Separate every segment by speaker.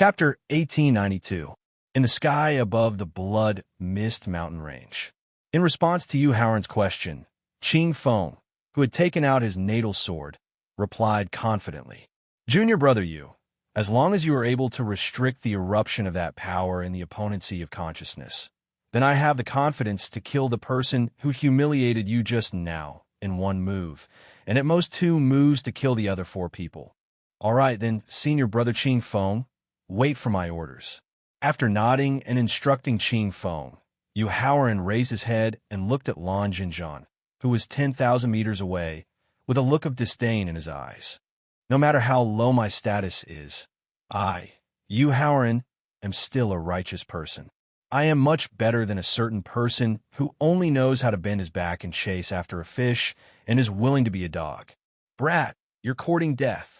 Speaker 1: Chapter 1892. In the sky above the blood mist mountain range. In response to Yu Haoran's question, Qing Feng, who had taken out his natal sword, replied confidently, Junior brother Yu, as long as you are able to restrict the eruption of that power in the opponency of consciousness, then I have the confidence to kill the person who humiliated you just now in one move, and at most 2 moves to kill the other 4 people. All right then, senior brother Qing Feng, wait for my orders. After nodding and instructing Qing Feng, Yu Haoran raised his head and looked at Lan Jinjian, who was 10,000 meters away, with a look of disdain in his eyes. No matter how low my status is, I, Yu Haoran, am still a righteous person. I am much better than a certain person who only knows how to bend his back and chase after a fish and is willing to be a dog. Brat, you're courting death.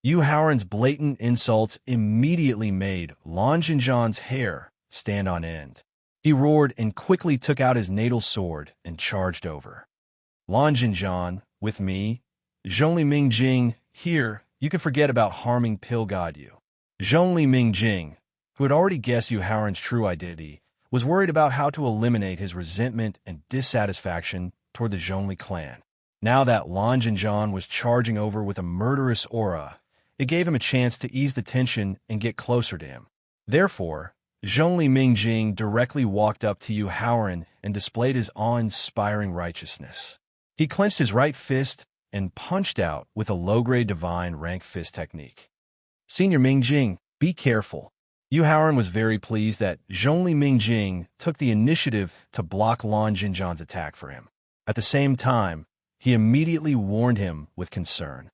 Speaker 1: Yu Haoran's blatant insults immediately made Lan Jinjian's hair stand on end. He roared and quickly took out his natal sword and charged over. Lan Jinjian, with me, Zhongli Mingjing, here, you can forget about harming Pill God Yu. Zhongli Mingjing, who had already guessed Yu Haoran's true identity, was worried about how to eliminate his resentment and dissatisfaction toward the Zhongli clan. Now that Lan Jinjian was charging over with a murderous aura, it gave him a chance to ease the tension and get closer to him. Therefore, Zhongli Mingjing directly walked up to Yu Haoran and displayed his awe-inspiring righteousness. He clenched his right fist and punched out with a low-grade divine rank fist technique. Senior Mingjing, be careful. Yu Haoran was very pleased that Zhongli Mingjing took the initiative to block Lan Jinjian's attack for him. At the same time, he immediately warned him with concern.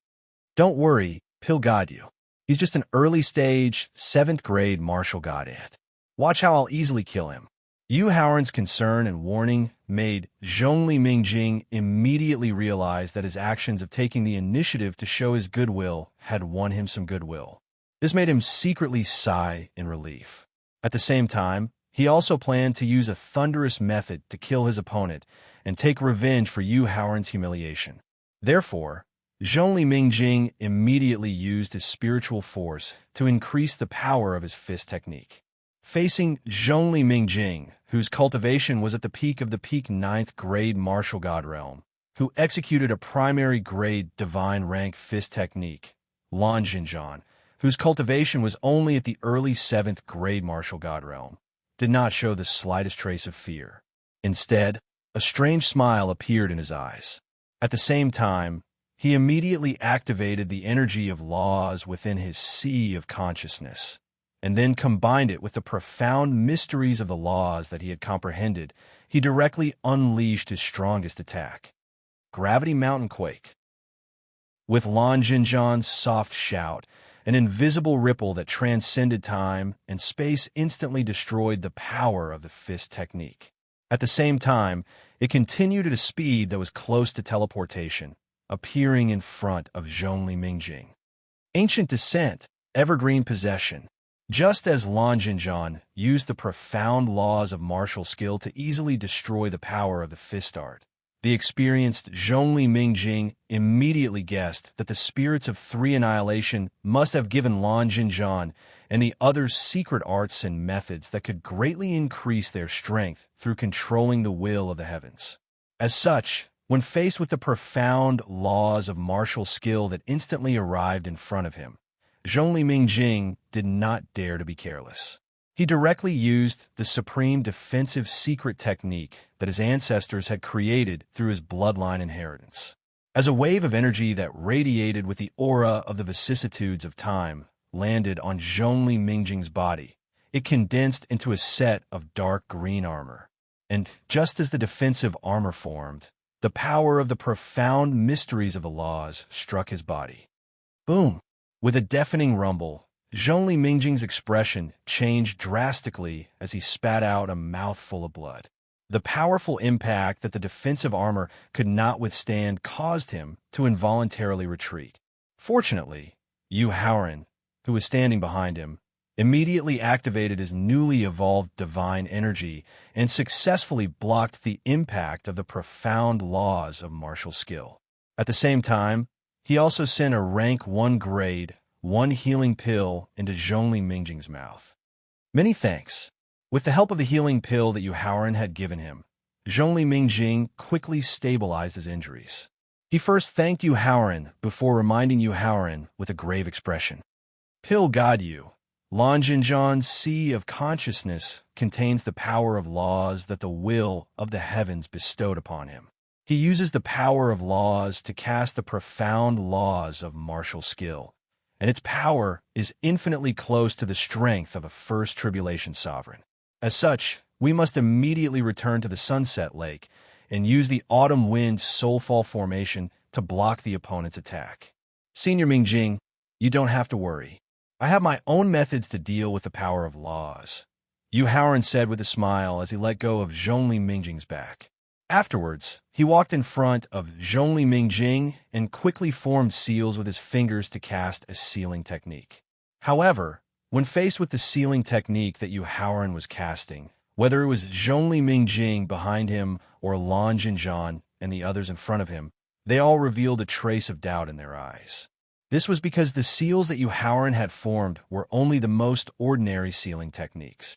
Speaker 1: Don't worry, Pill God Yu. He's just an early-stage, 7th grade martial godhead. Watch how I'll easily kill him. Yu Haoran's concern and warning made Zhongli Mingjing immediately realize that his actions of taking the initiative to show his goodwill had won him some goodwill. This made him secretly sigh in relief. At the same time, he also planned to use a thunderous method to kill his opponent and take revenge for Yu Haoran's humiliation. Therefore, Zhongli Mingjing immediately used his spiritual force to increase the power of his fist technique. Facing Zhongli Mingjing, whose cultivation was at the peak of the peak 9th grade martial god realm, who executed a primary grade divine rank fist technique, Lan Jinjian, whose cultivation was only at the early 7th grade martial god realm, did not show the slightest trace of fear. Instead, a strange smile appeared in his eyes. At the same time, he immediately activated the energy of laws within his sea of consciousness, and then combined it with the profound mysteries of the laws that he had comprehended. He directly unleashed his strongest attack, Gravity Mountain Quake. With Lan Jinjian's soft shout, an invisible ripple that transcended time and space instantly destroyed the power of the fist technique. At the same time, it continued at a speed that was close to teleportation, appearing in front of Zhongli Mingjing. Ancient Descent, Evergreen Possession. Just as Lan Jinjian used the profound laws of martial skill to easily destroy the power of the fist art, the experienced Zhongli Mingjing immediately guessed that the spirits of 3 annihilation must have given Lan Jinjian and the others secret arts and methods that could greatly increase their strength through controlling the will of the heavens. As such, when faced with the profound laws of martial skill that instantly arrived in front of him, Zhongli Mingjing did not dare to be careless. He directly used the supreme defensive secret technique that his ancestors had created through his bloodline inheritance. As a wave of energy that radiated with the aura of the vicissitudes of time landed on Zhongli Mingjing's body, it condensed into a set of dark green armor. And just as the defensive armor formed, the power of the profound mysteries of the laws struck his body. Boom! With a deafening rumble, Zhongli Mingjing's expression changed drastically as he spat out a mouthful of blood. The powerful impact that the defensive armor could not withstand caused him to involuntarily retreat. Fortunately, Yu Haoran, who was standing behind him, immediately activated his newly evolved divine energy and successfully blocked the impact of the profound laws of martial skill. At the same time, he also sent a rank 1 grade, one healing pill into Zhongli Mingjing's mouth. Many thanks. With the help of the healing pill that Yu Haoran had given him, Zhongli Mingjing quickly stabilized his injuries. He first thanked Yu Haoran before reminding Yu Haoran with a grave expression. Pill God Yu, Lanjinzhan's sea of consciousness contains the power of laws that the will of the heavens bestowed upon him. He uses the power of laws to cast the profound laws of martial skill, and its power is infinitely close to the strength of a first tribulation sovereign. As such, we must immediately return to the Sunset Lake and use the Autumn Wind Soulfall formation to block the opponent's attack. Senior Mingjing, you don't have to worry. I have my own methods to deal with the power of laws, Yu Haoran said with a smile as he let go of Zhongli Mingjing's back. Afterwards, he walked in front of Zhongli Mingjing and quickly formed seals with his fingers to cast a sealing technique. However, when faced with the sealing technique that Yu Haoran was casting, whether it was Zhongli Mingjing behind him or Lan Jinzhan and the others in front of him, they all revealed a trace of doubt in their eyes. This was because the seals that Yu Haoran had formed were only the most ordinary sealing techniques.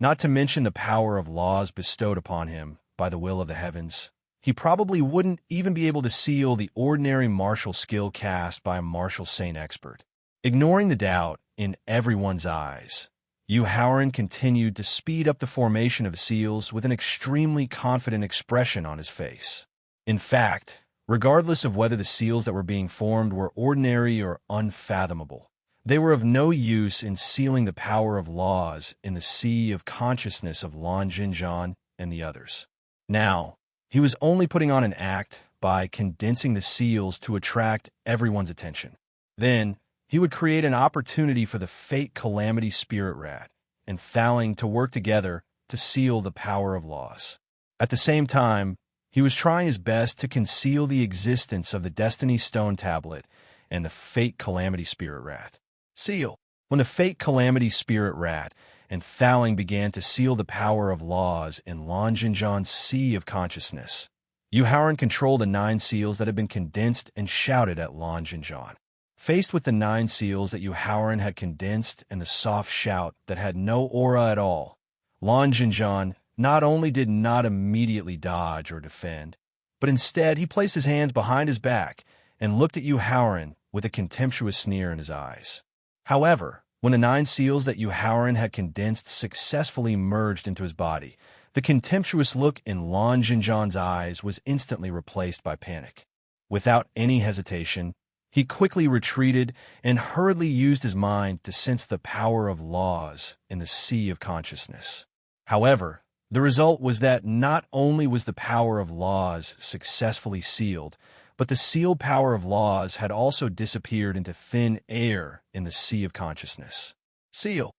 Speaker 1: Not to mention the power of laws bestowed upon him by the will of the heavens, he probably wouldn't even be able to seal the ordinary martial skill cast by a martial saint expert. Ignoring the doubt in everyone's eyes, Yu Haoran continued to speed up the formation of seals with an extremely confident expression on his face. In fact, regardless of whether the seals that were being formed were ordinary or unfathomable, they were of no use in sealing the power of laws in the sea of consciousness of Lan Jinzhan and the others. Now, he was only putting on an act by condensing the seals to attract everyone's attention. Then, he would create an opportunity for the Fate Calamity Spirit Rat and Thaling to work together to seal the power of laws. At the same time, he was trying his best to conceal the existence of the Destiny Stone Tablet and the Fate Calamity Spirit Rat. Seal. When the Fate Calamity Spirit Rat and Thaling began to seal the power of laws in Lan Jinzhan's sea of consciousness, Yu Haoran controlled the 9 seals that had been condensed and shouted at Lan Jinzhan. Faced with the 9 seals that Yu Haoran had condensed and the soft shout that had no aura at all, Lan Jinzhan not only did not immediately dodge or defend, but instead he placed his hands behind his back and looked at Yu Haoran with a contemptuous sneer in his eyes. However, when the 9 seals that Yu Haoran had condensed successfully merged into his body, the contemptuous look in Lan Jinzhan's eyes was instantly replaced by panic. Without any hesitation, he quickly retreated and hurriedly used his mind to sense the power of laws in the sea of consciousness. However, the result was that not only was the power of laws successfully sealed, but the sealed power of laws had also disappeared into thin air in the sea of consciousness. Seal.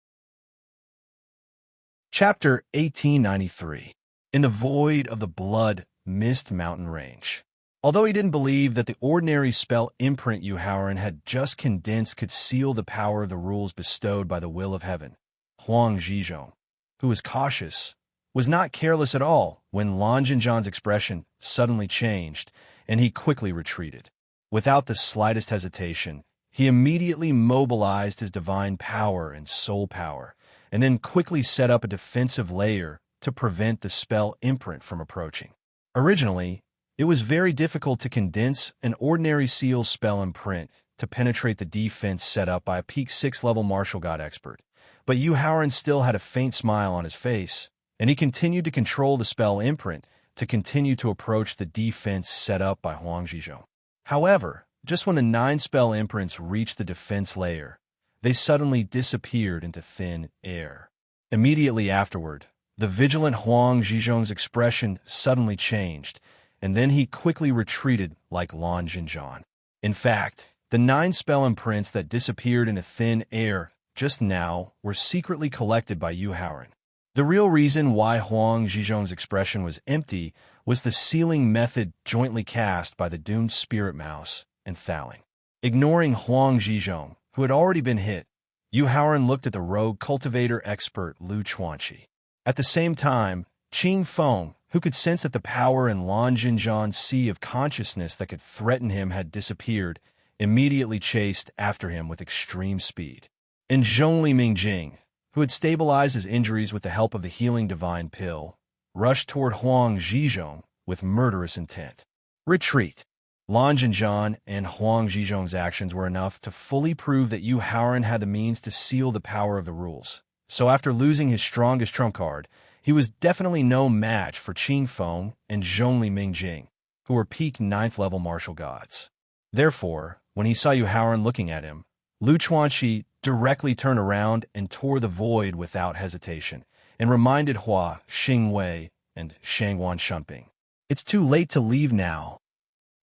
Speaker 1: Chapter 1893. In the void of the blood mist mountain range. Although he didn't believe that the ordinary spell imprint Yu Haoran had just condensed could seal the power of the rules bestowed by the will of heaven, Huang Zhizhong, who was cautious, was not careless at all when Lan Jinzhan's expression suddenly changed and he quickly retreated. Without the slightest hesitation, he immediately mobilized his divine power and soul power, and then quickly set up a defensive layer to prevent the spell imprint from approaching. Originally, it was very difficult to condense an ordinary seal spell imprint to penetrate the defense set up by a peak 6-level martial god expert, but Yu Haoran still had a faint smile on his face, and he continued to control the spell imprint to continue to approach the defense set up by Huang Zhizhong. However, just when the 9 spell imprints reached the defense layer, they suddenly disappeared into thin air. Immediately afterward, the vigilant Huang Zhizhong's expression suddenly changed, and then he quickly retreated like Lan Jinzhan. In fact, the 9 spell imprints that disappeared into thin air just now were secretly collected by Yu Haoran. The real reason why Huang Zhizhong's expression was empty was the sealing method jointly cast by the doomed spirit mouse and Thaling. Ignoring Huang Zhizhong, who had already been hit, Yu Haoran looked at the rogue cultivator expert Lu Chuanqi. At the same time, Qing Feng, who could sense that the power in Lan Jinzhan's sea of consciousness that could threaten him had disappeared, immediately chased after him with extreme speed. And Zhongli Mingjing, who had stabilized his injuries with the help of the healing divine pill, rushed toward Huang Zhizhong with murderous intent. Retreat. Lan Zhenjian and Huang Zhizhong's actions were enough to fully prove that Yu Haoran had the means to seal the power of the rules. So after losing his strongest trump card, he was definitely no match for Qing Feng and Zhongli Mingjing, who were peak 9th level martial gods. Therefore, when he saw Yu Haoran looking at him, Lu Chuanxi directly turned around and tore the void without hesitation, and reminded Hua Xingwei and Shangguan Shunping. It's too late to leave now.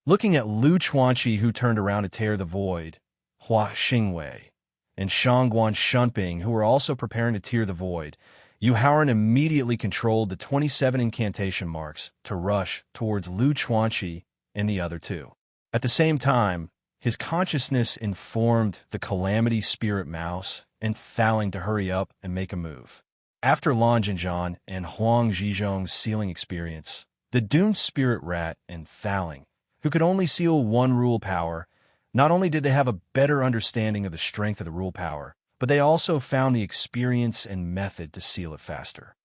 Speaker 1: Looking at Lu Chuanxi, who turned around to tear the void, Hua Xingwei and Shangguan Shunping, who were also preparing to tear the void, Yu Haoran immediately controlled the 27 incantation marks to rush towards Lu Chuanxi and the other two. At the same time, his consciousness informed the Calamity Spirit Mouse and Thaling to hurry up and make a move. After Lan Zhenjian and Huang Zhizhong's sealing experience, the Doomed Spirit Rat and Thaling, who could only seal one rule power, not only did they have a better understanding of the strength of the rule power, but they also found the experience and method to seal it faster.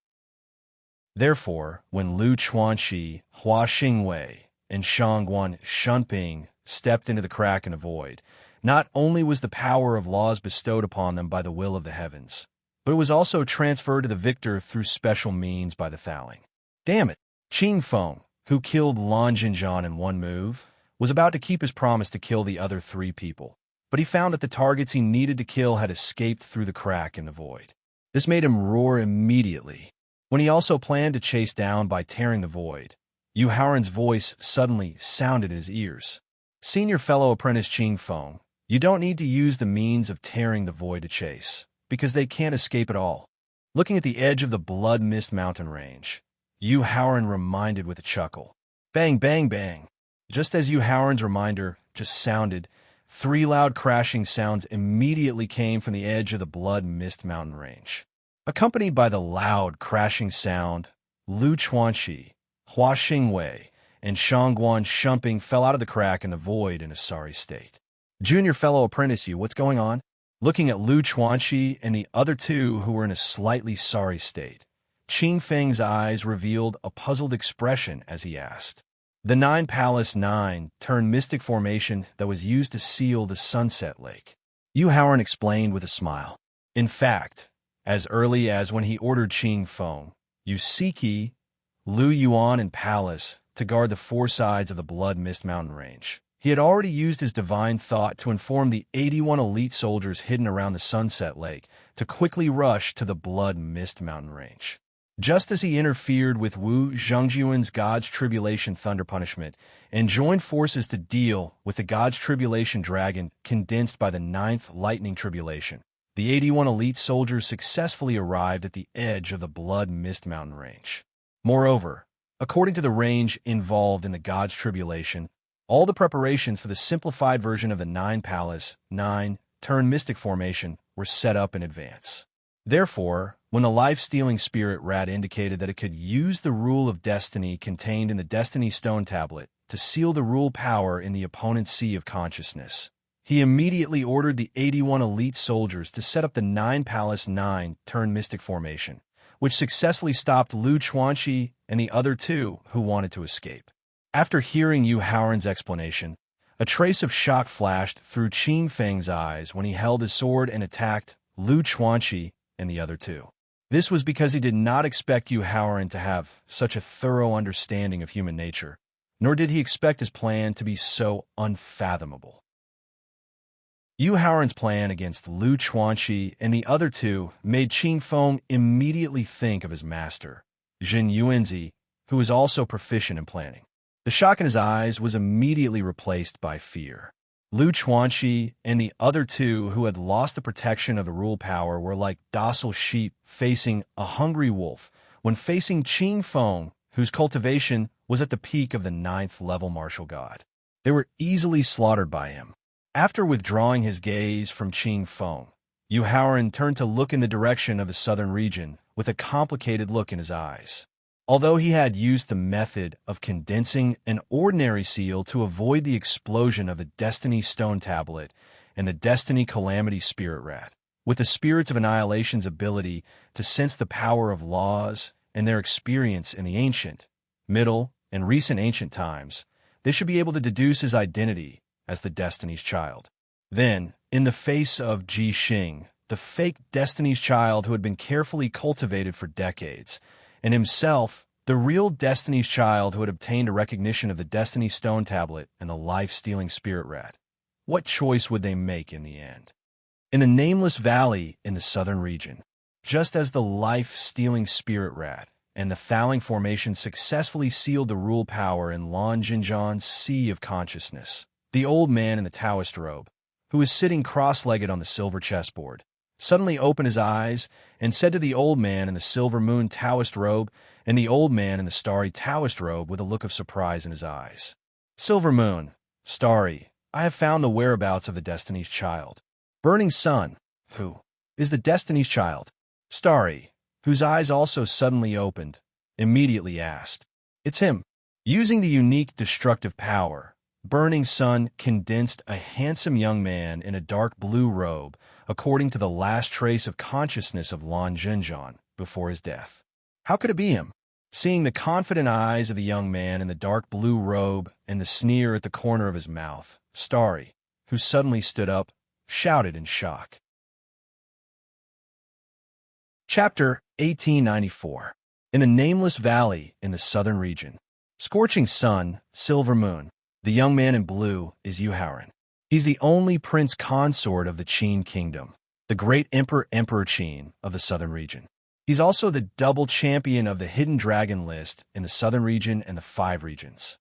Speaker 1: Therefore, when Lu Chuanxi, Hua Xingwei, and Shangguan Shunping stepped into the crack in the void, not only was the power of laws bestowed upon them by the will of the heavens, but it was also transferred to the victor through special means by the Thaling. Damn it! Qing Feng, who killed Lan Zhenjian in one move, was about to keep his promise to kill the other 3 people, but he found that the targets he needed to kill had escaped through the crack in the void. This made him roar immediately. When he also planned to chase down by tearing the void, Yu Haoran's voice suddenly sounded in his ears. Senior fellow apprentice Qing Feng, you don't need to use the means of tearing the void to chase, because they can't escape at all. Looking at the edge of the Blood Mist mountain range, Yu Haoran reminded with a chuckle. Bang, bang, bang. Just as Yu Haoran's reminder just sounded, 3 loud crashing sounds immediately came from the edge of the Blood Mist mountain range. Accompanied by the loud crashing sound, Lu Chuanxi, Hua Xingwei, and Shangguan Shunping fell out of the crack in the void in a sorry state. Junior fellow apprentice, what's going on? Looking at Lu Chuanxi and the other 2 who were in a slightly sorry state, Qing Feng's eyes revealed a puzzled expression as he asked. The 9 Palace 9 turned mystic formation that was used to seal the Sunset Lake. Yu Haoran explained with a smile. In fact, as early as when he ordered Qing Feng, Yu Siki, Lu Yuan, and Palace to guard the 4 sides of the Blood Mist mountain range, he had already used his divine thought to inform the 81 elite soldiers hidden around the Sunset Lake to quickly rush to the Blood Mist mountain range. Just as he interfered with Wu Zhongjuan's God's Tribulation Thunder Punishment and joined forces to deal with the God's Tribulation Dragon condensed by the 9th Lightning Tribulation, the 81 elite soldiers successfully arrived at the edge of the Blood Mist mountain range. Moreover, according to the range involved in the God's Tribulation, all the preparations for the simplified version of the 9 Palace 9 turn mystic formation were set up in advance. Therefore, when the life-stealing spirit rat indicated that it could use the rule of destiny contained in the Destiny Stone Tablet to seal the rule power in the opponent's sea of consciousness, he immediately ordered the 81 elite soldiers to set up the 9 Palace 9 turn mystic formation, which successfully stopped Lu Chuanxi and the other 2 who wanted to escape. After hearing Yu Haoran's explanation, a trace of shock flashed through Qing Feng's eyes when he held his sword and attacked Lu Chuanxi and the other 2. This was because he did not expect Yu Haoran to have such a thorough understanding of human nature, nor did he expect his plan to be so unfathomable. Yu Haoran's plan against Lu Chuanxi and the other 2 made Qing Feng immediately think of his master, Jin Yuanzi, who was also proficient in planning. The shock in his eyes was immediately replaced by fear. Lu Chuanxi and the other 2 who had lost the protection of the rule power were like docile sheep facing a hungry wolf when facing Qing Feng, whose cultivation was at the peak of the 9th level martial god. They were easily slaughtered by him. After withdrawing his gaze from Qing Feng, Yu Haoran turned to look in the direction of the southern region with a complicated look in his eyes. Although he had used the method of condensing an ordinary seal to avoid the explosion of the Destiny Stone Tablet and the Destiny Calamity Spirit Rat, with the Spirits of Annihilation's ability to sense the power of laws and their experience in the ancient, middle, and recent ancient times, they should be able to deduce his identity as the Destiny's Child. Then, in the face of Ji Xing, the fake Destiny's Child who had been carefully cultivated for decades, and himself, the real Destiny's Child who had obtained a recognition of the Destiny Stone Tablet and the life-stealing Spirit Rat, what choice would they make in the end? In the nameless valley in the southern region, just as the life-stealing Spirit Rat and the Thowling Formation successfully sealed the rule power in Lan Jinzhan's Sea of Consciousness, the old man in the Taoist robe, who was sitting cross-legged on the silver chessboard, suddenly opened his eyes and said to the old man in the silver moon Taoist robe and the old man in the starry Taoist robe with a look of surprise in his eyes, "Silver moon, starry, I have found the whereabouts of the Destiny's Child. Burning sun, who is the Destiny's Child?" Starry, whose eyes also suddenly opened, immediately asked, "It's him." Using the unique destructive power, Burning Sun condensed a handsome young man in a dark blue robe according to the last trace of consciousness of Lan Jinzhan before his death. How could it be him? Seeing the confident eyes of the young man in the dark blue robe and the sneer at the corner of his mouth, Starry, who suddenly stood up, shouted in shock. Chapter 1894. In the nameless valley in the southern region. Scorching sun, silver moon. The young man in blue is Yu Haoran. He's the only prince consort of the Qin kingdom, the great emperor Qin of the southern region. He's also the double champion of the Hidden Dragon list in the southern region and the 5 regions.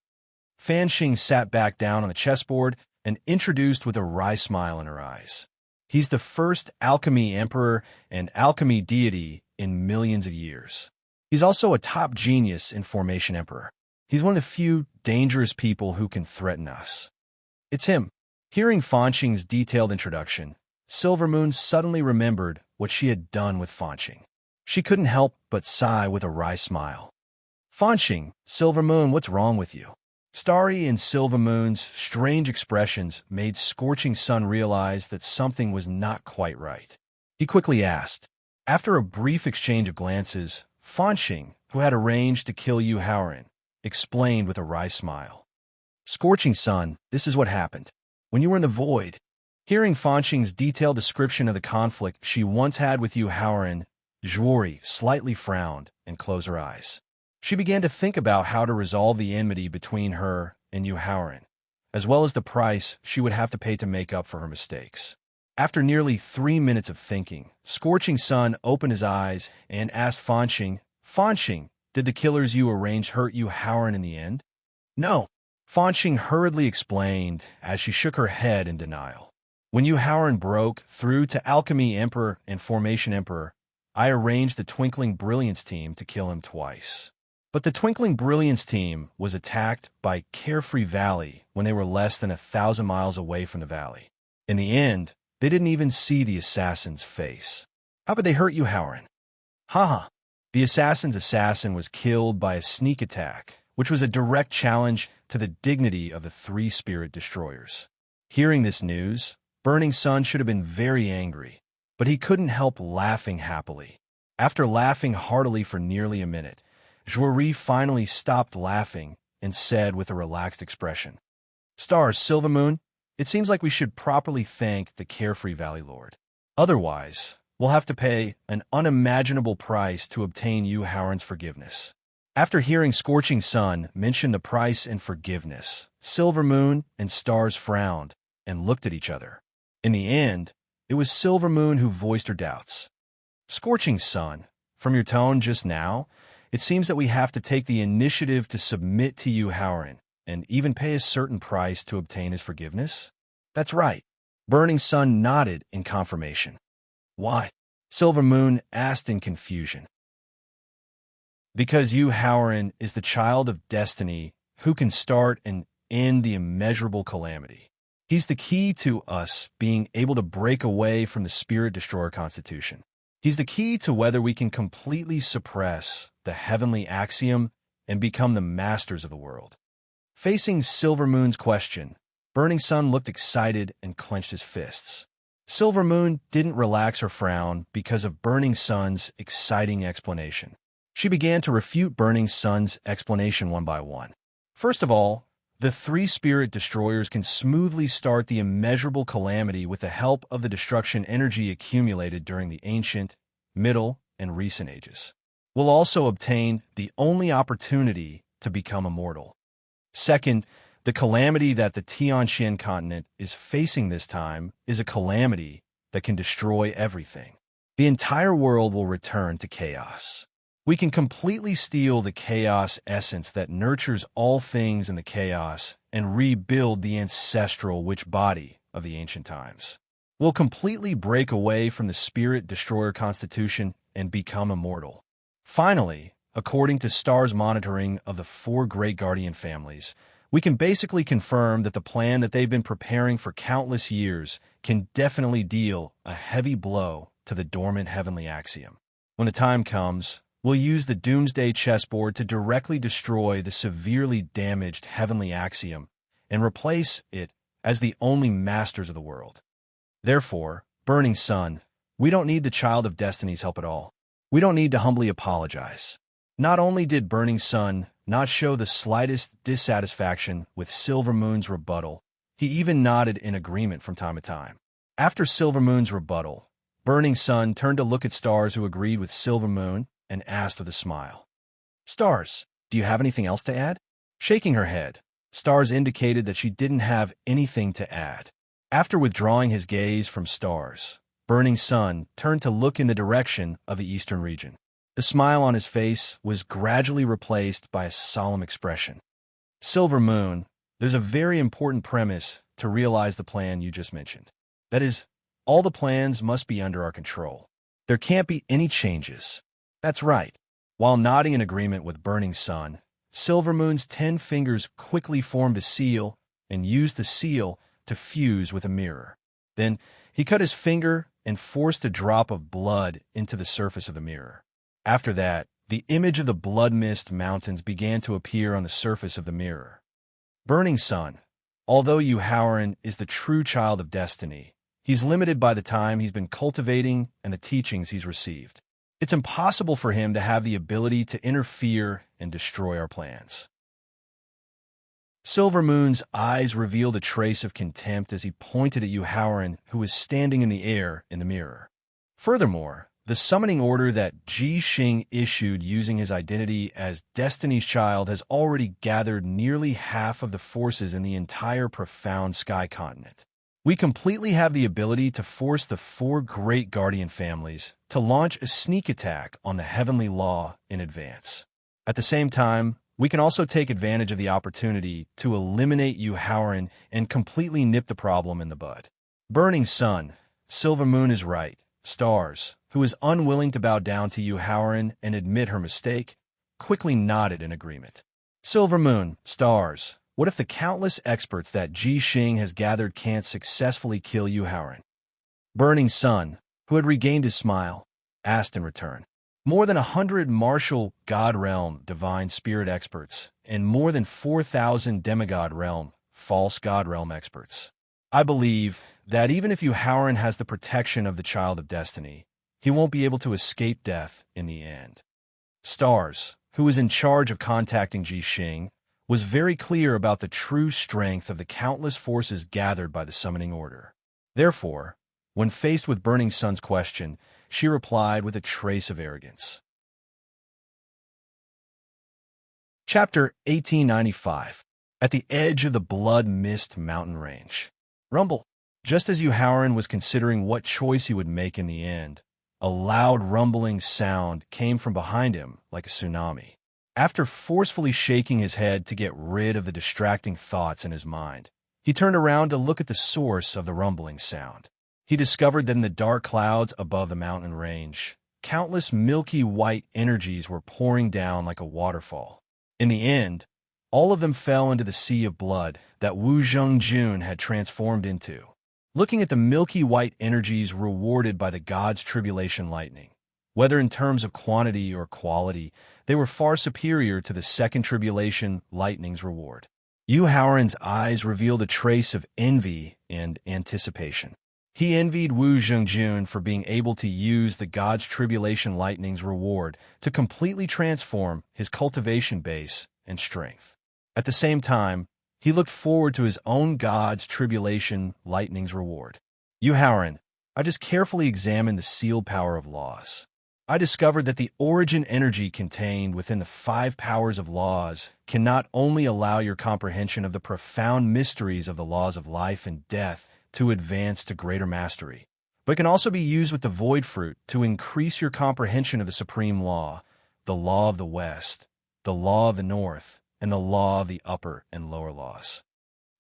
Speaker 1: Fan Xing sat back down on the chessboard and introduced with a wry smile in her eyes. He's the first alchemy emperor and alchemy deity in millions of years. He's also a top genius in formation emperor. He's one of the few dangerous people who can threaten us. It's him. Hearing Fan Xing's detailed introduction, Silver Moon suddenly remembered what she had done with Fan Xing. She couldn't help but sigh with a wry smile. "Fan Xing, Silver Moon, what's wrong with you?" Starry and Silver Moon's strange expressions made Scorching Sun realize that something was not quite right. He quickly asked. After a brief exchange of glances, Fan Xing, who had arranged to kill Yu Haoran, explained with a wry smile. "Scorching Sun, this is what happened. When you were in the void." Hearing Fan Xing's detailed description of the conflict she once had with Yu Haoran, Zhuori slightly frowned and closed her eyes. She began to think about how to resolve the enmity between her and Yu Haoran, as well as the price she would have to pay to make up for her mistakes. After nearly 3 minutes of thinking, Scorching Sun opened his eyes and asked Fan Xing, "Fan Xing, did the killers you arranged hurt Yu Haoran in the end?" "No," Fan Xing hurriedly explained as she shook her head in denial. "When Yu Haoran broke through to Alchemy Emperor and Formation Emperor, I arranged the Twinkling Brilliance team to kill him twice. But the Twinkling Brilliance team was attacked by Carefree Valley when they were less than 1,000 miles away from the valley. In the end, they didn't even see the assassin's face. How could they hurt Yu Haoran?" Haha. The assassin's assassin was killed by a sneak attack, which was a direct challenge to the dignity of the 3 spirit destroyers. Hearing this news, Burning Sun should have been very angry, but he couldn't help laughing happily. After laughing heartily for nearly a minute, Zhuori finally stopped laughing and said with a relaxed expression, "Stars, Silver Moon, it seems like we should properly thank the Carefree Valley Lord. Otherwise, we'll have to pay an unimaginable price to obtain Yu Haoran's forgiveness." After hearing Scorching Sun mention the price and forgiveness, Silver Moon and Stars frowned and looked at each other. In the end, it was Silver Moon who voiced her doubts. "Scorching Sun, from your tone just now, it seems that we have to take the initiative to submit to Yu Haoran and even pay a certain price to obtain his forgiveness?" "That's right." Burning Sun nodded in confirmation. "Why?" Silver Moon asked in confusion. "Because Yu Haoran is the child of destiny who can start and end the immeasurable calamity. He's the key to us being able to break away from the Spirit Destroyer Constitution. He's the key to whether we can completely suppress the heavenly axiom and become the masters of the world. Facing Silver Moon's question, Burning Sun looked excited and clenched his fists. Silver Moon didn't relax or frown because of Burning Sun's exciting explanation. She began to refute Burning Sun's explanation one by one. First of all, the three spirit destroyers can smoothly start the immeasurable calamity with the help of the destruction energy accumulated during the ancient, middle, and recent ages. We'll also obtain the only opportunity to become immortal. Second, the calamity that the Tianxian continent is facing this time is a calamity that can destroy everything. The entire world will return to chaos. We can completely steal the chaos essence that nurtures all things in the chaos and rebuild the ancestral witch body of the ancient times. We'll completely break away from the spirit destroyer constitution and become immortal. Finally, according to Star's monitoring of the four great guardian families, we can basically confirm that the plan that they've been preparing for countless years can definitely deal a heavy blow to the dormant heavenly axiom. When the time comes, we'll use the Doomsday chessboard to directly destroy the severely damaged heavenly axiom and replace it as the only masters of the world. Therefore, Burning Sun, we don't need the Child of Destiny's help at all. We don't need to humbly apologize. Not only did Burning Sun not show the slightest dissatisfaction with Silver Moon's rebuttal, he even nodded in agreement from time to time. After Silver Moon's rebuttal, Burning Sun turned to look at Stars, who agreed with Silver Moon, and asked with a smile, "Stars, do you have anything else to add?" Shaking her head, Stars indicated that she didn't have anything to add. After withdrawing his gaze from Stars, Burning Sun turned to look in the direction of the eastern region. The smile on his face was gradually replaced by a solemn expression. "Silver Moon, there's a very important premise to realize the plan you just mentioned. That is, all the plans must be under our control. There can't be any changes." "That's right." While nodding in agreement with Burning Sun, Silver Moon's 10 fingers quickly formed a seal and used the seal to fuse with a mirror. Then he cut his finger and forced a drop of blood into the surface of the mirror. After that, the image of the blood mist mountains began to appear on the surface of the mirror. "Burning Sun, although Yuhauran is the true child of destiny, he's limited by the time he's been cultivating and the teachings he's received. It's impossible for him to have the ability to interfere and destroy our plans." Silver Moon's eyes revealed a trace of contempt as he pointed at Yuhauran, who was standing in the air in the mirror. Furthermore, the summoning order that Ji Xing issued using his identity as Destiny's Child has already gathered nearly half of the forces in the entire profound sky continent. We completely have the ability to force the four great guardian families to launch a sneak attack on the heavenly law in advance. At the same time, we can also take advantage of the opportunity to eliminate Yuhauran and completely nip the problem in the bud. Burning Sun, Silver Moon is right. Stars, who is unwilling to bow down to Yuhauran and admit her mistake, quickly nodded in agreement. Silver Moon, Stars, what if the countless experts that Ji Xing has gathered can't successfully kill Yuhauran? Burning Sun, who had regained his smile, asked in return. More than 100 martial God Realm divine spirit experts and more than 4,000 demigod realm, false God Realm experts. I believe that even if Yuhauran has the protection of the Child of Destiny, he won't be able to escape death in the end. Stars, who is in charge of contacting Ji Xing, was very clear about the true strength of the countless forces gathered by the summoning order. Therefore, when faced with Burning Sun's question, she replied with a trace of arrogance. Chapter 1895. At the edge of the Blood Mist mountain range. Rumble. Just as Yuhauran was considering what choice he would make in the end, a loud rumbling sound came from behind him like a tsunami. After forcefully shaking his head to get rid of the distracting thoughts in his mind, he turned around to look at the source of the rumbling sound. He discovered that in the dark clouds above the mountain range, countless milky white energies were pouring down like a waterfall. In the end, all of them fell into the sea of blood that Wu Zhengjun had transformed into. Looking at the milky white energies rewarded by the god's tribulation lightning, Whether in terms of quantity or quality, they were far superior to the second tribulation lightning's reward. Yu Haoran's eyes revealed a trace of envy and anticipation. He envied Wu Zhengjun for being able to use the God's Tribulation Lightning's reward to completely transform his cultivation base and strength. At the same time, he looked forward to his own God's Tribulation Lightning's reward. Yu Haoran, I just carefully examined the sealed power of laws. I discovered that the origin energy contained within the 5 powers of laws can not only allow your comprehension of the profound mysteries of the laws of life and death to advance to greater mastery, but can also be used with the void fruit to increase your comprehension of the supreme law, the law of the West, the law of the North, and the law of the upper and lower laws.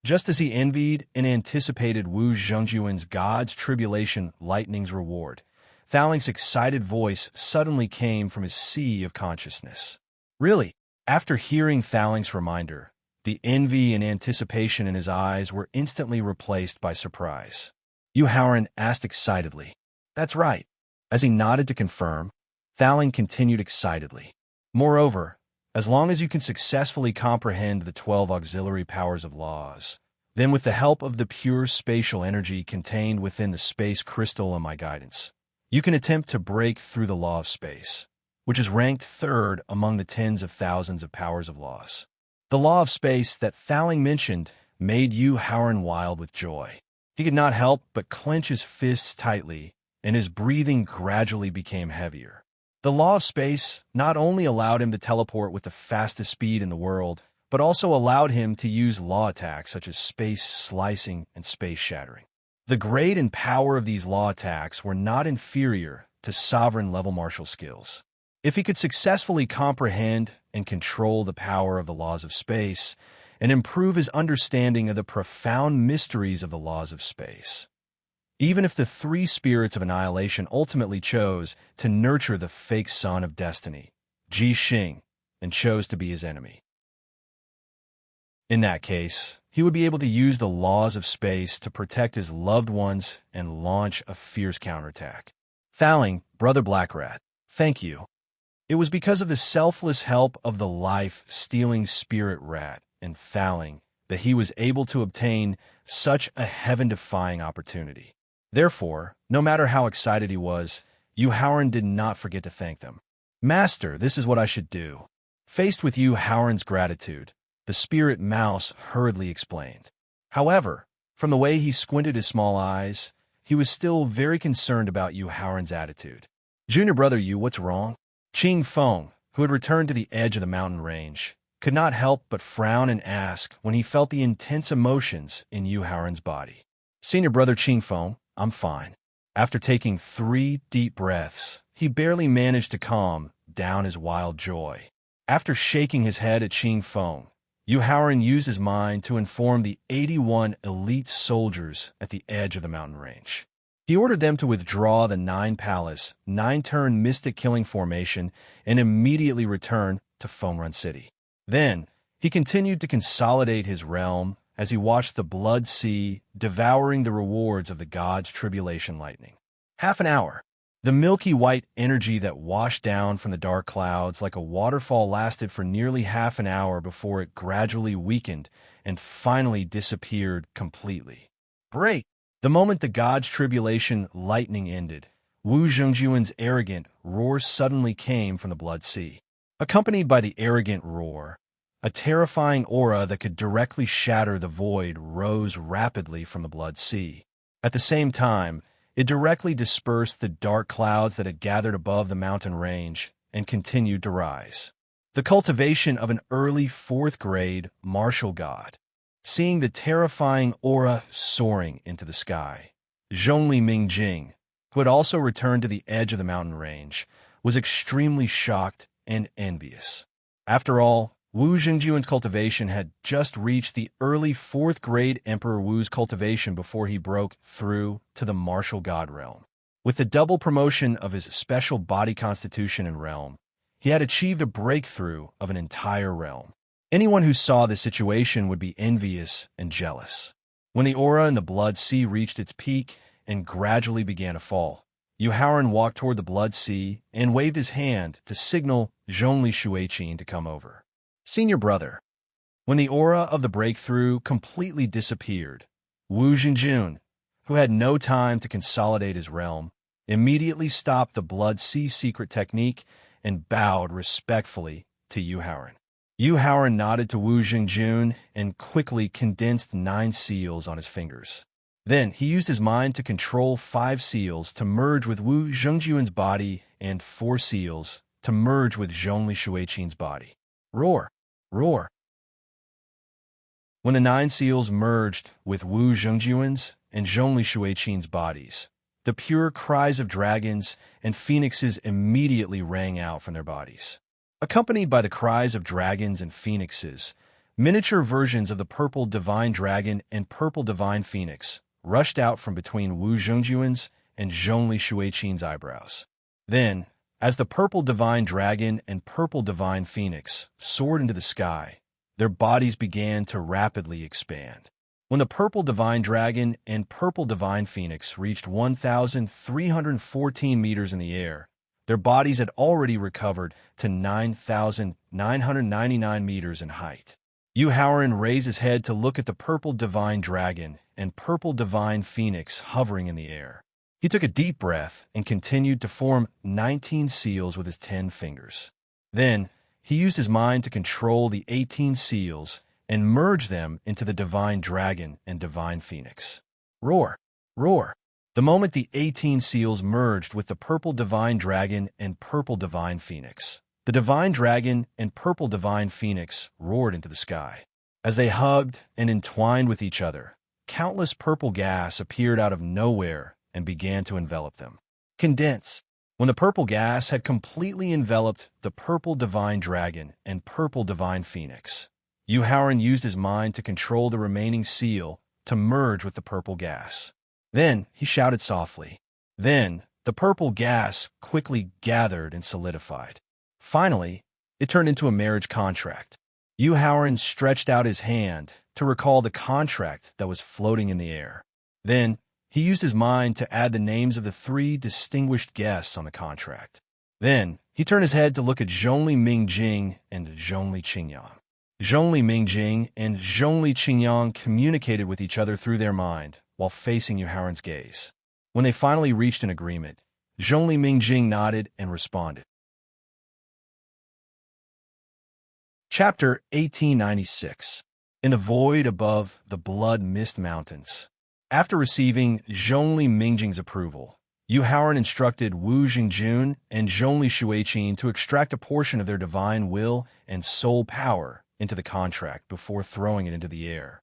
Speaker 1: Just as he envied and anticipated Wu Zhengjuan's God's Tribulation Lightning's reward, Thaling's excited voice suddenly came from his sea of consciousness. Really, after hearing Thaling's reminder, the envy and anticipation in his eyes were instantly replaced by surprise. Yu Haoran asked excitedly, "That's right." As he nodded to confirm, Thaling continued excitedly. Moreover, as long as you can successfully comprehend the 12 auxiliary powers of laws, then with the help of the pure spatial energy contained within the space crystal and my guidance, you can attempt to break through the law of space, which is ranked 3rd among the tens of thousands of powers of laws. The law of space that Thaling mentioned made Yu Haoran wild with joy. He could not help but clench his fists tightly, and his breathing gradually became heavier. The law of space not only allowed him to teleport with the fastest speed in the world, but also allowed him to use law attacks such as space slicing and space shattering. The grade and power of these law attacks were not inferior to sovereign-level martial skills. If he could successfully comprehend and control the power of the laws of space and improve his understanding of the profound mysteries of the laws of space, even if the 3 spirits of annihilation ultimately chose to nurture the fake son of destiny, Ji Xing, and chose to be his enemy, in that case, he would be able to use the laws of space to protect his loved ones and launch a fierce counterattack. Thaling, Brother Blackrat, thank you. It was because of the selfless help of the life-stealing spirit rat and Thaling that he was able to obtain such a heaven-defying opportunity. Therefore, no matter how excited he was, Yu Haoran did not forget to thank them. Master, this is what I should do. Faced with Yu Haoran's gratitude, the spirit mouse hurriedly explained. However, from the way he squinted his small eyes, he was still very concerned about Yu Haoran's attitude. Junior brother Yu, what's wrong? Qing Feng, who had returned to the edge of the mountain range, could not help but frown and ask when he felt the intense emotions in Yu Haoran's body. Senior brother Qing Feng, I'm fine. After taking 3 deep breaths, he barely managed to calm down his wild joy. After shaking his head at Qing Feng, Yu Haoran used his mind to inform the 81 elite soldiers at the edge of the mountain range. He ordered them to withdraw the 9-palace, 9-turn mystic killing formation and immediately return to Fengrun City. Then, he continued to consolidate his realm as he watched the blood sea devouring the rewards of the God's Tribulation Lightning. Half an hour. The milky white energy that washed down from the dark clouds like a waterfall lasted for nearly half an hour before it gradually weakened and finally disappeared completely. Break! The moment the God's Tribulation Lightning ended, Wu Zhengjuan's arrogant roar suddenly came from the blood sea. Accompanied by the arrogant roar, a terrifying aura that could directly shatter the void rose rapidly from the blood sea. At the same time, it directly dispersed the dark clouds that had gathered above the mountain range and continued to rise. The cultivation of an early 4th grade martial god. Seeing the terrifying aura soaring into the sky, Zhongli Mingjing, who had also returned to the edge of the mountain range, was extremely shocked and envious. After all, Wu Zhengjuan's cultivation had just reached the early 4th grade Emperor Wu's cultivation before he broke through to the martial god realm. With the double promotion of his special body constitution and realm, he had achieved a breakthrough of an entire realm. Anyone who saw this situation would be envious and jealous. When the aura in the blood sea reached its peak and gradually began to fall, Yu Haoran walked toward the Blood Sea and waved his hand to signal Zhongli Shuiqin to come over. Senior brother. When the aura of the breakthrough completely disappeared, Wu Jingjun, who had no time to consolidate his realm, immediately stopped the Blood Sea secret technique and bowed respectfully to Yu Haoran. Yu Haoran nodded to Wu Jingjun and quickly condensed 9 seals on his fingers. Then he used his mind to control 5 seals to merge with Wu Jingjun's body and 4 seals to merge with Zhongli Shuiqin's body. Roar! Roar! When the 9 seals merged with Wu Jingjun's and Zhongli Shuiqin's bodies, the pure cries of dragons and phoenixes immediately rang out from their bodies. Accompanied by the cries of dragons and phoenixes, miniature versions of the purple divine dragon and purple divine phoenix rushed out from between Wu Jingjun's and Zhongli Shuiqin's eyebrows. Then, as the purple divine dragon and purple divine phoenix soared into the sky, their bodies began to rapidly expand. When the purple divine dragon and purple divine phoenix reached 1,314 meters in the air, their bodies had already recovered to 9,999 meters in height. Yu Haoran raised his head to look at the purple divine dragon and purple divine phoenix hovering in the air. He took a deep breath and continued to form 19 seals with his 10 fingers. Then, he used his mind to control the 18 seals and merge them into the divine dragon and divine phoenix. Roar! Roar! The moment the 18 seals merged with the purple divine dragon and purple divine phoenix, the divine dragon and purple divine phoenix roared into the sky. As they hugged and entwined with each other, countless purple gas appeared out of nowhere and began to envelop them. Condense. When the purple gas had completely enveloped the purple divine dragon and purple divine phoenix, Yu Haoran used his mind to control the remaining seal to merge with the purple gas. Then he shouted softly. Then the purple gas quickly gathered and solidified. Finally, it turned into a marriage contract. Yu Haoran stretched out his hand to recall the contract that was floating in the air. Then he used his mind to add the names of the 3 distinguished guests on the contract. Then he turned his head to look at Zhongli Mingjing and Zhongli Qingyang. Zhongli Mingjing and Zhongli Qingyang communicated with each other through their mind while facing Yu Haoran's gaze. When they finally reached an agreement, Zhongli Mingjing nodded and responded. Chapter 1896. In the void above the Blood Mist Mountains. After receiving Zhongli Mingjing's approval, Yu Haoran instructed Wu Jingjun and Zhongli Shuiqin to extract a portion of their divine will and soul power into the contract before throwing it into the air.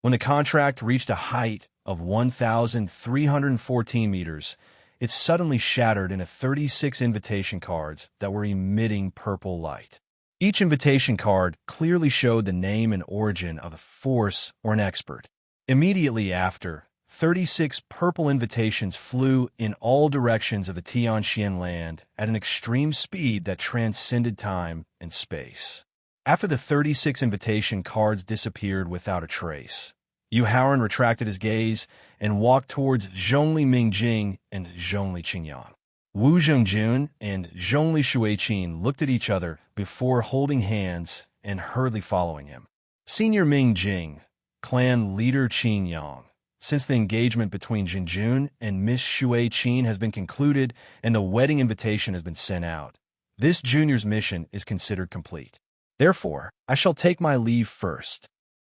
Speaker 1: When the contract reached a height of 1,314 meters, it suddenly shattered into 36 invitation cards that were emitting purple light. Each invitation card clearly showed the name and origin of a force or an expert. Immediately after, 36 purple invitations flew in all directions of the Tianxian land at an extreme speed that transcended time and space. After the 36 invitation cards disappeared without a trace, Yu Haoran retracted his gaze and walked towards Zhongli Mingjing and Zhongli Qingyang. Wu Jingjun and Zhongli Shuiqin looked at each other before holding hands and hurriedly following him. Senior Mingjing, clan leader Qingyang, since the engagement between Jingjun and Miss Shuiqin has been concluded and the wedding invitation has been sent out, this junior's mission is considered complete. Therefore, I shall take my leave first.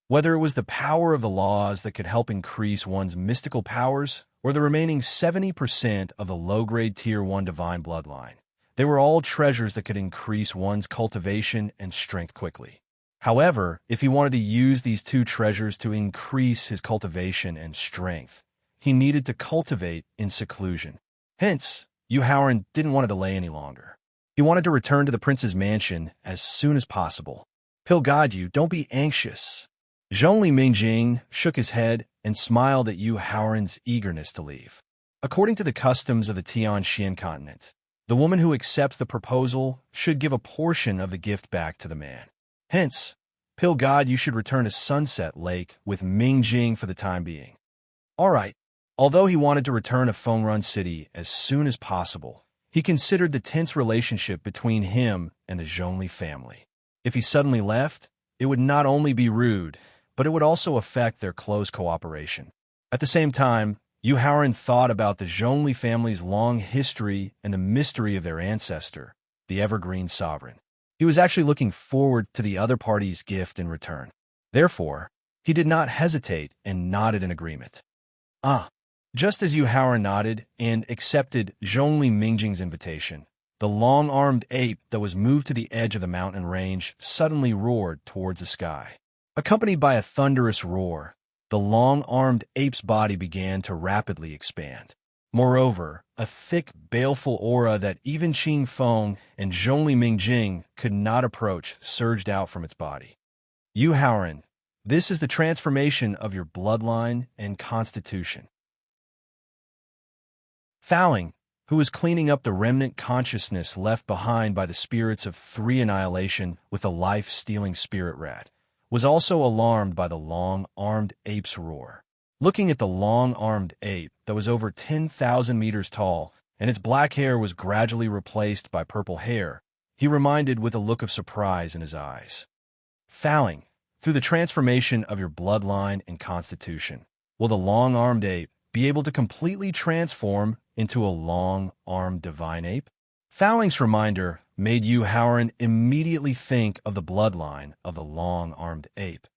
Speaker 1: Whether it was the power of the laws that could help increase one's mystical powers, or the remaining 70% of the low-grade Tier 1 divine bloodline, they were all treasures that could increase one's cultivation and strength quickly. However, if he wanted to use these 2 treasures to increase his cultivation and strength, he needed to cultivate in seclusion. Hence, Yu Haoran didn't want to delay any longer. He wanted to return to the prince's mansion as soon as possible. He'll guide you, don't be anxious. Zhongli Mingjing shook his head and smiled at Yu Haoran's eagerness to leave. According to the customs of the Tianxian continent, the woman who accepts the proposal should give a portion of the gift back to the man. Hence, Pill God, you should return to Sunset Lake with Mingjing for the time being. All right, Although he wanted to return to Fengrun City as soon as possible, he considered the tense relationship between him and the Zhongli family. If he suddenly left, it would not only be rude, but it would also affect their close cooperation. At the same time, Yu Haoran thought about the Zhongli family's long history and the mystery of their ancestor, the Evergreen Sovereign. He was actually looking forward to the other party's gift in return. Therefore, he did not hesitate and nodded in agreement. Just as Yu Haoran nodded and accepted Zhongli Mingjing's invitation, the long-armed ape that was moved to the edge of the mountain range suddenly roared towards the sky. Accompanied by a thunderous roar, the long-armed ape's body began to rapidly expand. Moreover, a thick, baleful aura that even Qing Feng and Zhongli Mingjing could not approach surged out from its body. Yu Haoran, this is the transformation of your bloodline and constitution. Faling, who was cleaning up the remnant consciousness left behind by the spirits of 3 annihilation with a life-stealing spirit rat, was also alarmed by the long-armed ape's roar. Looking at the long-armed ape that was over 10,000 meters tall and its black hair was gradually replaced by purple hair, he reminded with a look of surprise in his eyes. Faling, through the transformation of your bloodline and constitution, will the long-armed ape be able to completely transform into a long-armed divine ape? Faling's reminder made Yu Haoran immediately think of the bloodline of the long-armed ape,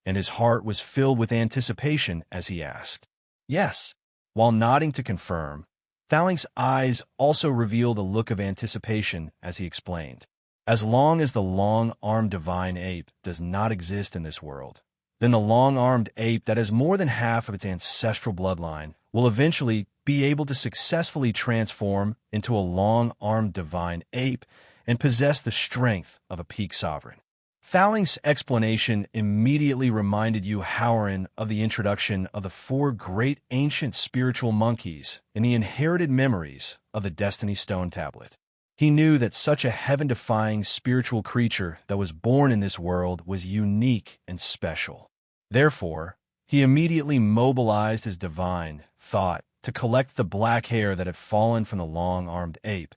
Speaker 1: and his heart was filled with anticipation as he asked, "Yes." While nodding to confirm, Faling's eyes also revealed a look of anticipation as he explained, "As long as the long-armed divine ape does not exist in this world, then the long-armed ape that has more than half of its ancestral bloodline will eventually be able to successfully transform into a long-armed divine ape and possess the strength of a peak sovereign." Faling's explanation immediately reminded Yu Haoran of the introduction of the 4 great ancient spiritual monkeys in the inherited memories of the Destiny Stone Tablet. He knew that such a heaven-defying spiritual creature that was born in this world was unique and special. Therefore, he immediately mobilized his divine thought to collect the black hair that had fallen from the long-armed ape,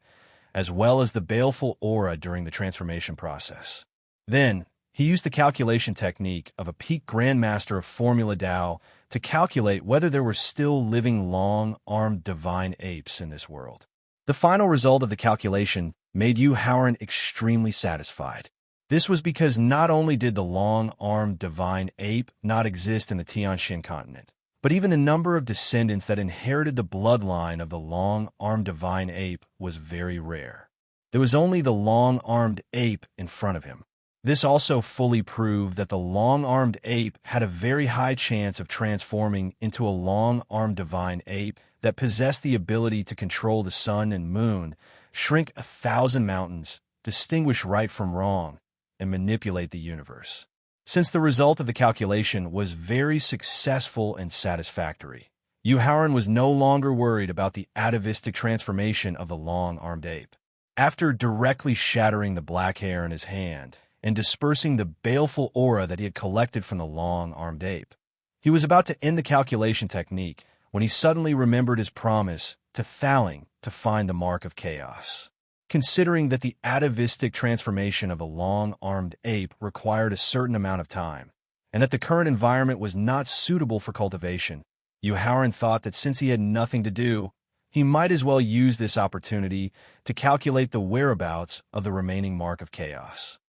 Speaker 1: as well as the baleful aura during the transformation process. Then, he used the calculation technique of a peak grandmaster of Formula Tao to calculate whether there were still living long-armed divine apes in this world. The final result of the calculation made Yu Haoran extremely satisfied. This was because not only did the long-armed divine ape not exist in the Tianxin continent, but even the number of descendants that inherited the bloodline of the long-armed divine ape was very rare. There was only the long-armed ape in front of him. This also fully proved that the long-armed ape had a very high chance of transforming into a long-armed divine ape that possessed the ability to control the sun and moon, shrink 1,000 mountains, distinguish right from wrong, and manipulate the universe. Since the result of the calculation was very successful and satisfactory, Yu Haoran was no longer worried about the atavistic transformation of the long-armed ape. After directly shattering the black hair in his hand and dispersing the baleful aura that he had collected from the long-armed ape, he was about to end the calculation technique when he suddenly remembered his promise to Faling to find the mark of chaos. Considering that the atavistic transformation of a long-armed ape required a certain amount of time, and that the current environment was not suitable for cultivation, Yu Haoran thought that since he had nothing to do, he might as well use this opportunity to calculate the whereabouts of the remaining mark of chaos.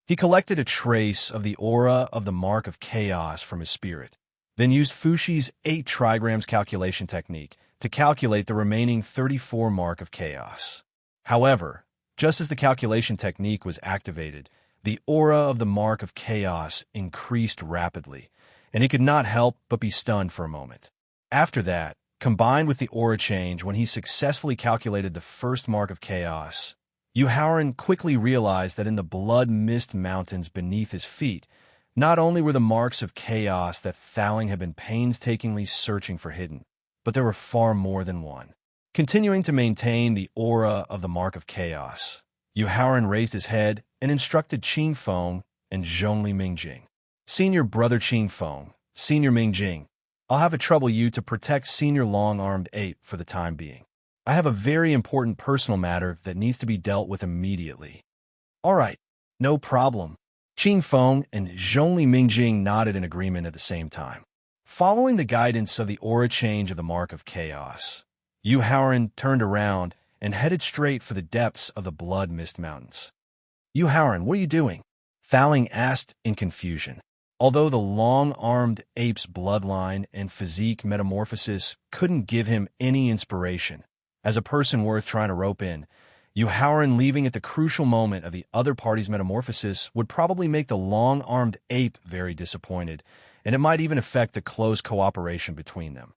Speaker 1: He collected a trace of the aura of the mark of chaos from his spirit, then used Fushi's 8 trigrams calculation technique to calculate the remaining 34 mark of chaos. However, just as the calculation technique was activated, the aura of the mark of chaos increased rapidly, and he could not help but be stunned for a moment. After that, combined with the aura change when he successfully calculated the first mark of chaos, Yu Haoran quickly realized that in the blood mist mountains beneath his feet, not only were the marks of chaos that Faling had been painstakingly searching for hidden, but there were far more than one. Continuing to maintain the aura of the mark of chaos, Yu Haoran raised his head and instructed Qing Feng and Zhongli Mingjing. "Senior brother Qing Feng, Senior Mingjing, I'll have to trouble you to protect Senior Long-Armed Ape for the time being. I have a very important personal matter that needs to be dealt with immediately. All right, no problem. Qing Feng and Zhongli Mingjing nodded in agreement at the same time. Following the guidance of the aura change of the Mark of Chaos, Yu Haoran turned around and headed straight for the depths of the Blood Mist Mountains. Yu Haoran, what are you doing? Faling asked in confusion. Although the long-armed ape's bloodline and physique metamorphosis couldn't give him any inspiration, as a person worth trying to rope in, Yu Haoran leaving at the crucial moment of the other party's metamorphosis would probably make the long-armed ape very disappointed, and it might even affect the close cooperation between them.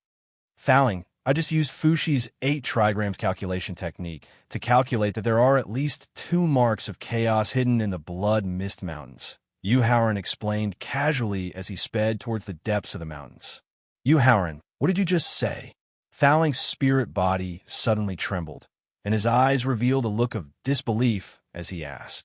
Speaker 1: Faling, I just used Fushi's 8 trigrams calculation technique to calculate that there are at least 2 marks of chaos hidden in the Blood Mist Mountains, Yu Haoran explained casually as he sped towards the depths of the mountains. Yu Haoran, what did you just say? Faling's spirit body suddenly trembled, and his eyes revealed a look of disbelief as he asked.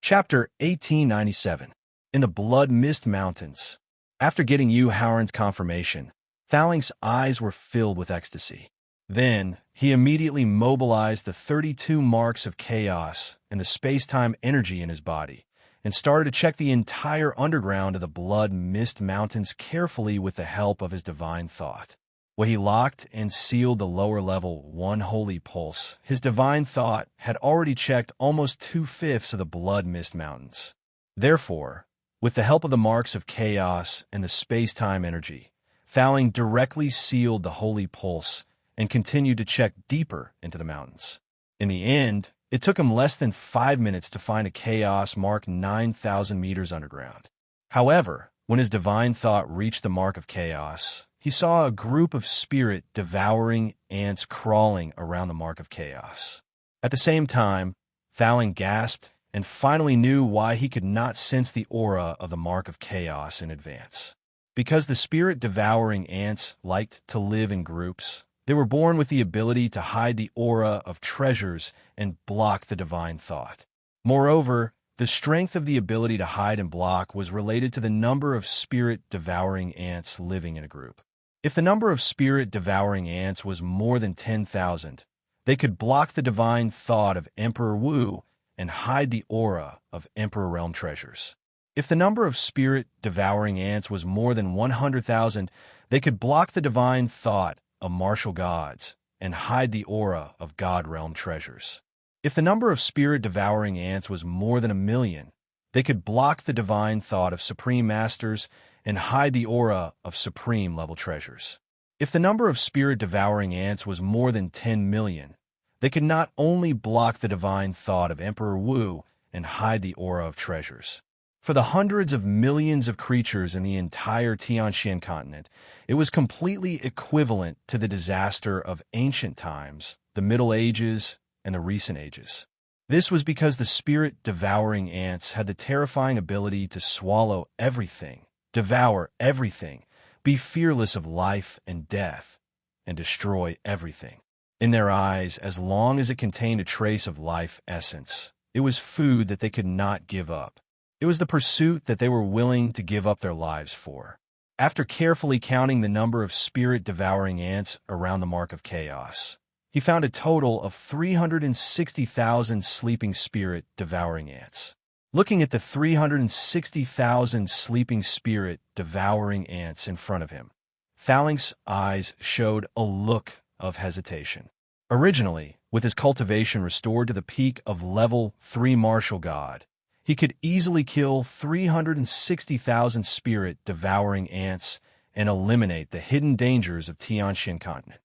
Speaker 1: Chapter 1897. In the Blood Mist Mountains. After getting Yu Haoran's confirmation, Faling's eyes were filled with ecstasy. Then, he immediately mobilized the 32 marks of chaos and the space-time energy in his body, and started to check the entire underground of the Blood Mist Mountains carefully with the help of his divine thought. When he locked and sealed the lower level 1 holy pulse, his divine thought had already checked almost 2/5 of the Blood Mist Mountains. Therefore, with the help of the marks of chaos and the space-time energy, Faling directly sealed the holy pulse and continued to check deeper into the mountains. In the end, it took him less than 5 minutes to find a chaos mark 9,000 meters underground. However, when his divine thought reached the mark of chaos, he saw a group of spirit-devouring ants crawling around the mark of chaos. At the same time, Faling gasped and finally knew why he could not sense the aura of the mark of chaos in advance. Because the spirit-devouring ants liked to live in groups, they were born with the ability to hide the aura of treasures and block the divine thought. Moreover, the strength of the ability to hide and block was related to the number of spirit-devouring ants living in a group. If the number of spirit-devouring ants was more than 10,000, they could block the divine thought of Emperor Wu and hide the aura of Emperor Realm treasures. If the number of spirit-devouring ants was more than 100,000, they could block the divine thought of martial gods and hide the aura of God Realm treasures. If the number of spirit-devouring ants was more than 1,000,000, they could block the divine thought of supreme masters and hide the aura of supreme-level treasures. If the number of spirit-devouring ants was more than 10,000,000, they could not only block the divine thought of Emperor Wu and hide the aura of treasures. For the hundreds of millions of creatures in the entire Tianxian continent, it was completely equivalent to the disaster of ancient times, the Middle Ages, and the recent ages. This was because the spirit-devouring ants had the terrifying ability to swallow everything, devour everything, be fearless of life and death, and destroy everything. In their eyes, as long as it contained a trace of life essence, it was food that they could not give up. It was the pursuit that they were willing to give up their lives for. After carefully counting the number of spirit-devouring ants around the mark of chaos, he found a total of 360,000 sleeping spirit-devouring ants. Looking at the 360,000 sleeping spirit-devouring ants in front of him, Faling's eyes showed a look of hesitation. Originally, with his cultivation restored to the peak of level 3 martial god, he could easily kill 360,000 spirit-devouring ants and eliminate the hidden dangers of Tianxian continent.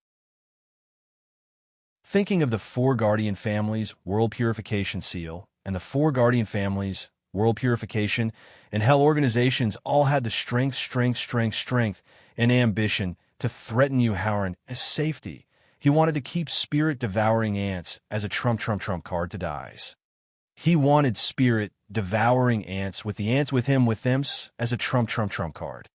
Speaker 1: Thinking of the 4 Guardian families' World Purification Seal and the 4 Guardian families' World Purification and Hell organizations all had the strength, and ambition to threaten Yu Haoran as safety, he wanted to keep spirit-devouring ants as a trump card to dice. He wanted spirit-devouring ants with the ants with him with them as a trump card.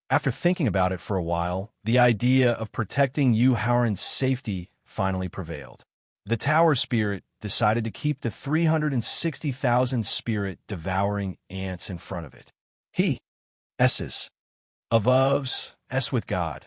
Speaker 1: After thinking about it for a while, the idea of protecting Yu Haoran's safety finally prevailed. The Tower Spirit decided to keep the 360,000 spirit-devouring ants in front of it. He S's. Of, S with God.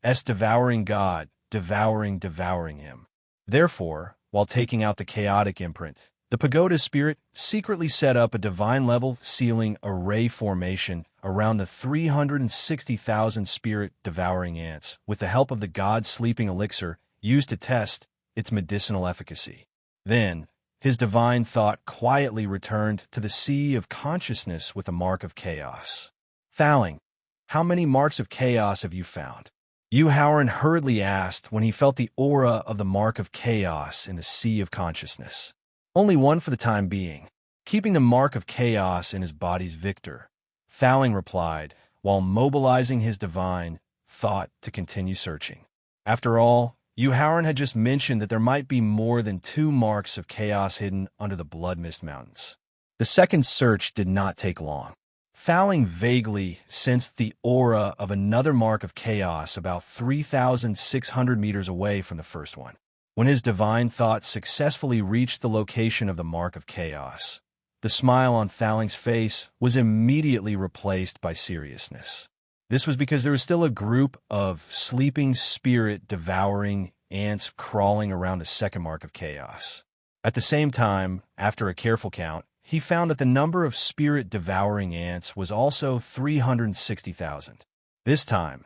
Speaker 1: S devouring God, devouring him. Therefore, while taking out the chaotic imprint, the pagoda spirit secretly set up a divine-level ceiling array formation around the 360,000 spirit-devouring ants with the help of the God-sleeping elixir used to test its medicinal efficacy. Then, his divine thought quietly returned to the sea of consciousness with a mark of chaos. Fouling, how many marks of chaos have you found? Howard hurriedly asked when he felt the aura of the mark of chaos in the sea of consciousness. Only one for the time being, keeping the mark of chaos in his body's victor. Fouling replied, while mobilizing his divine thought to continue searching. After all, Howard had just mentioned that there might be more than 2 marks of chaos hidden under the Blood Mist Mountains. The second search did not take long. Fouling vaguely sensed the aura of another mark of chaos about 3,600 meters away from the first one. When his divine thought successfully reached the location of the mark of chaos, the smile on Fouling's face was immediately replaced by seriousness. This was because there was still a group of sleeping spirit-devouring ants crawling around the second mark of chaos. At the same time, after a careful count, he found that the number of spirit-devouring ants was also 360,000. This time,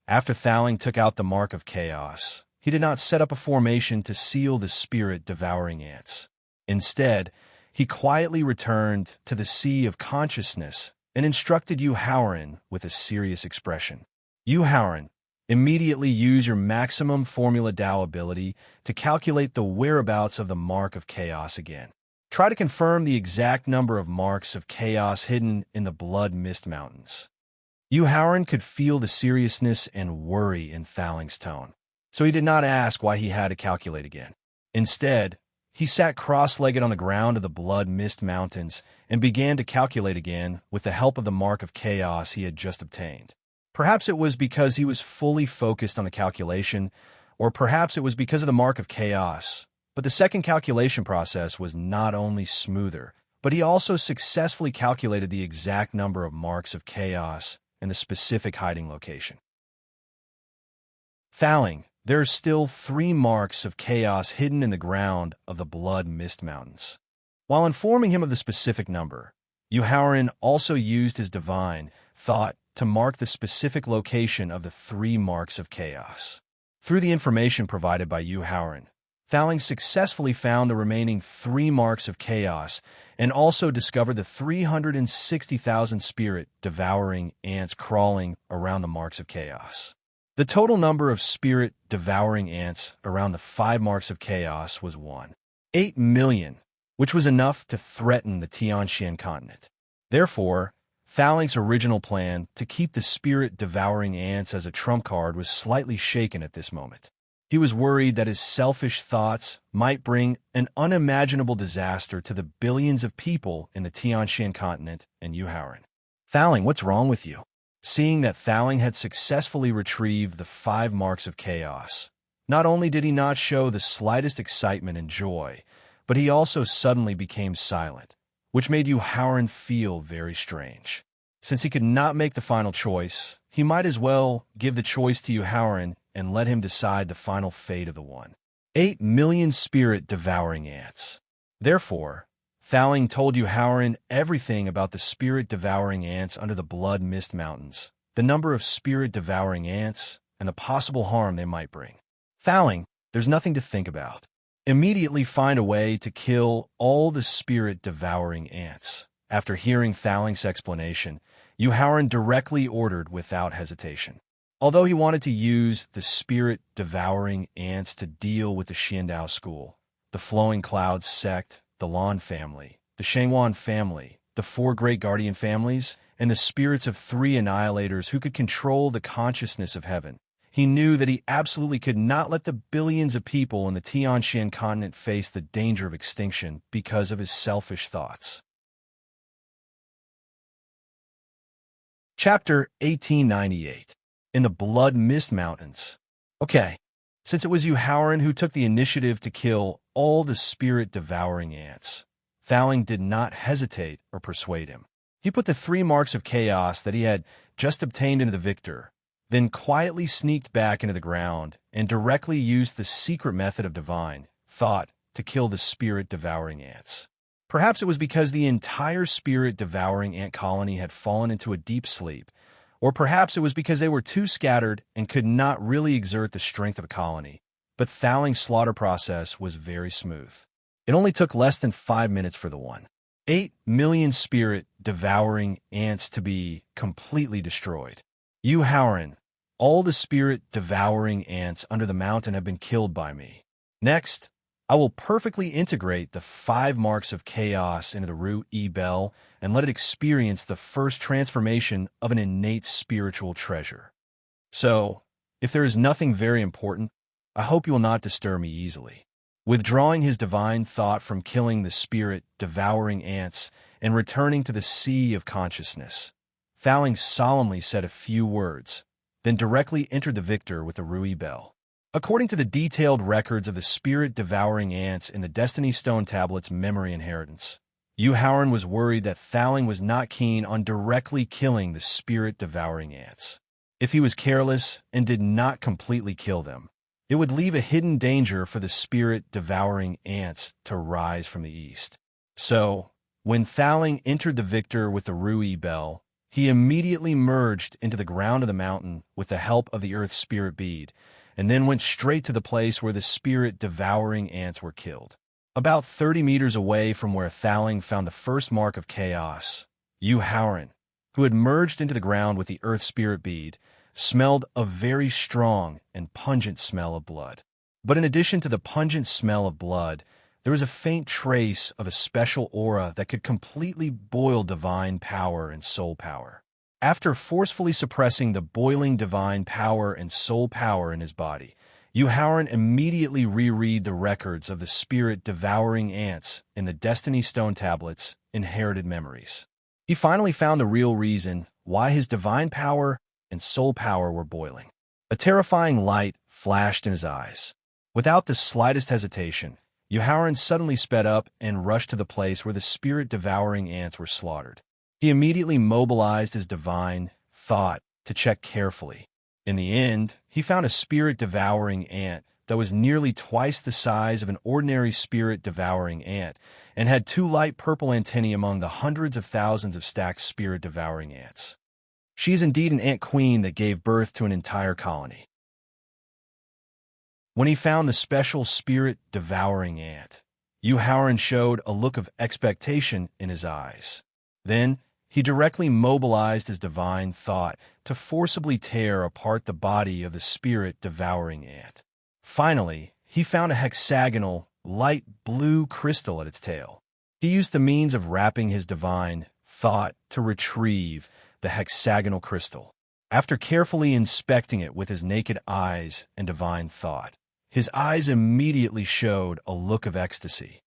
Speaker 1: after Fouling took out the mark of chaos, he did not set up a formation to seal the spirit-devouring ants. Instead, he quietly returned to the sea of consciousness and instructed Howard with a serious expression. Howard, immediately use your maximum formula Tao ability to calculate the whereabouts of the mark of chaos again. Try to confirm the exact number of marks of chaos hidden in the Blood Mist Mountains. Howard could feel the seriousness and worry in Fouling's tone, so he did not ask why he had to calculate again. Instead, he sat cross-legged on the ground of the Blood Mist Mountains and began to calculate again with the help of the mark of chaos he had just obtained. Perhaps it was because he was fully focused on the calculation, or perhaps it was because of the mark of chaos. But the second calculation process was not only smoother, but he also successfully calculated the exact number of marks of chaos and the specific hiding location. Fouling, there are still 3 marks of chaos hidden in the ground of the Blood Mist Mountains. While informing him of the specific number, Howard also used his divine thought to mark the specific location of the 3 marks of chaos. Through the information provided by Howard, Fouling successfully found the remaining 3 marks of chaos and also discovered the 360,000 spirit-devouring ants crawling around the marks of chaos. The total number of spirit-devouring ants around the 5 marks of chaos was 1.8 million, which was enough to threaten the Tianxian continent. Therefore, Fouling's original plan to keep the spirit-devouring ants as a trump card was slightly shaken at this moment. He was worried that his selfish thoughts might bring an unimaginable disaster to the billions of people in the Tianxian continent and Howard. Fouling, what's wrong with you? Seeing that Fouling had successfully retrieved the 5 marks of chaos, not only did he not show the slightest excitement and joy, but he also suddenly became silent, which made Howard feel very strange. Since he could not make the final choice, he might as well give the choice to Howard and let him decide the final fate of the 1.8 million spirit-devouring ants. Therefore, Fouling told Howard everything about the spirit-devouring ants under the Blood Mist Mountains, the number of spirit-devouring ants, and the possible harm they might bring. Fouling, there's nothing to think about. Immediately find a way to kill all the spirit-devouring ants. After hearing Fouling's explanation, Howard directly ordered without hesitation. Although he wanted to use the spirit-devouring ants to deal with the Xiandao school, the Flowing Clouds sect, the Lan family, the Shangwan family, the 4 great guardian families, and the spirits of 3 annihilators who could control the consciousness of heaven, he knew that he absolutely could not let the billions of people in the Tianxian continent face the danger of extinction because of his selfish thoughts. Chapter 1898. In the Blood Mist Mountains. Okay, since it was Howard who took the initiative to kill all the spirit-devouring ants, Fouling did not hesitate or persuade him. He put the 3 marks of chaos that he had just obtained into the victor, then quietly sneaked back into the ground and directly used the secret method of divine thought to kill the spirit-devouring ants. Perhaps it was because the entire spirit-devouring ant colony had fallen into a deep sleep, or perhaps it was because they were too scattered and could not really exert the strength of a colony. But Thalling's slaughter process was very smooth. It only took less than 5 minutes for the 1.8 million spirit-devouring ants to be completely destroyed. You, Howren, all the spirit-devouring ants under the mountain have been killed by me. Next, I will perfectly integrate the 5 marks of chaos into the root E-Bell and let it experience the first transformation of an innate spiritual treasure. So, if there is nothing very important, I hope you will not disturb me easily. Withdrawing his divine thought from killing the spirit-devouring ants and returning to the sea of consciousness, Thalling solemnly said a few words, then directly entered the victor with the Rui Bell. According to the detailed records of the spirit-devouring ants in the Destiny Stone Tablet's memory inheritance, Howren was worried that Thalling was not keen on directly killing the spirit-devouring ants. If he was careless and did not completely kill them, it would leave a hidden danger for the spirit-devouring ants to rise from the east. So, when Thalling entered the victor with the Rui Bell, he immediately merged into the ground of the mountain with the help of the Earth Spirit Bead, and then went straight to the place where the spirit-devouring ants were killed. About 30 meters away from where Thalling found the first mark of chaos, Howren, who had merged into the ground with the Earth Spirit Bead, smelled a very strong and pungent smell of blood. But in addition to the pungent smell of blood, there was a faint trace of a special aura that could completely boil divine power and soul power. After forcefully suppressing the boiling divine power and soul power in his body, Howren immediately reread the records of the spirit-devouring ants in the Destiny Stone Tablet's inherited memories. He finally found the real reason why his divine power and soul power were boiling. A terrifying light flashed in his eyes. Without the slightest hesitation, Howren suddenly sped up and rushed to the place where the spirit-devouring ants were slaughtered. He immediately mobilized his divine thought to check carefully. In the end, he found a spirit-devouring ant that was nearly twice the size of an ordinary spirit-devouring ant and had 2 light purple antennae among the hundreds of thousands of stacked spirit-devouring ants. She is indeed an ant queen that gave birth to an entire colony. When he found the special spirit-devouring ant, Howren showed a look of expectation in his eyes. Then, he directly mobilized his divine thought to forcibly tear apart the body of the spirit-devouring ant. Finally, he found a hexagonal, light blue crystal at its tail. He used the means of wrapping his divine thought to retrieve the hexagonal crystal. After carefully inspecting it with his naked eyes and divine thought, his eyes immediately showed a look of ecstasy.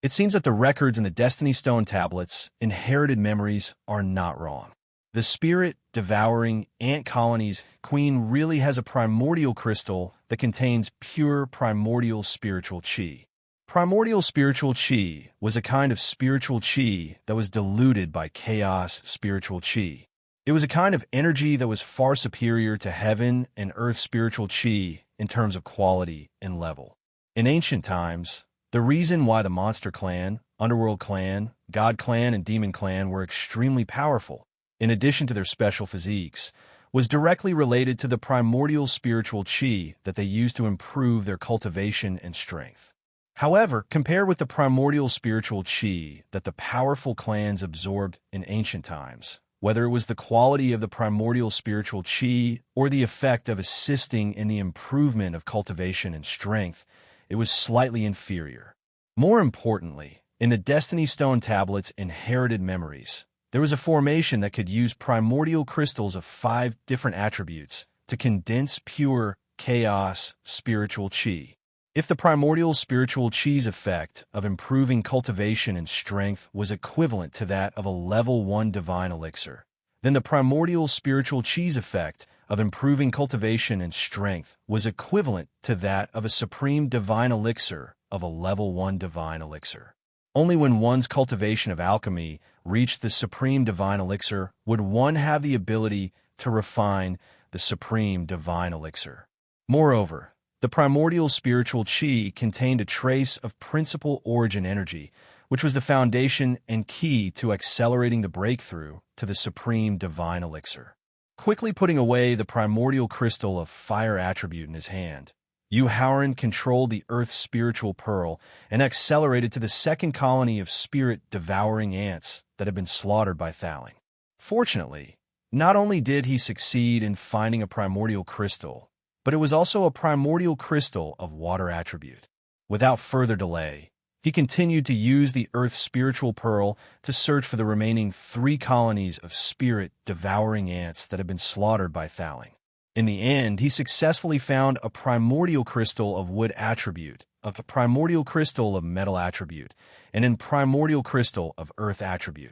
Speaker 1: It seems that the records in the Destiny Stone Tablets' inherited memories are not wrong. The spirit-devouring ant colony's queen really has a primordial crystal that contains pure primordial spiritual chi. Primordial spiritual chi was a kind of spiritual chi that was diluted by chaos spiritual chi. It was a kind of energy that was far superior to heaven and earth spiritual chi in terms of quality and level. In ancient times, the reason why the Monster Clan, Underworld Clan, God Clan, and Demon Clan were extremely powerful, in addition to their special physiques, was directly related to the primordial spiritual chi that they used to improve their cultivation and strength. However, compared with the primordial spiritual chi that the powerful clans absorbed in ancient times, whether it was the quality of the primordial spiritual chi or the effect of assisting in the improvement of cultivation and strength, it was slightly inferior. More importantly, in the Destiny Stone Tablet's inherited memories, there was a formation that could use primordial crystals of 5 different attributes to condense pure chaos spiritual chi. If the primordial spiritual chi's effect of improving cultivation and strength was equivalent to that of a level 1 divine elixir, then the primordial spiritual chi's effect of improving cultivation and strength was equivalent to that of a supreme divine elixir of a level 1 divine elixir. Only when one's cultivation of alchemy reached the supreme divine elixir would one have the ability to refine the supreme divine elixir. Moreover, the primordial spiritual chi contained a trace of principal origin energy, which was the foundation and key to accelerating the breakthrough to the supreme divine elixir. Quickly putting away the primordial crystal of fire attribute in his hand, Yu Haoran controlled the earth's spiritual pearl and accelerated to the second colony of spirit-devouring ants that had been slaughtered by Thaling. Fortunately, not only did he succeed in finding a primordial crystal, but it was also a primordial crystal of water attribute. Without further delay, he continued to use the Earth's spiritual pearl to search for the remaining 3 colonies of spirit-devouring ants that had been slaughtered by Thaling. In the end, he successfully found a primordial crystal of wood attribute, a primordial crystal of metal attribute, and a primordial crystal of earth attribute.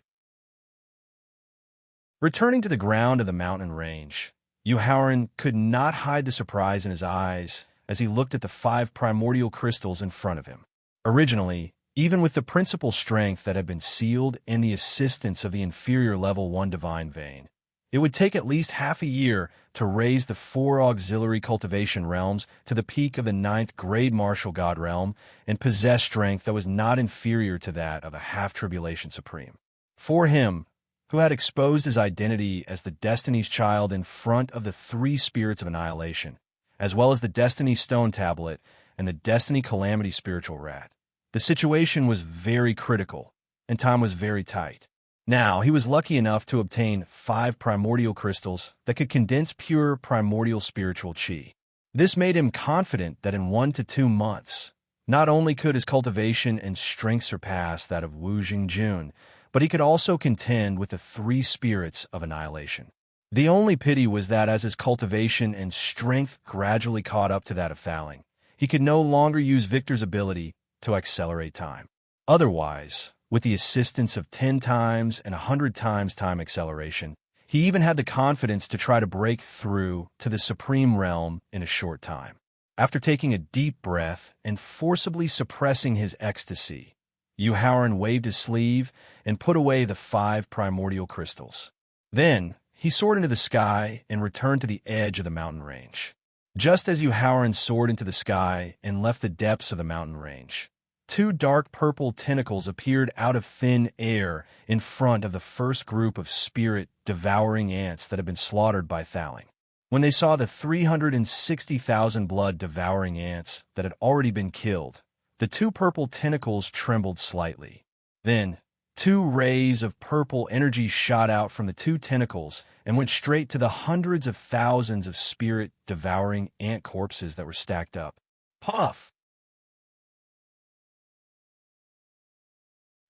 Speaker 1: Returning to the ground of the mountain range, Yu Haoran could not hide the surprise in his eyes as he looked at the 5 primordial crystals in front of him. Originally, even with the principal strength that had been sealed and the assistance of the inferior level 1 divine vein, it would take at least half a year to raise the 4 auxiliary cultivation realms to the peak of the 9th grade martial god realm and possess strength that was not inferior to that of a half-tribulation supreme. For him, who had exposed his identity as the Destiny's Child in front of the 3 spirits of annihilation, as well as the Destiny Stone Tablet and the Destiny Calamity Spiritual Rat, the situation was very critical, and time was very tight. Now, he was lucky enough to obtain 5 primordial crystals that could condense pure primordial spiritual chi. This made him confident that in 1 to 2 months, not only could his cultivation and strength surpass that of Wu Jingjun, but he could also contend with the 3 spirits of annihilation. The only pity was that as his cultivation and strength gradually caught up to that of Thaling, he could no longer use Victor's ability to accelerate time. Otherwise, with the assistance of 10 times and 100 times time acceleration, he even had the confidence to try to break through to the supreme realm in a short time. After taking a deep breath and forcibly suppressing his ecstasy, Yu Haoran waved his sleeve and put away the 5 primordial crystals. Then, he soared into the sky and returned to the edge of the mountain range. Just as Yu Haoran soared into the sky and left the depths of the mountain range, 2 dark purple tentacles appeared out of thin air in front of the first group of spirit-devouring ants that had been slaughtered by Thaling. When they saw the 360,000 blood-devouring ants that had already been killed, the 2 purple tentacles trembled slightly. Then, 2 rays of purple energy shot out from the 2 tentacles and went straight to the hundreds of thousands of spirit-devouring ant corpses that were stacked up. Puff!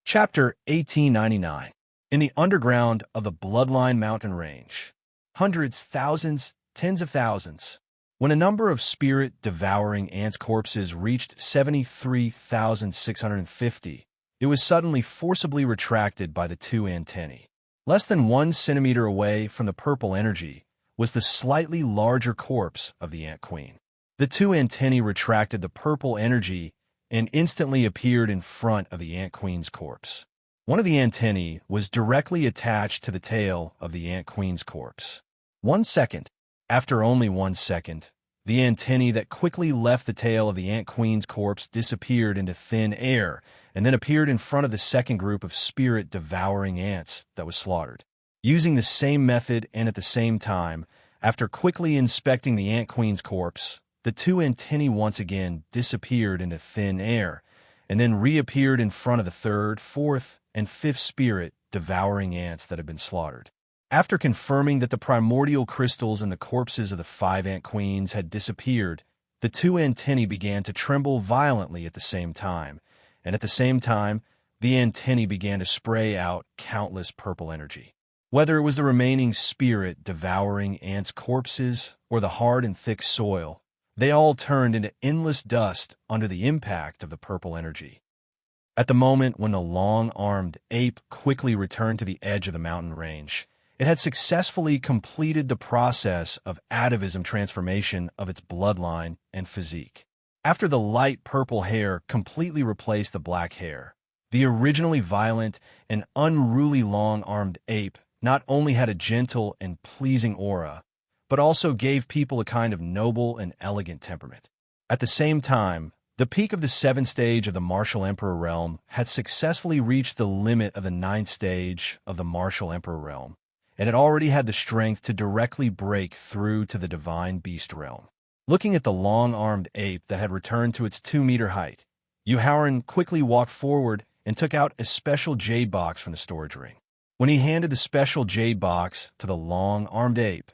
Speaker 1: Chapter 1899. In the underground of the Bloodline Mountain Range. Hundreds, thousands, tens of thousands. When a number of spirit-devouring ants' corpses reached 73,650, it was suddenly forcibly retracted by the 2 antennae. Less than 1 centimeter away from the purple energy was the slightly larger corpse of the Ant Queen. The 2 antennae retracted the purple energy and instantly appeared in front of the Ant Queen's corpse. One of the antennae was directly attached to the tail of the Ant Queen's corpse. 1 second. After only 1 second, the antennae that quickly left the tail of the Ant Queen's corpse disappeared into thin air and then appeared in front of the second group of spirit-devouring ants that was slaughtered. Using the same method and at the same time, after quickly inspecting the Ant Queen's corpse, the 2 antennae once again disappeared into thin air, and then reappeared in front of the 3rd, 4th, and 5th spirit-devouring ants that had been slaughtered. After confirming that the primordial crystals in the corpses of the 5 ant queens had disappeared, the 2 antennae began to tremble violently at the same time, and at the same time, the antennae began to spray out countless purple energy. Whether it was the remaining spirit-devouring ants' corpses or the hard and thick soil, they all turned into endless dust under the impact of the purple energy. At the moment when the long-armed ape quickly returned to the edge of the mountain range, it had successfully completed the process of atavism transformation of its bloodline and physique. After the light purple hair completely replaced the black hair, The originally violent and unruly long-armed ape not only had a gentle and pleasing aura, but also gave people a kind of noble and elegant temperament. At the same time, the peak of the 7th stage of the Martial Emperor realm had successfully reached the limit of the 9th stage of the Martial Emperor realm, and it already had the strength to directly break through to the divine beast realm. Looking at the long-armed ape that had returned to its 2-meter height, Yuhauran quickly walked forward and took out a special jade box from the storage ring. When he handed the special jade box to the long-armed ape,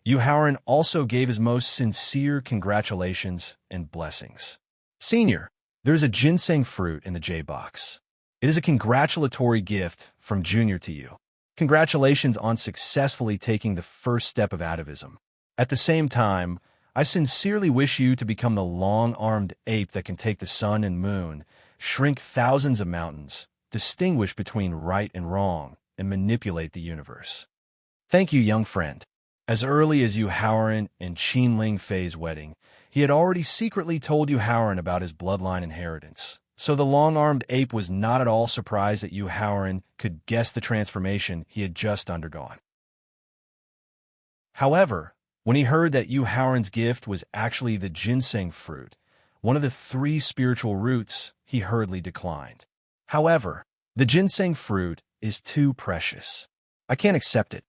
Speaker 1: Yuhauran also gave his most sincere congratulations and blessings. Senior, there is a ginseng fruit in the jade box. It is a congratulatory gift from Junior to you. Congratulations on successfully taking the first step of atavism. At the same time, I sincerely wish you to become the long-armed ape that can take the sun and moon, shrink thousands of mountains, distinguish between right and wrong, and manipulate the universe. Thank you, young friend. As early as Yuhauran and Qinling Fei's wedding, he had already secretly told Yuhauran about his bloodline inheritance, so the long-armed ape was not at all surprised that Yuhauran could guess the transformation he had just undergone. However, when he heard that Yuhauran's gift was actually the ginseng fruit, one of the 3 spiritual roots, he hurriedly declined. However, the ginseng fruit is too precious. I can't accept it.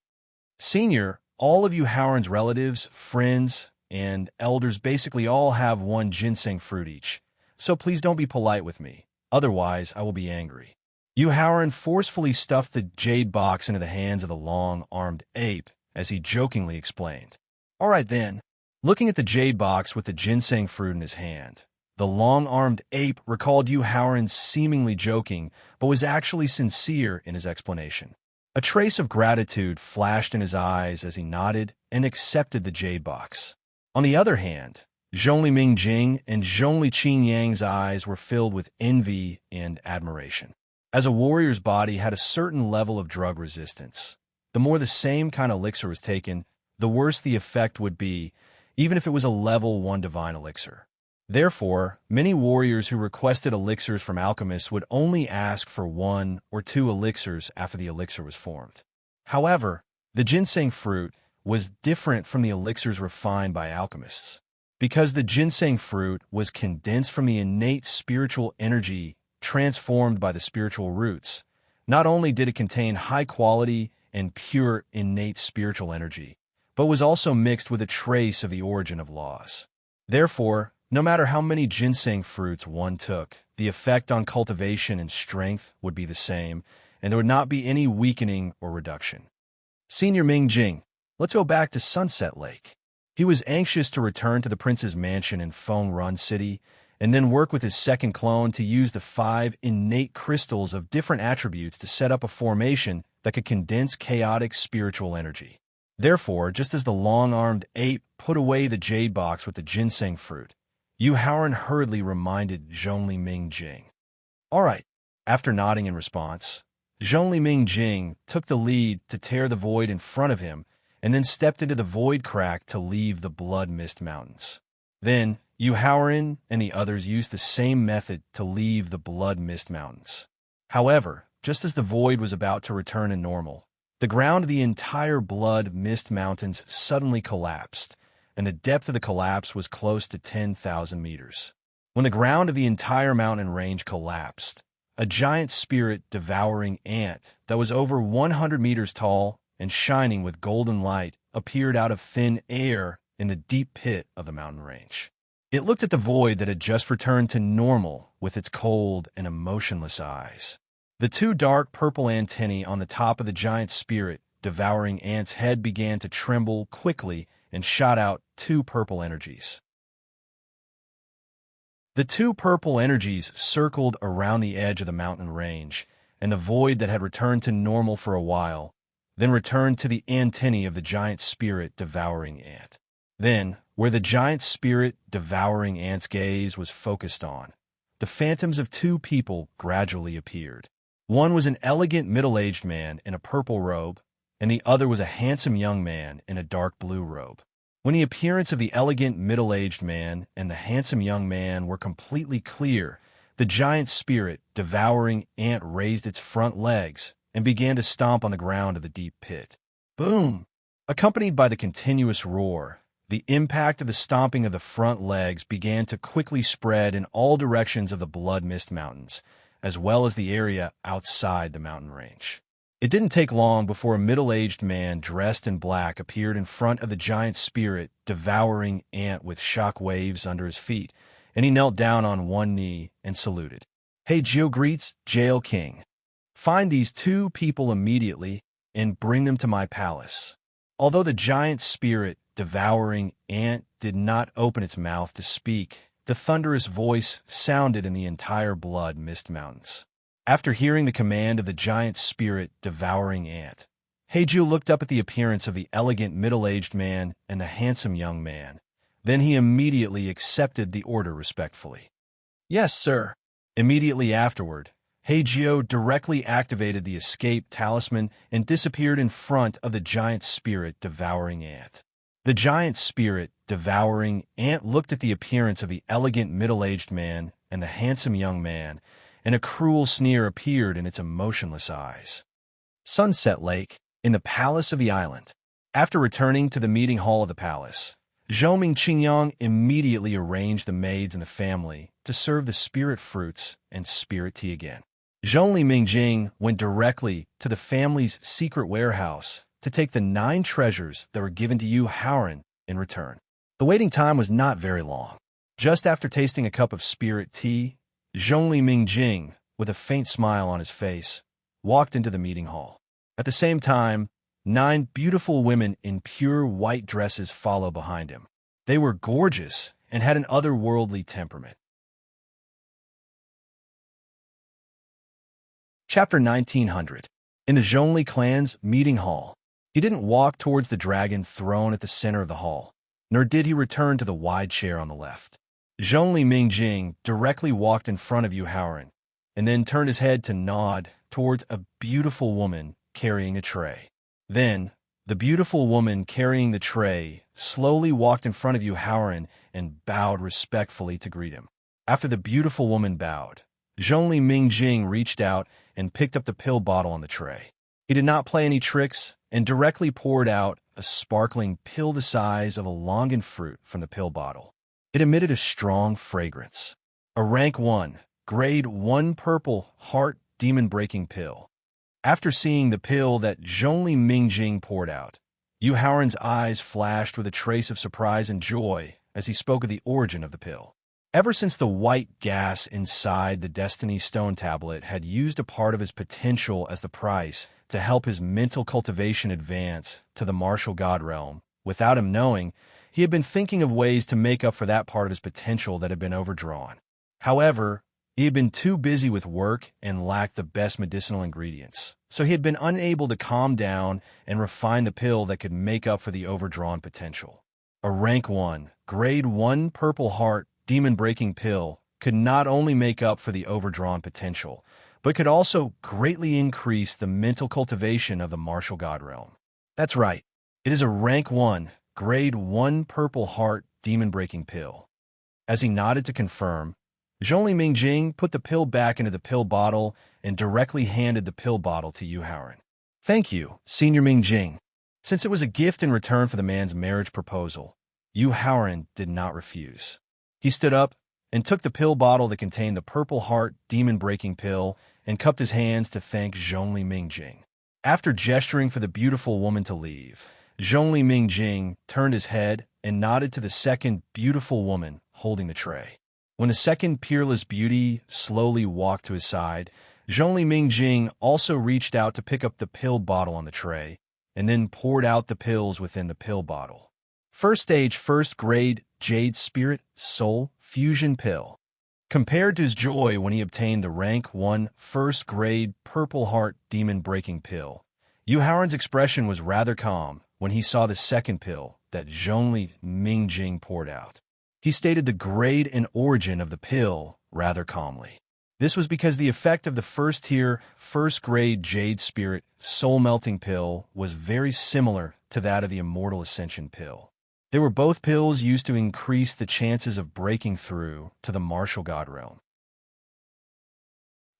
Speaker 1: Senior, all of Yuhauran's relatives, friends, and elders basically all have 1 ginseng fruit each, so please don't be polite with me, otherwise I will be angry. Yuhauran forcefully stuffed the jade box into the hands of the long-armed ape, as he jokingly explained. All right then. Looking at the jade box with the ginseng fruit in his hand, the long-armed ape recalled Yuhauran's seemingly joking, but was actually sincere in his explanation. A trace of gratitude flashed in his eyes as he nodded and accepted the jade box. On the other hand, Zhongli Mingjing and Zhongli Qinyang's eyes were filled with envy and admiration. As a warrior's body had a certain level of drug resistance, the more the same kind of elixir was taken, the worse the effect would be, even if it was a level 1 divine elixir. Therefore, many warriors who requested elixirs from alchemists would only ask for 1 or 2 elixirs after the elixir was formed. However, the ginseng fruit was different from the elixirs refined by alchemists. Because the ginseng fruit was condensed from the innate spiritual energy transformed by the spiritual roots, not only did it contain high-quality and pure innate spiritual energy, but was also mixed with a trace of the origin of laws. Therefore, no matter how many ginseng fruits one took, the effect on cultivation and strength would be the same, and there would not be any weakening or reduction. Senior Mingjing, let's go back to Sunset Lake. He was anxious to return to the prince's mansion in Feng Run City, and then work with his second clone to use the 5 innate crystals of different attributes to set up a formation that could condense chaotic spiritual energy. Therefore, just as the long-armed ape put away the jade box with the ginseng fruit, Yuhauran hurriedly reminded Zhongli Mingjing. All right. After nodding in response, Zhongli Mingjing took the lead to tear the void in front of him and then stepped into the void crack to leave the Blood Mist Mountains. Then, Yuhauran and the others used the same method to leave the Blood Mist Mountains. However, just as the void was about to return to normal, the ground of the entire Blood Mist Mountains suddenly collapsed, and the depth of the collapse was close to 10,000 meters. When the ground of the entire mountain range collapsed, a giant spirit-devouring ant that was over 100 meters tall and shining with golden light appeared out of thin air in the deep pit of the mountain range. It looked at the void that had just returned to normal with its cold and emotionless eyes. The 2 dark purple antennae on the top of the giant spirit-devouring ant's head began to tremble quickly and shot out 2 purple energies. The 2 purple energies circled around the edge of the mountain range, and the void that had returned to normal for a while, then returned to the antennae of the giant spirit-devouring ant. Then, where the giant spirit-devouring ant's gaze was focused on, the phantoms of 2 people gradually appeared. One was an elegant middle-aged man in a purple robe, and the other was a handsome young man in a dark blue robe. When the appearance of the elegant middle-aged man and the handsome young man were completely clear, The giant spirit, devouring ant, raised its front legs and began to stomp on the ground of the deep pit. Boom! Accompanied by the continuous roar, the impact of the stomping of the front legs began to quickly spread in all directions of the Blood Mist Mountains, as well as the area outside the mountain range. It didn't take long before a middle-aged man dressed in black appeared in front of the giant spirit, devouring ant with shock waves under his feet, and he knelt down on one knee and saluted. "Hey, Geo greets, Jail King. Find these two people immediately and bring them to my palace." Although the giant spirit, devouring ant, did not open its mouth to speak, the thunderous voice sounded in the entire Blood Mist Mountains. After hearing the command of the giant spirit, devouring ant, Heiju looked up at the appearance of the elegant middle-aged man and the handsome young man. Then he immediately accepted the order respectfully. "Yes, sir." Immediately afterward, Heiju directly activated the escape talisman and disappeared in front of the giant spirit, devouring ant. The giant spirit, devouring ant, looked at the appearance of the elegant middle-aged man and the handsome young man, and a cruel sneer appeared in its emotionless eyes. Sunset Lake, in the palace of the island. After returning to the meeting hall of the palace, Zhou Mingqingyang immediately arranged the maids and the family to serve the spirit fruits and spirit tea again. Zhongli Mingjing went directly to the family's secret warehouse to take the 9 treasures that were given to Yu Haoran in return. The waiting time was not very long. Just after tasting a cup of spirit tea, Zhongli Mingjing, with a faint smile on his face, walked into the meeting hall. At the same time, 9 beautiful women in pure white dresses followed behind him. They were gorgeous and had an otherworldly temperament. Chapter 1900. In the Zhongli clan's meeting hall. He didn't walk towards the dragon throne at the center of the hall, nor did he return to the wide chair on the left. Zhongli Mingjing directly walked in front of Yu Haoran, and then turned his head to nod towards a beautiful woman carrying a tray. Then, the beautiful woman carrying the tray slowly walked in front of Yu Haoran and bowed respectfully to greet him. After the beautiful woman bowed, Zhongli Mingjing reached out and picked up the pill bottle on the tray. He did not play any tricks and directly poured out a sparkling pill the size of a longan fruit from the pill bottle. It emitted a strong fragrance. A rank 1, grade 1 purple heart demon-breaking pill. After seeing the pill that Zhongli Mingjing poured out, Yu Haoran's eyes flashed with a trace of surprise and joy as he spoke of the origin of the pill. Ever since the white gas inside the Destiny Stone tablet had used a part of his potential as the price to help his mental cultivation advance to the martial god realm, without him knowing, he had been thinking of ways to make up for that part of his potential that had been overdrawn. However, he had been too busy with work and lacked the best medicinal ingredients, so he had been unable to calm down and refine the pill that could make up for the overdrawn potential. A rank 1, grade 1 purple heart demon-breaking pill could not only make up for the overdrawn potential, but could also greatly increase the mental cultivation of the martial god realm. That's right, it is a rank 1, grade 1 purple heart demon-breaking pill. As he nodded to confirm, Zhongli Mingjing put the pill back into the pill bottle and directly handed the pill bottle to Yu Haoran. "Thank you, Senior Mingjing." Since it was a gift in return for the man's marriage proposal, Yu Haoran did not refuse. He stood up and took the pill bottle that contained the purple heart demon-breaking pill and cupped his hands to thank Zhongli Mingjing. After gesturing for the beautiful woman to leave, Zhongli Mingjing turned his head and nodded to the second beautiful woman holding the tray. When the second peerless beauty slowly walked to his side, Zhongli Mingjing also reached out to pick up the pill bottle on the tray and then poured out the pills within the pill bottle. First stage, first grade Jade Spirit Soul Fusion Pill. Compared to his joy when he obtained the rank 1 first grade Purple Heart Demon Breaking Pill, Yu Haoran's expression was rather calm when he saw the second pill that Zhongli Mingjing poured out. He stated the grade and origin of the pill rather calmly. This was because the effect of the first tier, first grade Jade Spirit Soul Melting Pill was very similar to that of the Immortal Ascension Pill. They were both pills used to increase the chances of breaking through to the martial god realm.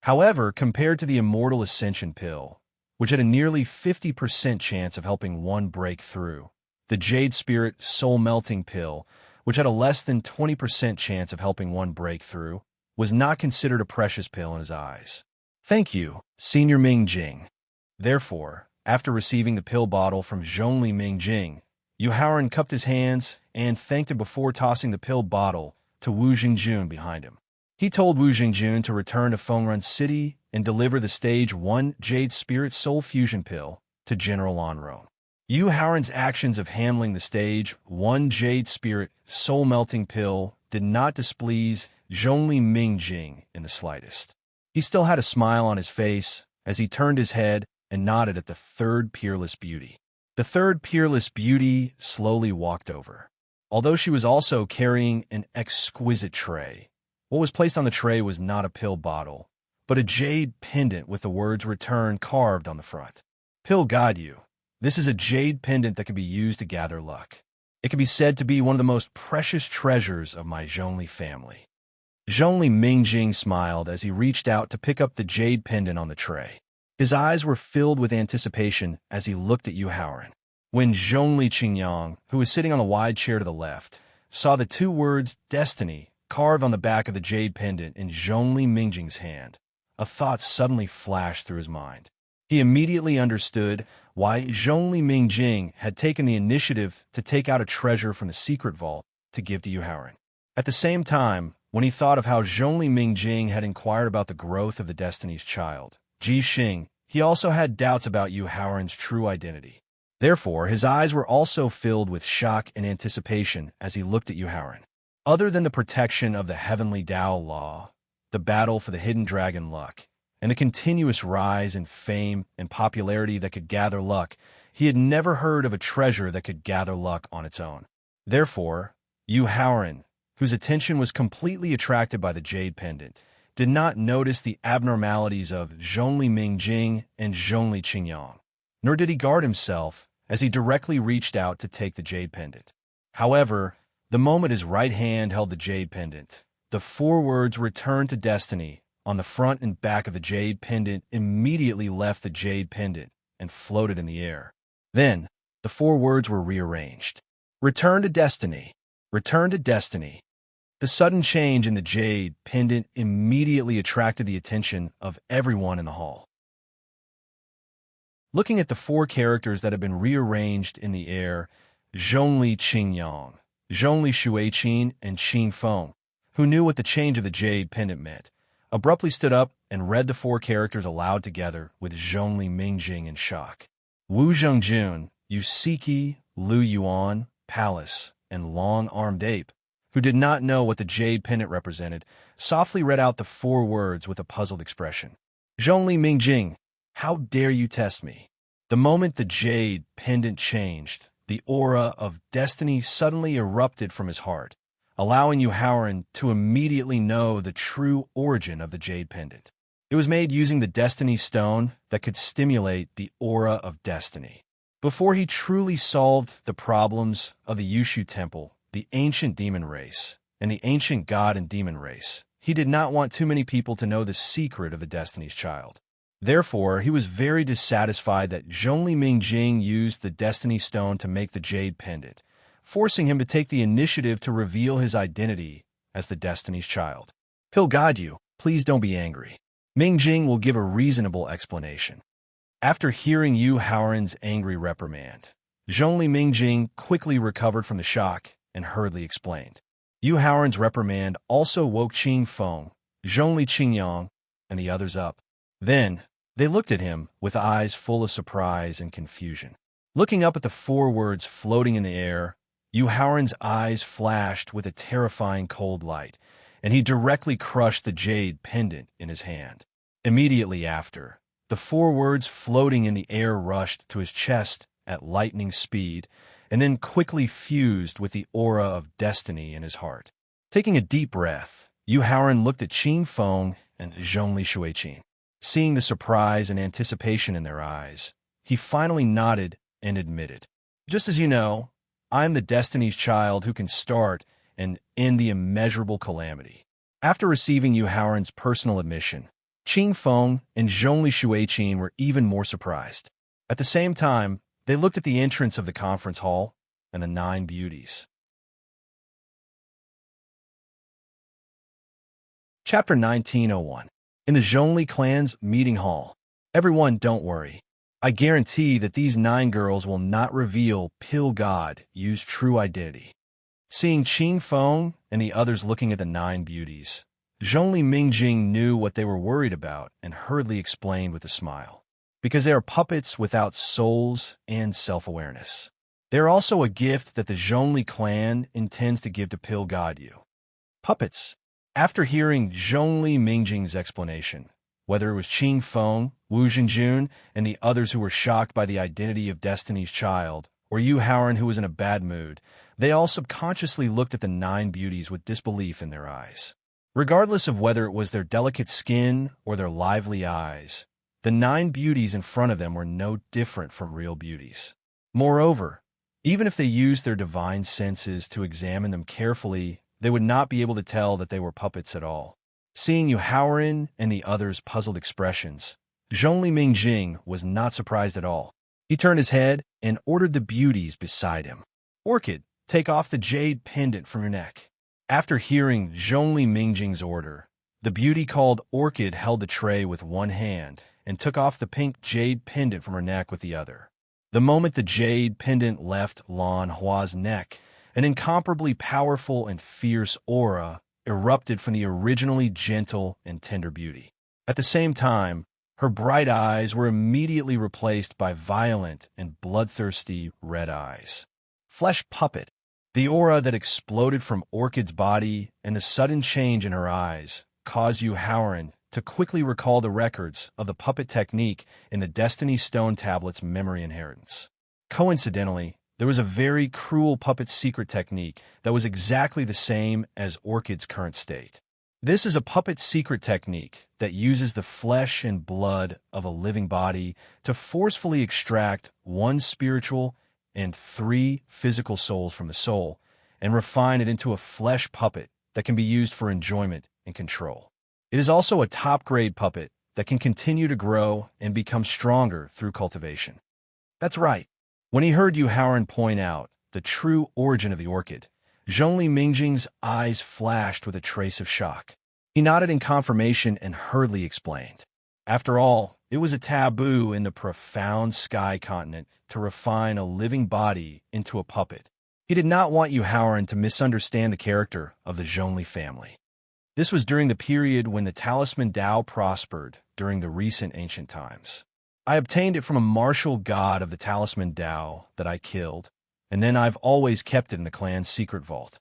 Speaker 1: However, compared to the Immortal Ascension pill, which had a nearly 50% chance of helping one break through, the Jade Spirit Soul Melting pill, which had a less than 20% chance of helping one break through, was not considered a precious pill in his eyes. Thank you, Senior Ming Jing. Therefore, after receiving the pill bottle from Zhongli Ming Jing, Yu Haoran cupped his hands and thanked him before tossing the pill bottle to Wu Jingjun behind him. He told Wu Jingjun to return to Fengrun City and deliver the Stage 1 Jade Spirit Soul Fusion pill to General Onro. Yu Haoran's actions of handling the Stage 1 Jade Spirit Soul Melting pill did not displease Zhongli Ming Jing in the slightest. He still had a smile on his face as he turned his head and nodded at the third peerless beauty. The third peerless beauty slowly walked over. Although she was also carrying an exquisite tray, what was placed on the tray was not a pill bottle, but a jade pendant with the words "Return" carved on the front. Pill guide you. This is a jade pendant that can be used to gather luck. It can be said to be one of the most precious treasures of my Zhongli family. Zhongli Mingjing smiled as he reached out to pick up the jade pendant on the tray. His eyes were filled with anticipation as he looked at Yu Haoran. When Zhongli Qingyang, who was sitting on the wide chair to the left, saw the two words "Destiny" carved on the back of the jade pendant in Zhongli Mingjing's hand, a thought suddenly flashed through his mind. He immediately understood why Zhongli Mingjing had taken the initiative to take out a treasure from the secret vault to give to Yu Haoran. At the same time, when he thought of how Zhongli Mingjing had inquired about the growth of the Destiny's Child, Ji Xing, he also had doubts about Yu Haoran's true identity. Therefore, his eyes were also filled with shock and anticipation as he looked at Yu Haoran. Other than the protection of the heavenly Dao law, the battle for the hidden dragon luck, and the continuous rise in fame and popularity that could gather luck, he had never heard of a treasure that could gather luck on its own. Therefore, Yu Haoran, whose attention was completely attracted by the jade pendant, did not notice the abnormalities of Zhongli Mingjing and Zhongli Qingyang, nor did he guard himself as he directly reached out to take the jade pendant. However, the moment his right hand held the jade pendant, the four words "Return to Destiny" on the front and back of the jade pendant immediately left the jade pendant and floated in the air. Then, the four words were rearranged. "Return to Destiny. Return to Destiny." The sudden change in the jade pendant immediately attracted the attention of everyone in the hall. Looking at the four characters that had been rearranged in the air, Zhongli Qingyang, Zhongli Shuiqin, and Qing Feng, who knew what the change of the jade pendant meant, abruptly stood up and read the four characters aloud together with Zhongli Mingjing in shock. Wu Zhengjun, Yusiki, Lu Yuan, Palace, and Long-Armed Ape, who did not know what the jade pendant represented, softly read out the four words with a puzzled expression. "Zhongli Mingjing, how dare you test me?" The moment the jade pendant changed, the aura of destiny suddenly erupted from his heart, allowing Yu Haoran to immediately know the true origin of the jade pendant. It was made using the destiny stone that could stimulate the aura of destiny. Before he truly solved the problems of the Yushu Temple, the ancient demon race, and the ancient god and demon race, he did not want too many people to know the secret of the Destiny's Child. Therefore, he was very dissatisfied that Zhongli Mingjing used the Destiny Stone to make the jade pendant, forcing him to take the initiative to reveal his identity as the Destiny's Child. "He'll guide you. Please don't be angry. Mingjing will give a reasonable explanation." After hearing Yu Haoran's angry reprimand, Zhongli Mingjing quickly recovered from the shock and hurriedly explained. Yu Haoran's reprimand also woke Qing Feng, Zhongli Qingyang, and the others up. Then, they looked at him with eyes full of surprise and confusion. Looking up at the four words floating in the air, Yu Haoran's eyes flashed with a terrifying cold light, and he directly crushed the jade pendant in his hand. Immediately after, the four words floating in the air rushed to his chest at lightning speed, and then quickly fused with the aura of destiny in his heart. Taking a deep breath, Yu Haoran looked at Qing Feng and Zhongli Shuiqin. Seeing the surprise and anticipation in their eyes, he finally nodded and admitted, "Just as you know, I'm the Destiny's Child who can start and end the immeasurable calamity." After receiving Yu Haoran's personal admission, Qing Feng and Zhongli Shuiqin were even more surprised. At the same time, they looked at the entrance of the conference hall and the 9 beauties. Chapter 1901. In the Zhongli clan's meeting hall. Everyone, don't worry. I guarantee that these 9 girls will not reveal Pill God Yu's true identity. Seeing Qing Feng and the others looking at the 9 beauties, Zhongli Mingjing knew what they were worried about and hurriedly explained with a smile. Because they are puppets without souls and self-awareness. They are also a gift that the Zhongli clan intends to give to Pill God Yu. Puppets. After hearing Zhongli Mingjing's explanation, whether it was Qing Feng, Wu Zhenjun, and the others who were shocked by the identity of Destiny's child, or Yu Haoran who was in a bad mood, they all subconsciously looked at the 9 beauties with disbelief in their eyes. Regardless of whether it was their delicate skin or their lively eyes, the 9 beauties in front of them were no different from real beauties. Moreover, even if they used their divine senses to examine them carefully, they would not be able to tell that they were puppets at all. Seeing Yu Haoran and the others' puzzled expressions, Zhongli Mingjing was not surprised at all. He turned his head and ordered the beauties beside him. Orchid, take off the jade pendant from your neck. After hearing Zhongli Mingjing's order, the beauty called Orchid held the tray with one hand and took off the pink jade pendant from her neck with the other. The moment the jade pendant left Lan Hua's neck, an incomparably powerful and fierce aura erupted from the originally gentle and tender beauty. At the same time, her bright eyes were immediately replaced by violent and bloodthirsty red eyes. Flesh puppet. The aura that exploded from Orchid's body and the sudden change in her eyes caused Yu Haoran to quickly recall the records of the puppet technique in the Destiny Stone Tablet's memory inheritance. Coincidentally, there was a very cruel puppet secret technique that was exactly the same as Orchid's current state. This is a puppet secret technique that uses the flesh and blood of a living body to forcefully extract 1 spiritual and 3 physical souls from the soul and refine it into a flesh puppet that can be used for enjoyment and control. It is also a top-grade puppet that can continue to grow and become stronger through cultivation. That's right. When he heard Yu Haoran point out the true origin of the orchid, Zhongli Mingjing's eyes flashed with a trace of shock. He nodded in confirmation and hurriedly explained. After all, it was a taboo in the profound sky continent to refine a living body into a puppet. He did not want Yu Haoran to misunderstand the character of the Zhongli family. This was during the period when the talisman Dao prospered during the recent ancient times. I obtained it from a martial god of the talisman Dao that I killed, and then I've always kept it in the clan's secret vault.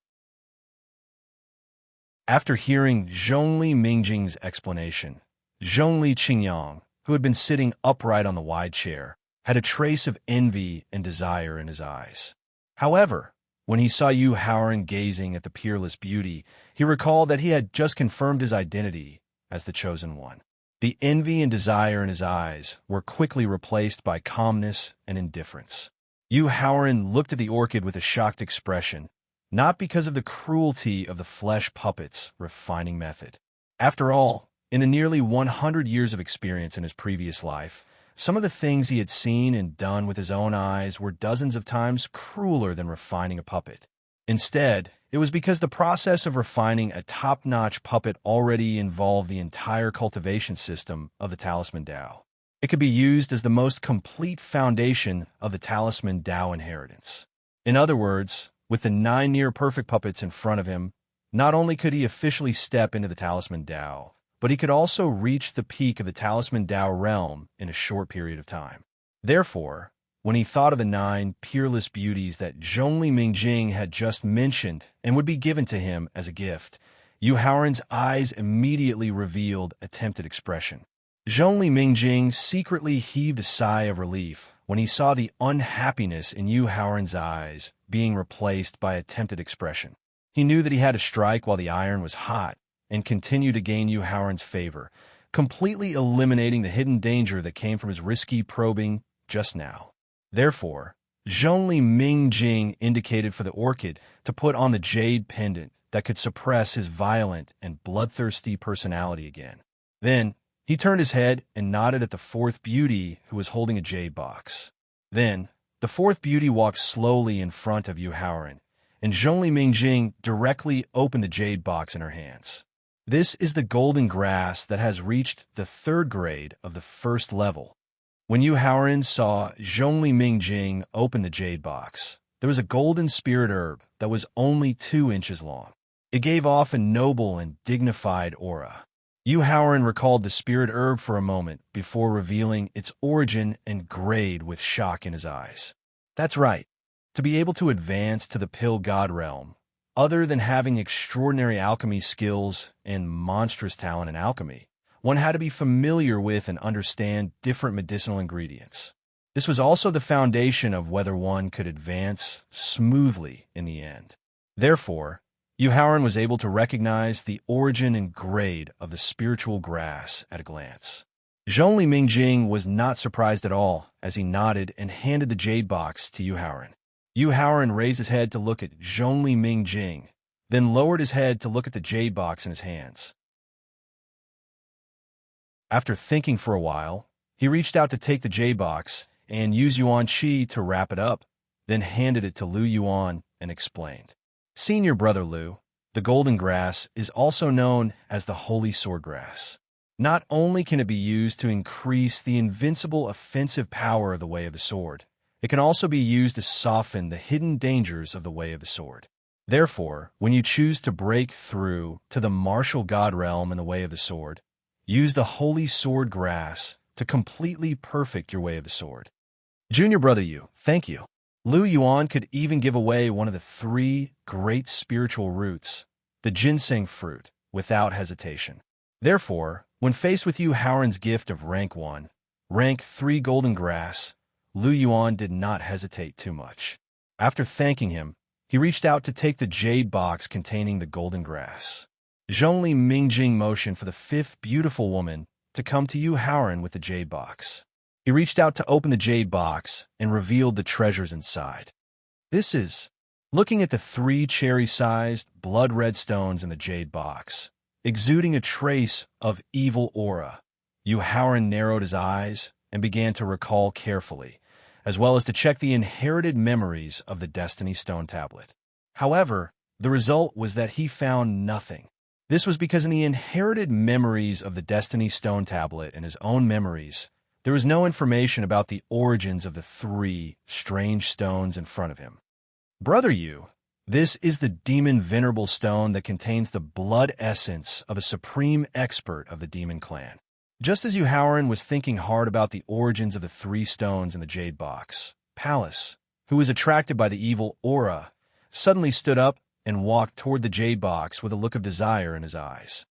Speaker 1: After hearing Zhongli Mingjing's explanation, Zhongli Qingyang, who had been sitting upright on the wide chair, had a trace of envy and desire in his eyes. However, when he saw Yu Haoran gazing at the peerless beauty, he recalled that he had just confirmed his identity as the chosen one. The envy and desire in his eyes were quickly replaced by calmness and indifference. Yu Haoran looked at the orchid with a shocked expression, not because of the cruelty of the flesh puppet's refining method. After all, in the nearly 100 years of experience in his previous life, some of the things he had seen and done with his own eyes were dozens of times crueler than refining a puppet. Instead, it was because the process of refining a top-notch puppet already involved the entire cultivation system of the Talisman Dao. It could be used as the most complete foundation of the Talisman Dao inheritance. In other words, with the 9 near-perfect puppets in front of him, not only could he officially step into the Talisman Dao, but he could also reach the peak of the Talisman Dao realm in a short period of time. Therefore, when he thought of the 9 peerless beauties that Zhongli Mingjing had just mentioned and would be given to him as a gift, Yu Haoran's eyes immediately revealed a tempted expression. Zhongli Mingjing secretly heaved a sigh of relief when he saw the unhappiness in Yu Haoran's eyes being replaced by a tempted expression. He knew that he had to strike while the iron was hot and continue to gain Yu Haoran's favor, completely eliminating the hidden danger that came from his risky probing just now. Therefore, Zhongli Mingjing indicated for the orchid to put on the jade pendant that could suppress his violent and bloodthirsty personality again. Then, He turned his head and nodded at the fourth beauty who was holding a jade box. Then, the fourth beauty walked slowly in front of Yu Haoran, and Zhongli Mingjing directly opened the jade box in her hands. This is the golden grass that has reached the 3rd grade of the 1st level. When Yu Haoran saw Zhongli Mingjing open the jade box, there was a golden spirit herb that was only 2 inches long. It gave off a noble and dignified aura. Yu Haoran recalled the spirit herb for a moment before revealing its origin and grade with shock in his eyes. That's right. To be able to advance to the Pill God realm, other than having extraordinary alchemy skills and monstrous talent in alchemy, one had to be familiar with and understand different medicinal ingredients. This was also the foundation of whether one could advance smoothly in the end. Therefore, Yu Haoran was able to recognize the origin and grade of the spiritual grass at a glance. Zhongli Mingjing was not surprised at all as he nodded and handed the jade box to Yu Haoran. Yu Haoran raised his head to look at Zhongli Mingjing, then lowered his head to look at the jade box in his hands. After thinking for a while, he reached out to take the jade box and used Yuan Qi to wrap it up, then handed it to Lu Yuan and explained. Senior brother Lu, the golden grass is also known as the holy sword grass. Not only can it be used to increase the invincible offensive power of the way of the sword, it can also be used to soften the hidden dangers of the way of the sword. Therefore, when you choose to break through to the martial god realm in the way of the sword, use the holy sword grass to completely perfect your way of the sword. Junior brother Yu, thank you. Lu Yuan could even give away one of the 3 great spiritual roots, the ginseng fruit, without hesitation. Therefore, when faced with Yu Haoran's gift of rank 1, rank 3 golden grass, Lu Yuan did not hesitate too much. After thanking him, he reached out to take the jade box containing the golden grass. Zhongli Mingjing motioned for the 5th beautiful woman to come to Yu Haoran with the jade box. He reached out to open the jade box and revealed the treasures inside. This is, looking at the 3 cherry-sized, blood-red stones in the jade box, exuding a trace of evil aura, Yu Haoran narrowed his eyes and began to recall carefully, as well as to check the inherited memories of the Destiny Stone tablet. However, the result was that he found nothing. This was because in the inherited memories of the Destiny Stone tablet and his own memories, there was no information about the origins of the 3 strange stones in front of him. Brother Yu, this is the Demon Venerable Stone that contains the blood essence of a supreme expert of the Demon Clan. Just as Yu Haoran was thinking hard about the origins of the 3 stones in the jade box, Pallas, who was attracted by the evil aura, suddenly stood up and walked toward the jade box with a look of desire in his eyes.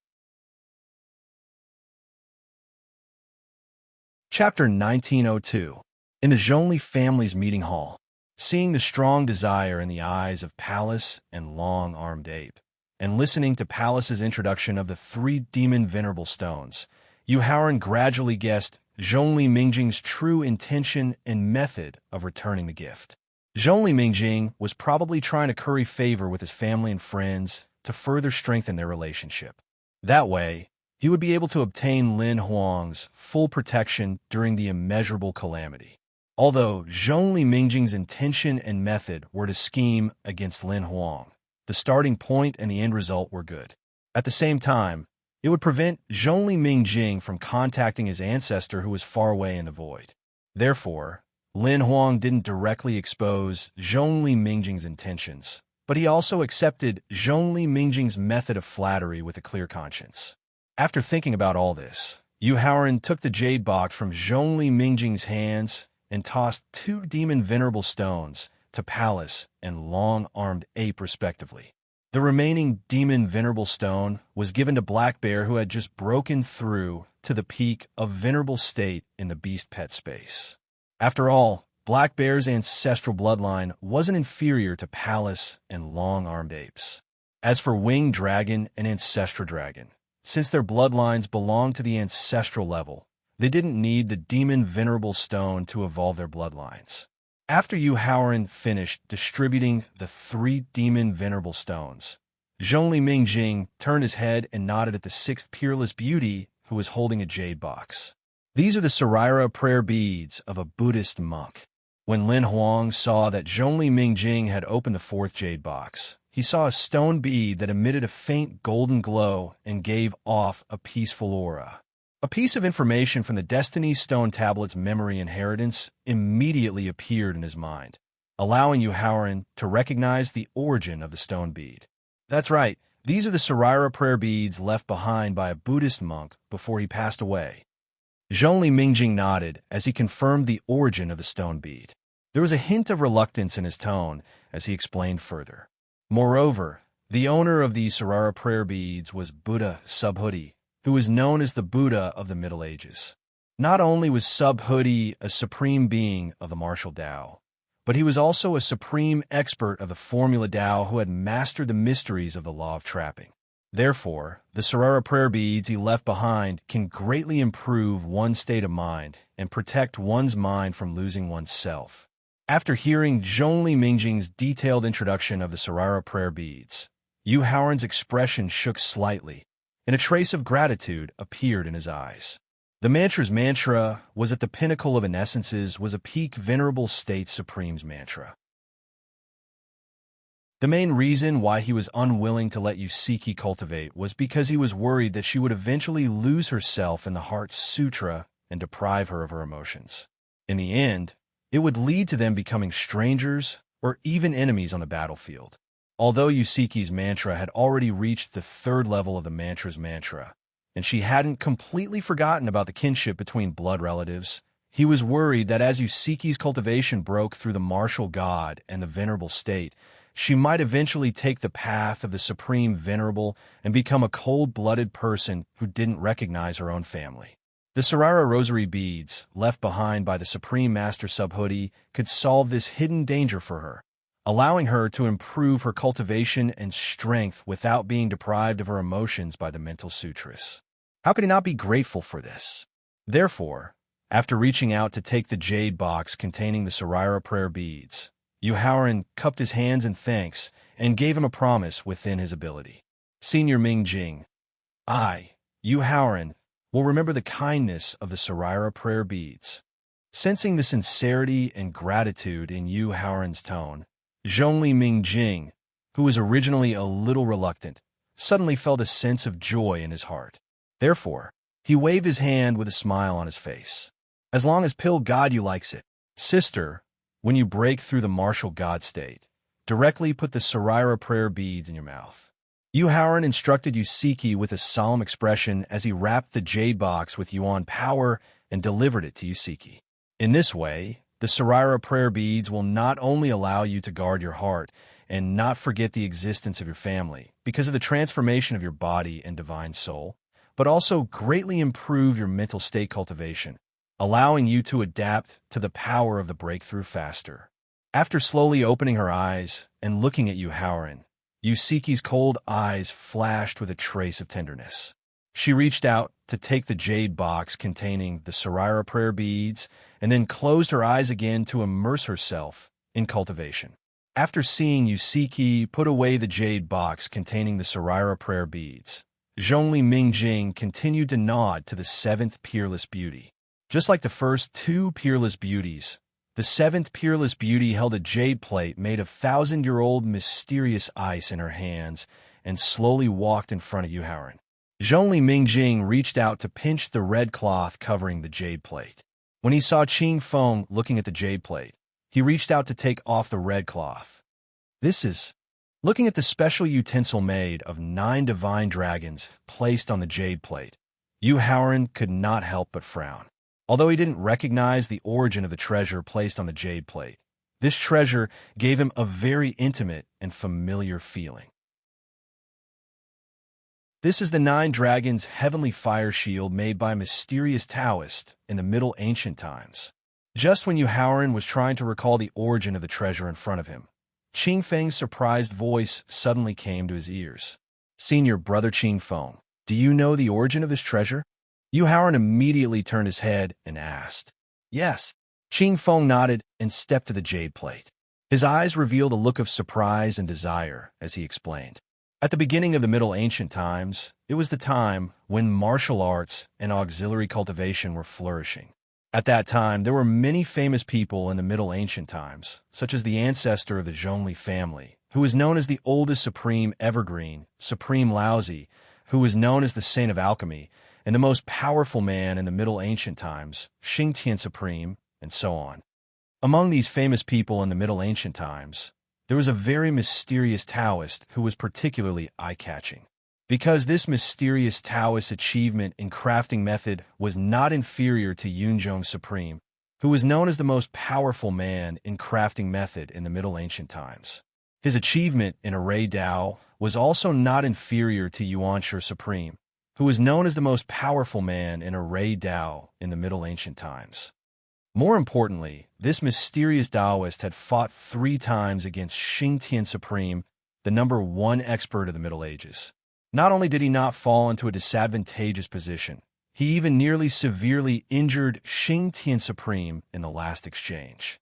Speaker 1: Chapter 1902. In the Zhongli family's meeting hall, seeing the strong desire in the eyes of Pallas and long-armed ape, and listening to Pallas's introduction of the 3 demon venerable stones, Yu Haoran gradually guessed Zhongli Mingjing's true intention and method of returning the gift. Zhongli Mingjing was probably trying to curry favor with his family and friends to further strengthen their relationship. That way, he would be able to obtain Lin Huang's full protection during the immeasurable calamity. Although Zhongli Mingjing's intention and method were to scheme against Lin Huang, the starting point and the end result were good. At the same time, it would prevent Zhongli Mingjing from contacting his ancestor who was far away in the void. Therefore, Lin Huang didn't directly expose Zhongli Mingjing's intentions, but he also accepted Zhongli Mingjing's method of flattery with a clear conscience. After thinking about all this, Yu Haoran took the jade box from Zhongli Mingjing's hands and tossed 2 demon venerable stones to Pallas and long-armed ape respectively. The remaining demon venerable stone was given to Black Bear, who had just broken through to the peak of venerable state in the beast pet space. After all, Black Bear's ancestral bloodline wasn't inferior to Pallas and long-armed apes. As for Winged Dragon and Ancestral Dragon, since their bloodlines belonged to the ancestral level, they didn't need the demon venerable stone to evolve their bloodlines. After Yu Haoran finished distributing the 3 demon venerable stones, Zhongli Mingjing turned his head and nodded at the 6th peerless beauty who was holding a jade box. These are the Saraira prayer beads of a Buddhist monk. When Lin Huang saw that Zhongli Mingjing had opened the fourth jade box, he saw a stone bead that emitted a faint golden glow and gave off a peaceful aura. A piece of information from the Destiny Stone Tablet's memory inheritance immediately appeared in his mind, allowing Yu Haoran to recognize the origin of the stone bead. That's right, these are the Saraira prayer beads left behind by a Buddhist monk before he passed away. Zhongli Mingjing nodded as he confirmed the origin of the stone bead. There was a hint of reluctance in his tone as he explained further. Moreover, the owner of these Saraira prayer beads was Buddha Subhuti, who was known as the Buddha of the Middle Ages. Not only was Subhuti a supreme being of the martial Tao, but he was also a supreme expert of the formula Tao who had mastered the mysteries of the law of trapping. Therefore, the Saraira prayer beads he left behind can greatly improve one's state of mind and protect one's mind from losing one's self. After hearing Zhongli Mingjing's detailed introduction of the Saraira prayer beads, Yu Haoran's expression shook slightly, and a trace of gratitude appeared in his eyes. The mantra's mantra was at the pinnacle of an essence's was a peak venerable state supreme's mantra. The main reason why he was unwilling to let Yusiki cultivate was because he was worried that she would eventually lose herself in the Heart Sutra and deprive her of her emotions. In the end, it would lead to them becoming strangers or even enemies on the battlefield. Although Yusiki's mantra had already reached the third level of the mantra's mantra, and she hadn't completely forgotten about the kinship between blood relatives, he was worried that as Yusiki's cultivation broke through the martial god and the venerable state, she might eventually take the path of the supreme venerable and become a cold-blooded person who didn't recognize her own family. The Saraira rosary beads, left behind by the Supreme Master Subhuti, could solve this hidden danger for her, allowing her to improve her cultivation and strength without being deprived of her emotions by the mental sutras. How could he not be grateful for this? Therefore, after reaching out to take the jade box containing the Saraira prayer beads, Yu Haoran cupped his hands in thanks and gave him a promise within his ability. Senior Mingjing, I, Yu Haoran, will remember the kindness of the Saraira prayer beads. Sensing the sincerity and gratitude in Yu Haoran's tone, Zhongli Mingjing, who was originally a little reluctant, suddenly felt a sense of joy in his heart. Therefore, he waved his hand with a smile on his face. As long as Pill God you likes it. Sister, when you break through the martial god state, directly put the Saraira prayer beads in your mouth. Yu Haoran instructed Yusiki with a solemn expression as he wrapped the jade box with Yuan power and delivered it to Yusiki. In this way, the Saraira prayer beads will not only allow you to guard your heart and not forget the existence of your family because of the transformation of your body and divine soul, but also greatly improve your mental state cultivation, allowing you to adapt to the power of the breakthrough faster. After slowly opening her eyes and looking at Yu Haoran, Yusiki's cold eyes flashed with a trace of tenderness. She reached out to take the jade box containing the Saraira prayer beads and then closed her eyes again to immerse herself in cultivation. After seeing Yusiki put away the jade box containing the Saraira prayer beads, Zhongli Mingjing continued to nod to the seventh peerless beauty. Just like the first two peerless beauties, the seventh peerless beauty held a jade plate made of thousand-year-old mysterious ice in her hands and slowly walked in front of Yu Haoran. Zhongli Mingjing reached out to pinch the red cloth covering the jade plate. When he saw Qing Feng looking at the jade plate, he reached out to take off the red cloth. This is... Looking at the special utensil made of 9 divine dragons placed on the jade plate, Yu Haoran could not help but frown. Although he didn't recognize the origin of the treasure placed on the jade plate, this treasure gave him a very intimate and familiar feeling. This is the 9 Dragons' heavenly fire shield made by a mysterious Taoist in the Middle Ancient times. Just when Yu Haoran was trying to recall the origin of the treasure in front of him, Qing Feng's surprised voice suddenly came to his ears. Senior Brother Qing Feng, do you know the origin of this treasure? Yu Haoran immediately turned his head and asked. Yes. Qing Feng nodded and stepped to the jade plate. His eyes revealed a look of surprise and desire as he explained. At the beginning of the Middle Ancient times, it was the time when martial arts and auxiliary cultivation were flourishing. At that time, there were many famous people in the Middle Ancient times, such as the ancestor of the Zhongli family, who was known as the oldest supreme evergreen, Supreme Laozi, who was known as the Saint of Alchemy, and the most powerful man in the Middle Ancient times, Xingtian Supreme, and so on. Among these famous people in the Middle Ancient times, there was a very mysterious Taoist who was particularly eye-catching. Because this mysterious Taoist achievement in crafting method was not inferior to Yunzhong Supreme, who was known as the most powerful man in crafting method in the Middle Ancient times. His achievement in array Dao was also not inferior to Yuanshi Supreme, who was known as the most powerful man in array Dao in the Middle Ancient times. More importantly, this mysterious Taoist had fought 3 times against Xingtian Supreme, the number 1 expert of the Middle Ages. Not only did he not fall into a disadvantageous position, he even nearly severely injured Xingtian Supreme in the last exchange.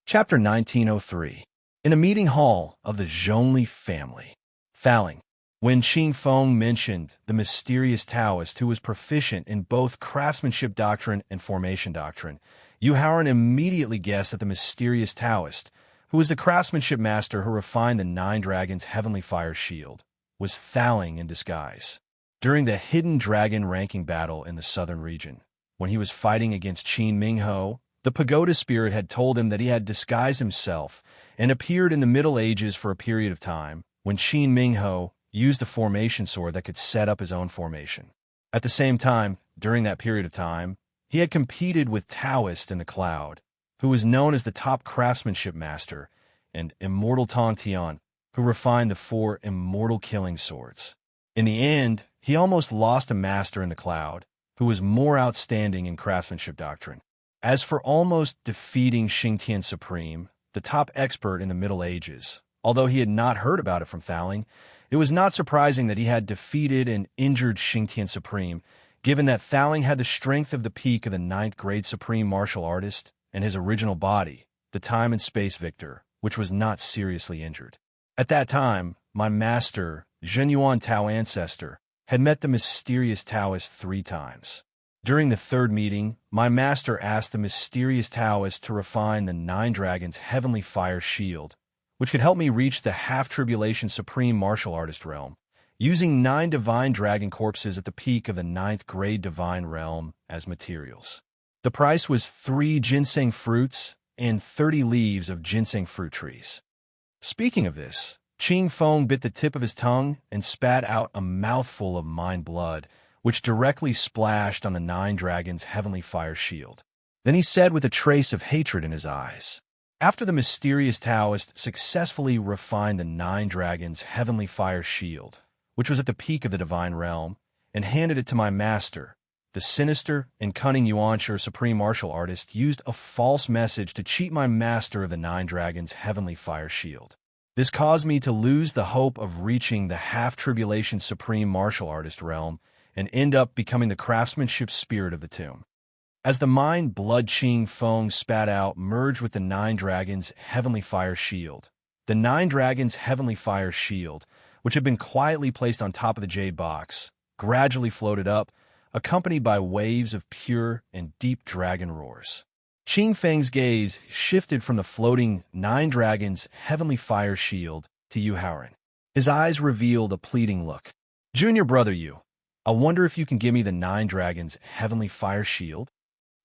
Speaker 1: Chapter 1903. In a meeting hall of the Zhongli family. Fouling. When Qing Feng mentioned the mysterious Taoist who was proficient in both craftsmanship doctrine and formation doctrine, Yu Haoran immediately guessed that the mysterious Taoist, who was the craftsmanship master who refined the 9 Dragons' heavenly fire shield, was Thaling in disguise. During the hidden dragon ranking battle in the southern region, when he was fighting against Qin Mingho, the pagoda spirit had told him that he had disguised himself and appeared in the Middle Ages for a period of time when Qin Mingho used the formation sword that could set up his own formation. At the same time, during that period of time, he had competed with Taoist in the cloud, who was known as the top craftsmanship master, and Immortal Tong Tian, who refined the 4 immortal killing swords. In the end, he almost lost a master in the cloud, who was more outstanding in craftsmanship doctrine. As for almost defeating Xingtian Supreme, the top expert in the Middle Ages, although he had not heard about it from Thaling, it was not surprising that he had defeated and injured Xingtian Supreme, given that Thaling had the strength of the peak of the 9th grade supreme martial artist and his original body, the time and space victor, which was not seriously injured. At that time, my master, Zhenyuan Tao ancestor, had met the mysterious Taoist 3 times. During the 3rd meeting, my master asked the mysterious Taoist to refine the 9 Dragons' heavenly fire shield, which could help me reach the half-tribulation supreme martial artist realm, using 9 divine dragon corpses at the peak of the 9th grade divine realm as materials. The price was 3 ginseng fruits and 30 leaves of ginseng fruit trees. Speaking of this, Qing Feng bit the tip of his tongue and spat out a mouthful of mind blood, which directly splashed on the 9 Dragons' heavenly fire shield. Then he said with a trace of hatred in his eyes, after the mysterious Taoist successfully refined the 9 Dragons' heavenly fire shield, which was at the peak of the divine realm, and handed it to my master, the sinister and cunning Yuanshi supreme martial artist used a false message to cheat my master of the 9 Dragons' heavenly fire shield. This caused me to lose the hope of reaching the half-tribulation supreme martial artist realm and end up becoming the craftsmanship spirit of the tomb. As the mind blood Qing Feng spat out merged with the 9 Dragons' heavenly fire shield, the 9 Dragons' heavenly fire shield, which had been quietly placed on top of the jade box, gradually floated up, accompanied by waves of pure and deep dragon roars. Qing Feng's gaze shifted from the floating 9 Dragons' heavenly fire shield to Yu Haoran. His eyes revealed a pleading look. Junior brother Yu, I wonder if you can give me the 9 Dragons' heavenly fire shield?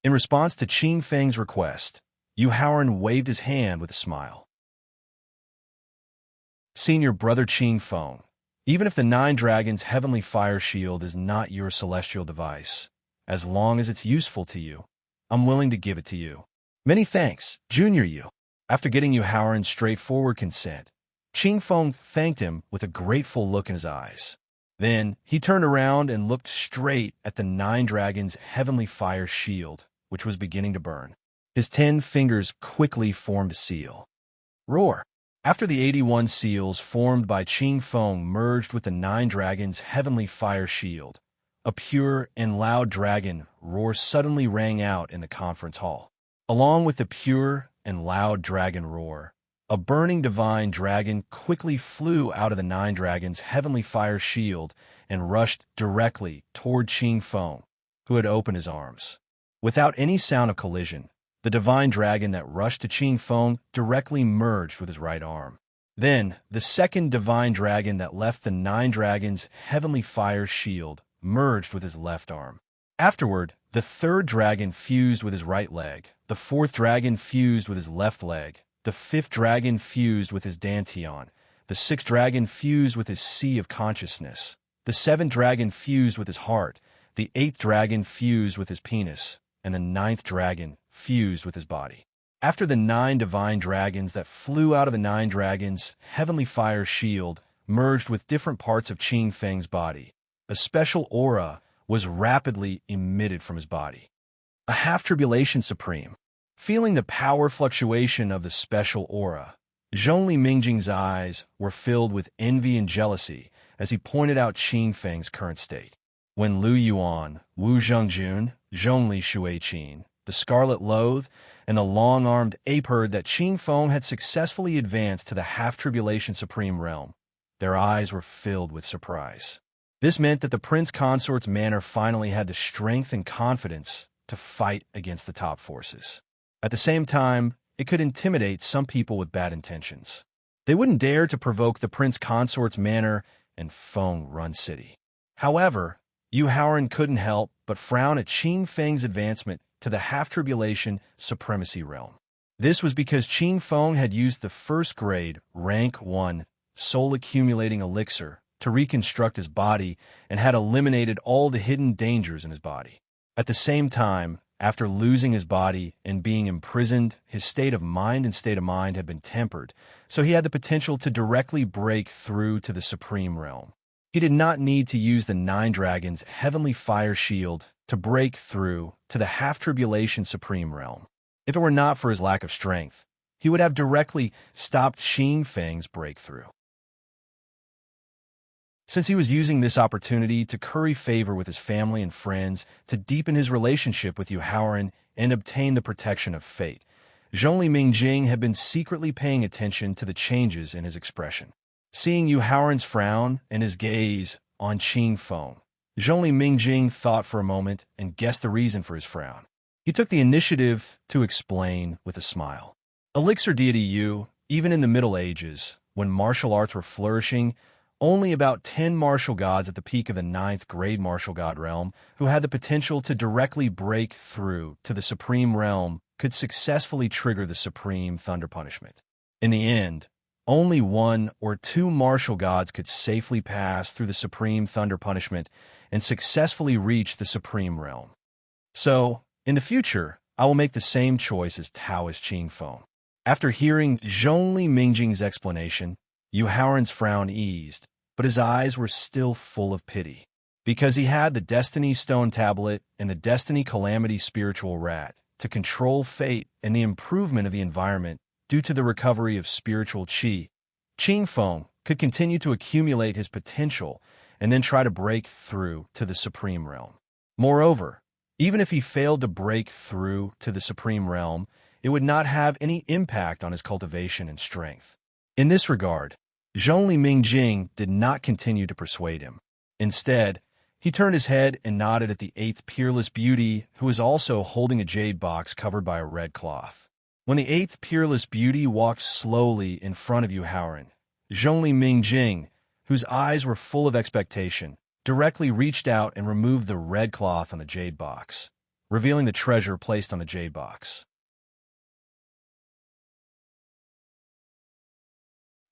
Speaker 1: In response to Qing Feng's request, Yu Haoran waved his hand with a smile. Senior brother Qing Feng, even if the 9 Dragons' heavenly fire shield is not your celestial device, as long as it's useful to you, I'm willing to give it to you. Many thanks, Junior Yu. After getting Yu Haoran's straightforward consent, Qing Feng thanked him with a grateful look in his eyes. Then he turned around and looked straight at the 9 Dragons' heavenly fire shield, which was beginning to burn. His 10 fingers quickly formed a seal. Roar! After the 81 seals formed by Qing Feng merged with the 9 Dragons' heavenly fire shield, a pure and loud dragon roar suddenly rang out in the conference hall. Along with the pure and loud dragon roar, a burning divine dragon quickly flew out of the nine dragons' heavenly fire shield and rushed directly toward Qing Feng, who had opened his arms. Without any sound of collision, the divine dragon that rushed to Qing Feng directly merged with his right arm. Then, the second divine dragon that left the nine dragons' heavenly fire shield merged with his left arm. Afterward, the third dragon fused with his right leg, the fourth dragon fused with his left leg, the fifth dragon fused with his dantian, the sixth dragon fused with his sea of consciousness, the seventh dragon fused with his heart, the eighth dragon fused with his penis, and the ninth dragon fused with his body. After the nine divine dragons that flew out of the nine dragons' heavenly fire shield merged with different parts of Qing Feng's body, a special aura was rapidly emitted from his body. A half-tribulation supreme. Feeling the power fluctuation of the special aura, Zhongli Mingjing's eyes were filled with envy and jealousy as he pointed out Qing Feng's current state. When Lu Yuan, Wu Zhengjun, Zhongli Shuiqin, the Scarlet Loathe, and the long-armed ape heard that Qing Feng had successfully advanced to the half-tribulation supreme realm, their eyes were filled with surprise. This meant that the prince consort's manor finally had the strength and confidence to fight against the top forces. At the same time, it could intimidate some people with bad intentions. They wouldn't dare to provoke the prince consort's manor and Feng-run city. However, Yu Haoran couldn't help but frown at Qing Feng's advancement to the half-tribulation supremacy realm. This was because Qing Feng had used the first-grade, rank 1, soul-accumulating elixir to reconstruct his body and had eliminated all the hidden dangers in his body. At the same time, after losing his body and being imprisoned, his state of mind had been tempered, so he had the potential to directly break through to the supreme realm. He did not need to use the nine dragons' heavenly fire shield to break through to the half-tribulation supreme realm. If it were not for his lack of strength, he would have directly stopped Qing Feng's breakthrough. Since he was using this opportunity to curry favor with his family and friends, to deepen his relationship with Yu Haoran and obtain the protection of fate, Zhongli Mingjing had been secretly paying attention to the changes in his expression. Seeing Yu Haoran's frown and his gaze on Qing Feng, Zhongli Mingjing thought for a moment and guessed the reason for his frown. He took the initiative to explain with a smile. Elixir deity Yu, even in the Middle Ages, when martial arts were flourishing, only about 10 martial gods at the peak of the 9th grade martial god realm who had the potential to directly break through to the supreme realm could successfully trigger the supreme thunder punishment. In the end, only 1 or 2 martial gods could safely pass through the supreme thunder punishment and successfully reach the supreme realm. So, in the future, I will make the same choice as Taoist Qing Feng. After hearing Zhongli Mingjing's explanation, Yu Haoran's frown eased, but his eyes were still full of pity. Because he had the Destiny Stone Tablet and the Destiny Calamity Spiritual Rat to control fate and the improvement of the environment due to the recovery of spiritual qi, Qing Feng could continue to accumulate his potential and then try to break through to the supreme realm. Moreover, even if he failed to break through to the supreme realm, it would not have any impact on his cultivation and strength. In this regard, Zhongli Mingjing did not continue to persuade him. Instead, he turned his head and nodded at the 8th peerless beauty, who was also holding a jade box covered by a red cloth. When the 8th peerless beauty walked slowly in front of Yu Haoran, Zhongli Mingjing, whose eyes were full of expectation, directly reached out and removed the red cloth on the jade box, revealing the treasure placed on the jade box.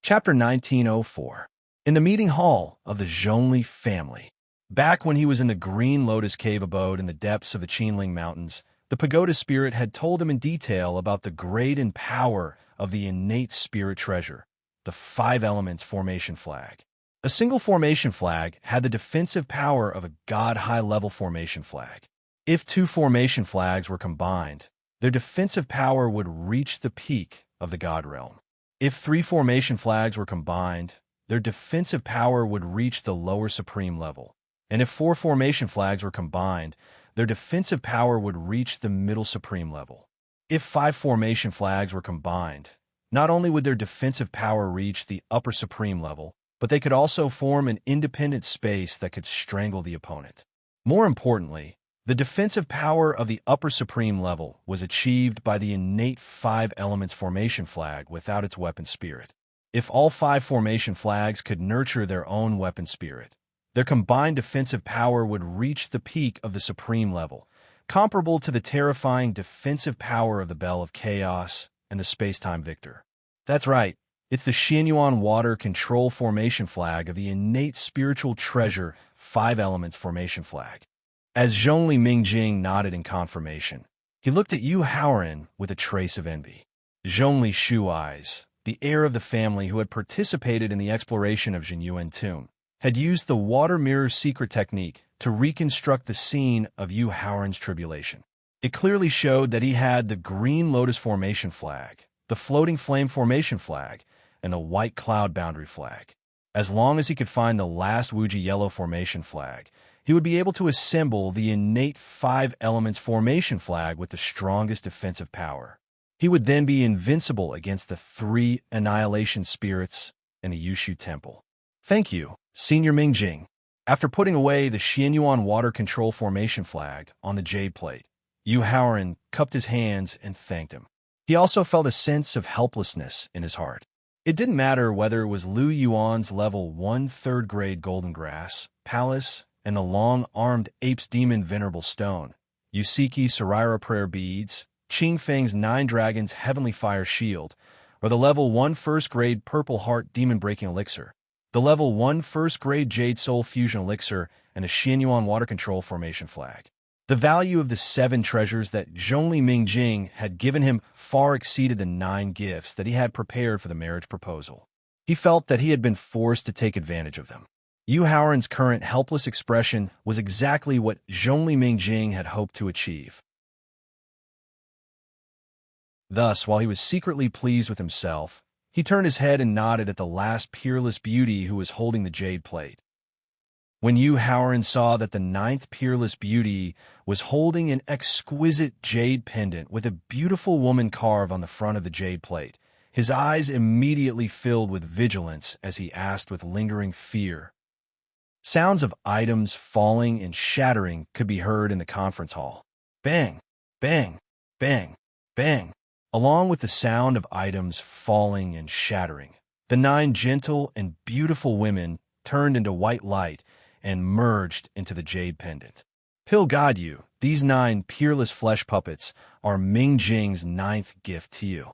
Speaker 1: Chapter 1904. In the meeting hall of the Zhongli family. Back when he was in the Green Lotus Cave abode in the depths of the Qinling Mountains, the pagoda spirit had told him in detail about the grade and power of the innate spirit treasure, the 5 elements formation flag. A single formation flag had the defensive power of a god-high-level formation flag. If 2 formation flags were combined, their defensive power would reach the peak of the god realm. If 3 formation flags were combined, their defensive power would reach the lower supreme level. And if 4 formation flags were combined, their defensive power would reach the middle supreme level. If 5 formation flags were combined, Not only would their defensive power reach the upper supreme level, but they could also form an independent space that could strangle the opponent. More importantly, the defensive power of the upper supreme level was achieved by the innate 5 elements formation flag without its weapon spirit. If all 5 formation flags could nurture their own weapon spirit, their combined defensive power would reach the peak of the supreme level, comparable to the terrifying defensive power of the Bell of Chaos and the Space-Time Victor. That's right, it's the Xianyuan Water Control Formation Flag of the innate spiritual treasure 5 elements formation flag. As Zhongli Mingjing nodded in confirmation, he looked at Yu Haoran with a trace of envy. Zhongli Shu Eyes, the heir of the family who had participated in the exploration of Jinyuan Tomb, had used the water mirror secret technique to reconstruct the scene of Yu Haoran's tribulation. It clearly showed that he had the green lotus formation flag, the floating flame formation flag, and the white cloud boundary flag. As long as he could find the last Wuji yellow formation flag, he would be able to assemble the innate 5 elements formation flag with the strongest defensive power. He would then be invincible against the 3 annihilation spirits in the Yushu Temple. Thank you, Senior Mingjing. After putting away the Xianyuan water control formation flag on the jade plate, Yu Haoran cupped his hands and thanked him. He also felt a sense of helplessness in his heart. It didn't matter whether it was Lu Yuan's level 1 3rd grade golden grass, palace, and the long-armed ape's demon venerable stone, Yusiki Saraira prayer beads, Qing Feng's 9 dragons heavenly fire shield, or the level 1 1st grade purple heart demon breaking elixir, the level 1 1st grade jade soul fusion elixir, and a Xianyuan water control formation flag. The value of the 7 treasures that Zhongli Mingjing had given him far exceeded the 9 gifts that he had prepared for the marriage proposal. He felt that he had been forced to take advantage of them. Yu Haoran's current helpless expression was exactly what Zhongli Mingjing had hoped to achieve. Thus, while he was secretly pleased with himself, he turned his head and nodded at the last peerless beauty who was holding the jade plate. When Yu Haoran saw that the 9th peerless beauty was holding an exquisite jade pendant with a beautiful woman carved on the front of the jade plate, his eyes immediately filled with vigilance as he asked with lingering fear. Sounds of items falling and shattering could be heard in the conference hall. Bang, bang, bang, bang. Along with the sound of items falling and shattering, the 9 gentle and beautiful women turned into white light and merged into the jade pendant. Pill God you, these 9 peerless flesh puppets are Mingjing's 9th gift to you.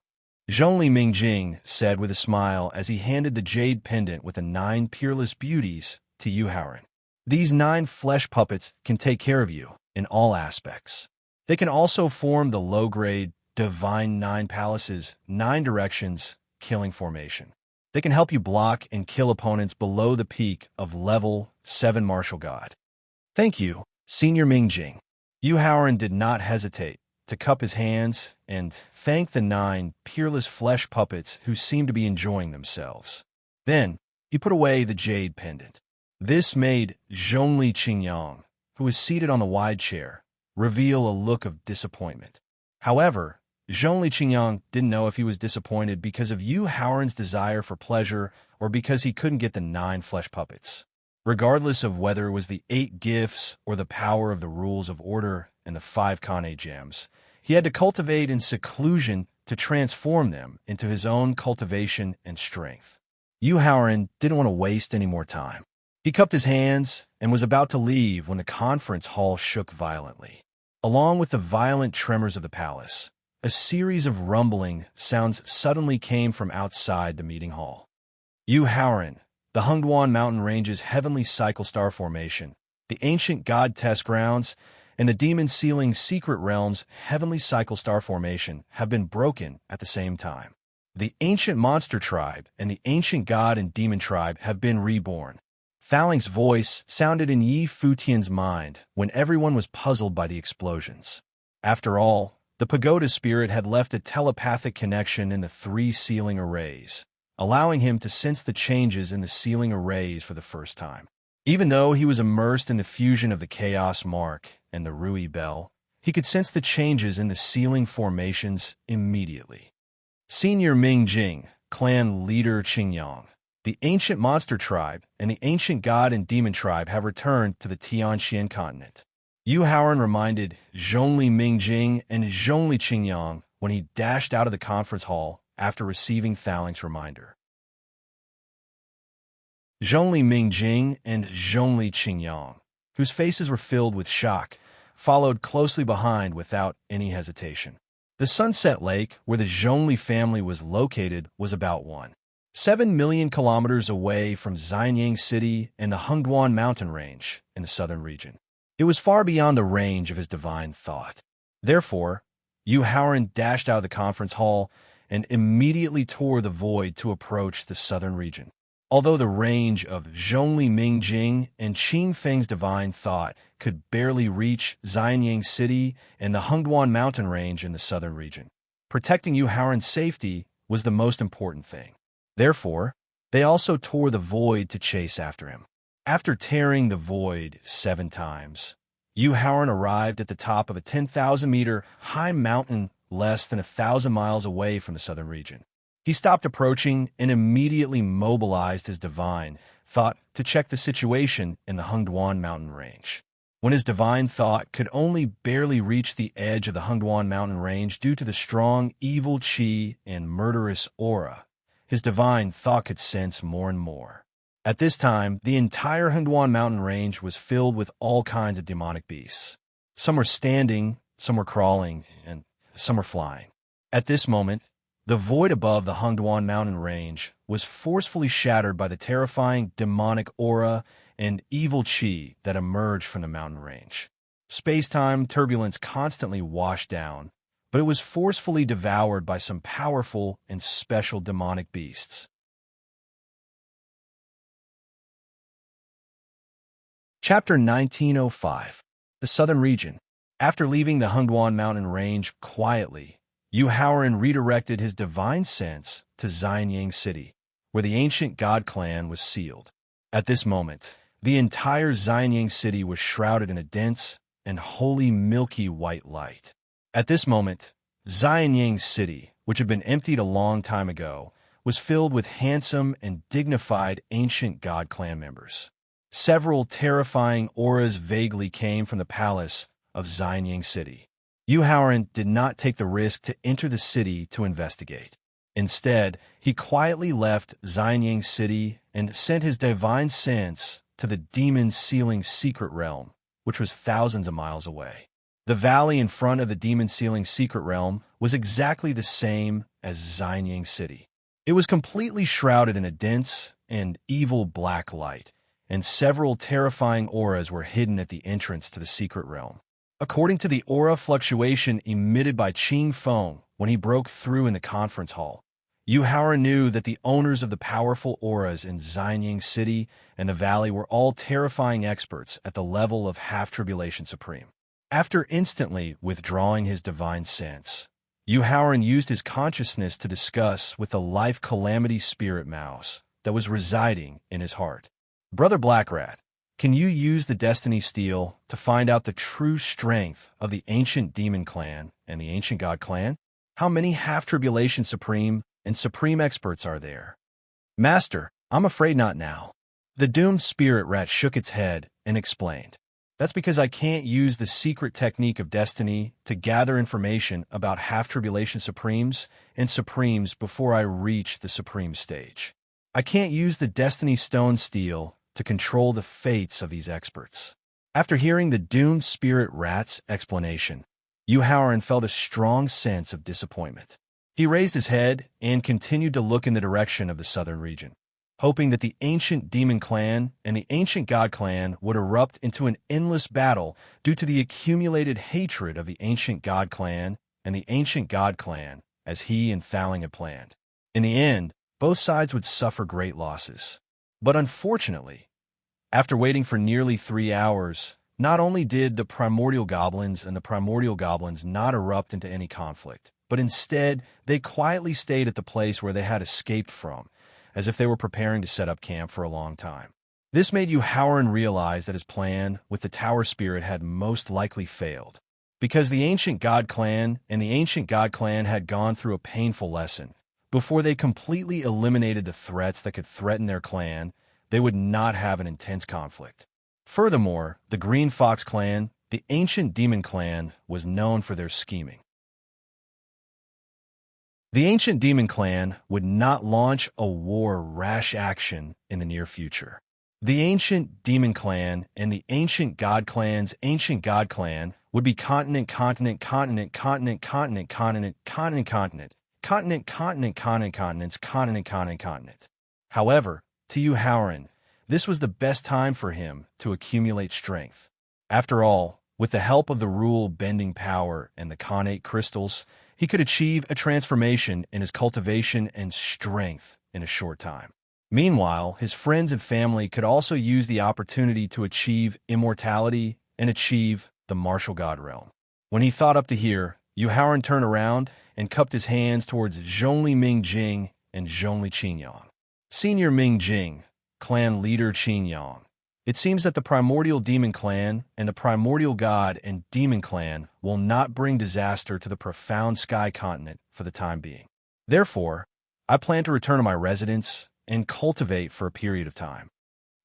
Speaker 1: Zhongli Mingjing said with a smile as he handed the jade pendant with the 9 peerless beauties to Yu Haoran. These 9 flesh puppets can take care of you in all aspects. They can also form the low-grade Divine 9 Palaces, 9 Directions, killing formation. They can help you block and kill opponents below the peak of level 7 Martial God. Thank you, Senior Mingjing. Yu Haoran did not hesitate to cup his hands and thank the 9 peerless flesh puppets who seemed to be enjoying themselves. Then, he put away the jade pendant. This made Zhongli Qingyang, who was seated on the wide chair, reveal a look of disappointment. However, Zhongli Qingyang didn't know if he was disappointed because of Yu Haoran's desire for pleasure or because he couldn't get the 9 flesh puppets. Regardless of whether it was the 8 gifts or the power of the rules of order and the 5 Kane gems, he had to cultivate in seclusion to transform them into his own cultivation and strength. Yu Haoran didn't want to waste any more time. He cupped his hands and was about to leave when the conference hall shook violently. Along with the violent tremors of the palace, a series of rumbling sounds suddenly came from outside the meeting hall. Yu Haoran, the Hengduan Mountain Range's heavenly cycle star formation, the ancient god test grounds, and the demon sealing secret realm's heavenly cycle star formation have been broken at the same time. The ancient monster tribe and the ancient god and demon tribe have been reborn. Faling's voice sounded in Yi Futian's mind when everyone was puzzled by the explosions. After all, the pagoda spirit had left a telepathic connection in the 3 sealing arrays, allowing him to sense the changes in the sealing arrays for the first time. Even though he was immersed in the fusion of the Chaos Mark and the Rui Bell, he could sense the changes in the sealing formations immediately. Senior Ming Jing, clan leader Qingyang. The ancient monster tribe and the ancient god and demon tribe have returned to the Tianxian continent. Yu Haoran reminded Zhongli Mingjing and Zhongli Qingyang when he dashed out of the conference hall after receiving Thaling's reminder. Zhongli Mingjing and Zhongli Qingyang, whose faces were filled with shock, followed closely behind without any hesitation. The Sunset Lake, where the Zhongli family was located, was about 1.7 million kilometers away from Xianyang City and the Hengduan mountain range in the southern region. It was far beyond the range of his divine thought. Therefore, Yu Haoran dashed out of the conference hall and immediately tore the void to approach the southern region. Although the range of Zhongli Mingjing and Qing Feng's divine thought could barely reach Xianyang City and the Hengduan mountain range in the southern region, protecting Yu Haoran's safety was the most important thing. Therefore, they also tore the void to chase after him. After tearing the void 7 times, Yu Haoran arrived at the top of a 10,000-meter high mountain less than 1,000 miles away from the southern region. He stopped approaching and immediately mobilized his divine thought to check the situation in the Hengduan mountain range. When his divine thought could only barely reach the edge of the Hengduan mountain range due to the strong evil qi and murderous aura, his divine thought could sense more and more. At this time, the entire Hengduan mountain range was filled with all kinds of demonic beasts. Some were standing, some were crawling, and some were flying. At this moment, the void above the Hengduan mountain range was forcefully shattered by the terrifying demonic aura and evil qi that emerged from the mountain range. Space-time turbulence constantly washed down, but it was forcefully devoured by some powerful and special demonic beasts. Chapter 1905. The Southern Region. After leaving the Hengduan mountain range quietly, Yu Haoran redirected his divine sense to Xianyang City, where the ancient god clan was sealed. At this moment, the entire Xianyang City was shrouded in a dense and holy milky white light. At this moment, Xianyang City, which had been emptied a long time ago, was filled with handsome and dignified ancient god clan members. Several terrifying auras vaguely came from the palace of Xianyang City. Yu Haoran did not take the risk to enter the city to investigate. Instead, he quietly left Xianyang City and sent his divine sense to the demon-sealing secret realm, which was thousands of miles away. The valley in front of the demon-sealing secret realm was exactly the same as Xianyang City. It was completely shrouded in a dense and evil black light, and several terrifying auras were hidden at the entrance to the secret realm. According to the aura fluctuation emitted by Qing Feng when he broke through in the conference hall, Yu Haoran knew that the owners of the powerful auras in Xianyang City and the valley were all terrifying experts at the level of Half-Tribulation Supreme. After instantly withdrawing his divine sense, Yu Haoran used his consciousness to discuss with the life calamity spirit mouse that was residing in his heart. Brother Blackrat, can you use the Destiny Steel to find out the true strength of the ancient demon clan and the ancient god clan? How many Half-Tribulation Supreme and Supreme experts are there? Master, I'm afraid not now. The doomed spirit rat shook its head and explained. That's because I can't use the secret technique of destiny to gather information about Half-Tribulation Supremes and Supremes before I reach the Supreme stage. I can't use the Destiny Stone Steel to control the fates of these experts. After hearing the doomed spirit rat's explanation, Yu Haoran felt a strong sense of disappointment. He raised his head and continued to look in the direction of the southern region, hoping that the ancient demon clan and the ancient god clan would erupt into an endless battle due to the accumulated hatred of the ancient god clan and the ancient god clan, as he and Thaling had planned. In the end, both sides would suffer great losses. But unfortunately, after waiting for nearly 3 hours, not only did the primordial goblins and the primordial goblins not erupt into any conflict, but instead they quietly stayed at the place where they had escaped from, as if they were preparing to set up camp for a long time. This made Yu Haoran realize that his plan with the tower spirit had most likely failed. because the ancient God clan and the ancient God clan had gone through a painful lesson. Before they completely eliminated the threats that could threaten their clan, they would not have an intense conflict. Furthermore, the Green Fox clan, the ancient demon clan, was known for their scheming. The ancient demon clan would not launch a war rash action in the near future. The ancient demon clan and the ancient God clan's ancient God clan would be continent, continent, continent, continent, continent, continent, continent, continent, continent, continent, continent, continents, continent, continent, continent. However, to Yu Haoran, this was the best time for him to accumulate strength. After all, with the help of the rule-bending power and the Khanate crystals, he could achieve a transformation in his cultivation and strength in a short time. Meanwhile, his friends and family could also use the opportunity to achieve immortality and achieve the martial god realm. When he thought up to here, Yu Haoran turned around and cupped his hands towards Zhongli Mingjing and Zhongli Qinyang. Senior Mingjing, clan leader Qinyang. It seems that the primordial demon clan and the primordial god and demon clan will not bring disaster to the profound sky continent for the time being. Therefore, I plan to return to my residence and cultivate for a period of time.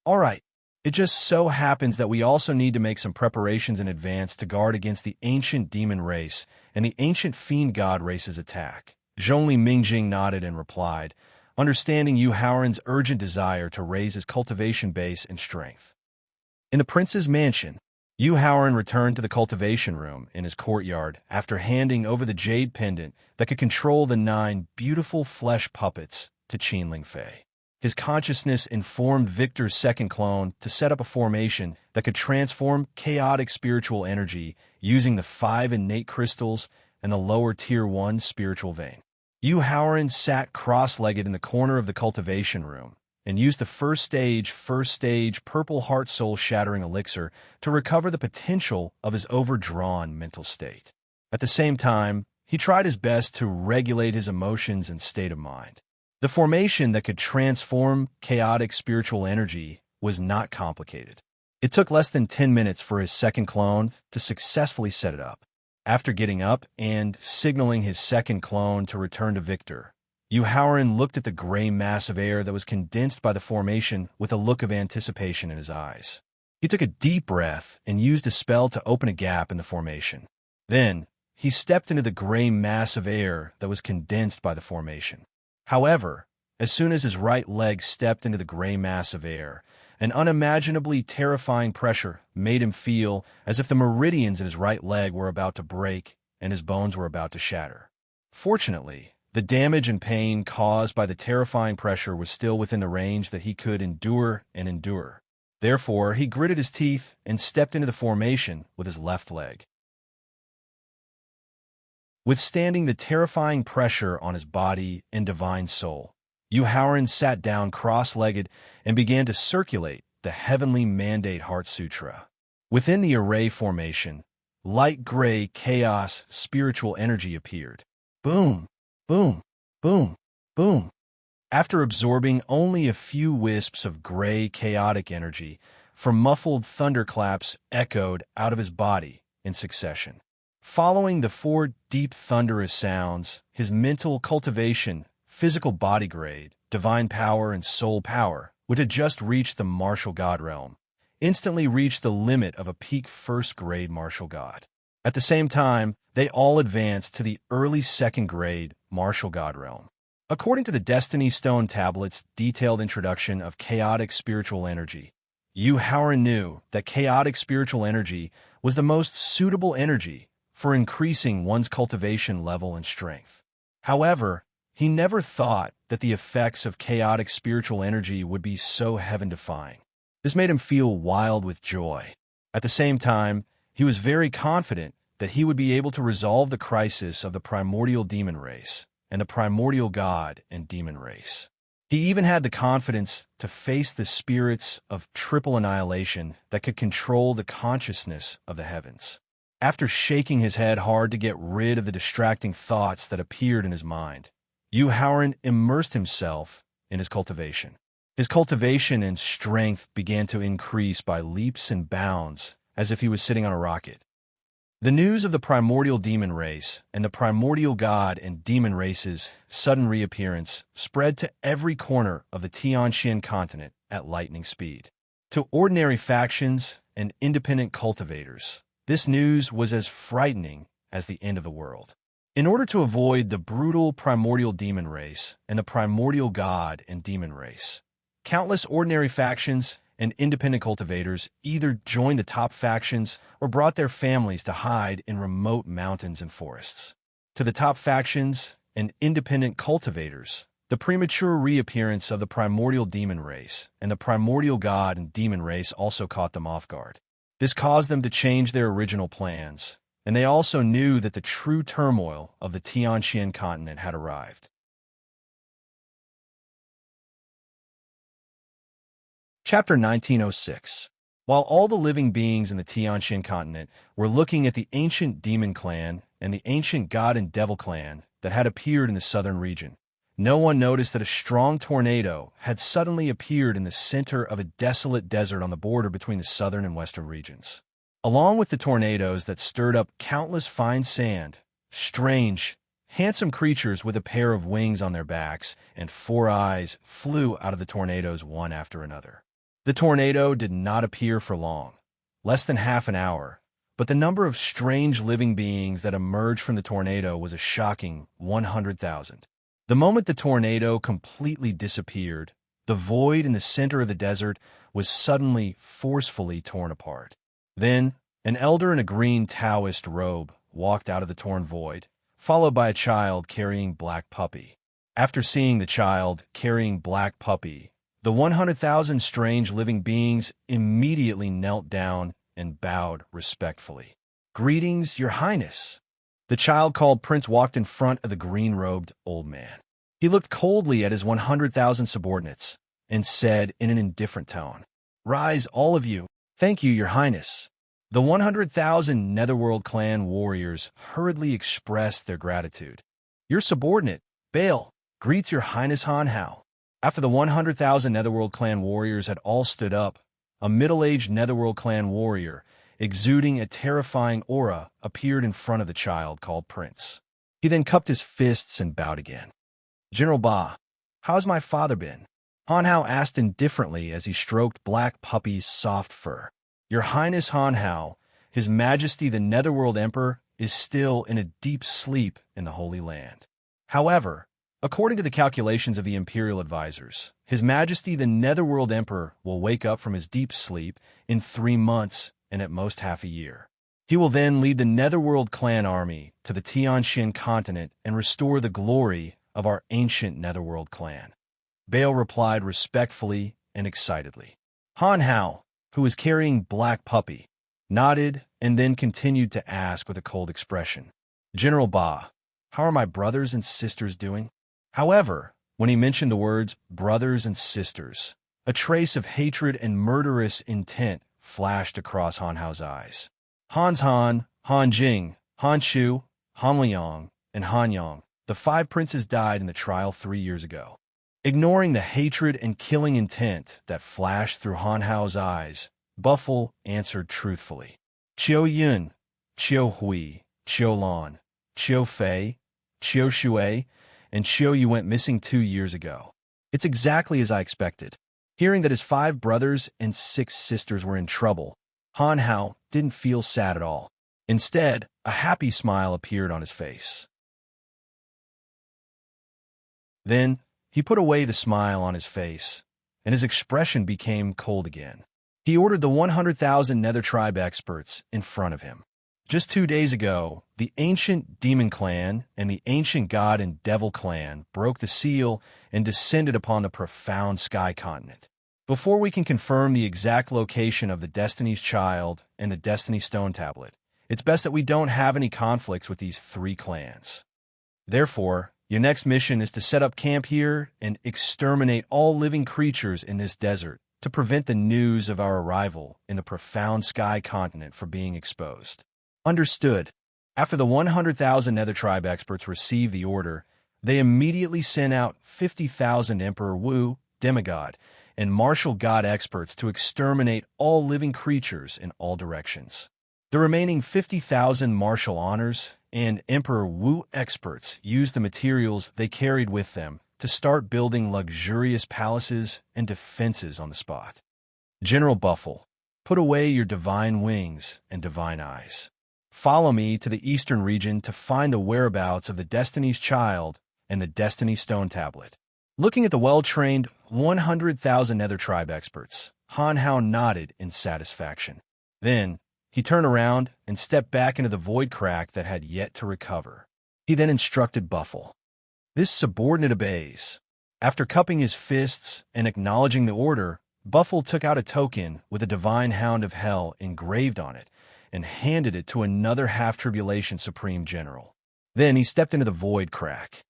Speaker 1: All right, it just so happens that we also need to make some preparations in advance to guard against the ancient demon race and the ancient fiend god race's attack. Zhongli Mingjing nodded and replied, understanding Yu Haoran's urgent desire to raise his cultivation base and strength. In the prince's mansion, Yu Haoran returned to the cultivation room in his courtyard after handing over the jade pendant that could control the 9 beautiful flesh puppets to Qin Lingfei. His consciousness informed Victor's second clone to set up a formation that could transform chaotic spiritual energy using the 5 innate crystals and the lower Tier 1 spiritual vein. Yu Haoran sat cross-legged in the corner of the cultivation room and used the first stage purple heart soul shattering elixir to recover the potential of his overdrawn mental state. At the same time, he tried his best to regulate his emotions and state of mind. The formation that could transform chaotic spiritual energy was not complicated. It took less than 10 minutes for his second clone to successfully set it up. After getting up and signaling his second clone to return to Victor, Yu Haoran looked at the gray mass of air that was condensed by the formation with a look of anticipation in his eyes. He took a deep breath and used a spell to open a gap in the formation. Then, he stepped into the gray mass of air that was condensed by the formation. However, as soon as his right leg stepped into the gray mass of air, an unimaginably terrifying pressure made him feel as if the meridians in his right leg were about to break and his bones were about to shatter. Fortunately, the damage and pain caused by the terrifying pressure was still within the range that he could endure and endure. Therefore, he gritted his teeth and stepped into the formation with his left leg. Withstanding the terrifying pressure on his body and divine soul, Yu Haoran sat down cross-legged and began to circulate the Heavenly Mandate Heart Sutra. Within the array formation, light gray chaos spiritual energy appeared. Boom, boom, boom, boom. After absorbing only a few wisps of gray chaotic energy, muffled thunderclaps echoed out of his body in succession. Following the 4 deep thunderous sounds, his mental cultivation, physical body grade, divine power, and soul power, which had just reached the martial god realm, instantly reached the limit of a peak first-grade martial god. At the same time, they all advanced to the early second-grade martial god realm. According to the Destiny Stone Tablet's detailed introduction of chaotic spiritual energy, Yu Haoran knew that chaotic spiritual energy was the most suitable energy for increasing one's cultivation level and strength. However, he never thought that the effects of chaotic spiritual energy would be so heaven-defying. This made him feel wild with joy. At the same time, he was very confident that he would be able to resolve the crisis of the primordial demon race and the primordial god and demon race. He even had the confidence to face the spirits of triple annihilation that could control the consciousness of the heavens. After shaking his head hard to get rid of the distracting thoughts that appeared in his mind, Yu Haoran immersed himself in his cultivation. His cultivation and strength began to increase by leaps and bounds, as if he was sitting on a rocket. The news of the primordial demon race and the primordial god and demon race's sudden reappearance spread to every corner of the Tianxian continent at lightning speed. To ordinary factions and independent cultivators, this news was as frightening as the end of the world. In order to avoid the brutal primordial demon race and the primordial god and demon race, countless ordinary factions and independent cultivators either joined the top factions or brought their families to hide in remote mountains and forests. To the top factions and independent cultivators, the premature reappearance of the primordial demon race and the primordial god and demon race also caught them off guard. This caused them to change their original plans, and they also knew that the true turmoil of the Tianxian continent had arrived. Chapter 1906. While all the living beings in the Tianxian continent were looking at the ancient demon clan and the ancient god and devil clan that had appeared in the southern region, no one noticed that a strong tornado had suddenly appeared in the center of a desolate desert on the border between the southern and western regions. Along with the tornadoes that stirred up countless fine sand, strange, handsome creatures with a pair of wings on their backs and 4 eyes flew out of the tornadoes one after another. The tornado did not appear for long, less than half an hour, but the number of strange living beings that emerged from the tornado was a shocking 100,000. The moment the tornado completely disappeared, the void in the center of the desert was suddenly forcefully torn apart. Then, an elder in a green Taoist robe walked out of the torn void, followed by a child carrying Black Puppy. After seeing the child carrying Black Puppy, the 100,000 strange living beings immediately knelt down and bowed respectfully. "Greetings, Your Highness." The child called Prince walked in front of the green-robed old man. He looked coldly at his 100,000 subordinates and said in an indifferent tone, "Rise, all of you. Thank you, Your Highness." The 100,000 Netherworld clan warriors hurriedly expressed their gratitude. "Your subordinate, Bale, greets Your Highness Han Hao." After the 100,000 Netherworld clan warriors had all stood up, a middle-aged Netherworld clan warrior, exuding a terrifying aura, appeared in front of the child called Prince. He then cupped his fists and bowed again. "General Ba, how's my father been?" Han Hao asked indifferently as he stroked Black Puppy's soft fur. "Your Highness Han Hao, His Majesty the Netherworld Emperor, is still in a deep sleep in the Holy Land. However, according to the calculations of the Imperial advisors, His Majesty the Netherworld Emperor will wake up from his deep sleep in 3 months and at most half a year. He will then lead the Netherworld clan army to the Tianxian continent and restore the glory of our ancient Netherworld clan." Bale replied respectfully and excitedly. Han Hao, who was carrying Black Puppy, nodded and then continued to ask with a cold expression, "General Ba, how are my brothers and sisters doing?" However, when he mentioned the words brothers and sisters, a trace of hatred and murderous intent flashed across Han Hao's eyes. Han Han, Han Jing, Han Shu, Han Liang, and Han Yang, the 5 princes died in the trial 3 years ago. Ignoring the hatred and killing intent that flashed through Han Hao's eyes, Buffle answered truthfully. "Qiu Yun, Qiu Hui, Qiu Lan, Qiu Fei, Qiu Shui, and Qiu Yu went missing 2 years ago. It's exactly as I expected." Hearing that his 5 brothers and 6 sisters were in trouble, Han Hao didn't feel sad at all. Instead, a happy smile appeared on his face. Then, he put away the smile on his face, and his expression became cold again. He ordered the 100,000 Nether Tribe experts in front of him. Just 2 days ago, the ancient Demon Clan and the ancient God and Devil Clan broke the seal and descended upon the profound Sky Continent. Before we can confirm the exact location of the Destiny's Child and the Destiny Stone Tablet, it's best that we don't have any conflicts with these 3 clans. Therefore, your next mission is to set up camp here and exterminate all living creatures in this desert to prevent the news of our arrival in the profound Sky Continent from being exposed. Understood. After the 100,000 Nether Tribe experts received the order, they immediately sent out 50,000 Emperor Wu, Demigod, and Martial God experts to exterminate all living creatures in all directions. The remaining 50,000 martial honors and Emperor Wu experts used the materials they carried with them to start building luxurious palaces and defenses on the spot. General Buffle, put away your divine wings and divine eyes. Follow me to the eastern region to find the whereabouts of the Destiny's Child and the Destiny Stone Tablet. Looking at the well-trained 100,000 Nether Tribe experts, Han Hao nodded in satisfaction. Then, he turned around and stepped back into the void crack that had yet to recover. He then instructed Buffle. This subordinate obeys. After cupping his fists and acknowledging the order, Buffle took out a token with a divine hound of hell engraved on it and handed it to another half-tribulation Supreme General. Then he stepped into the void crack.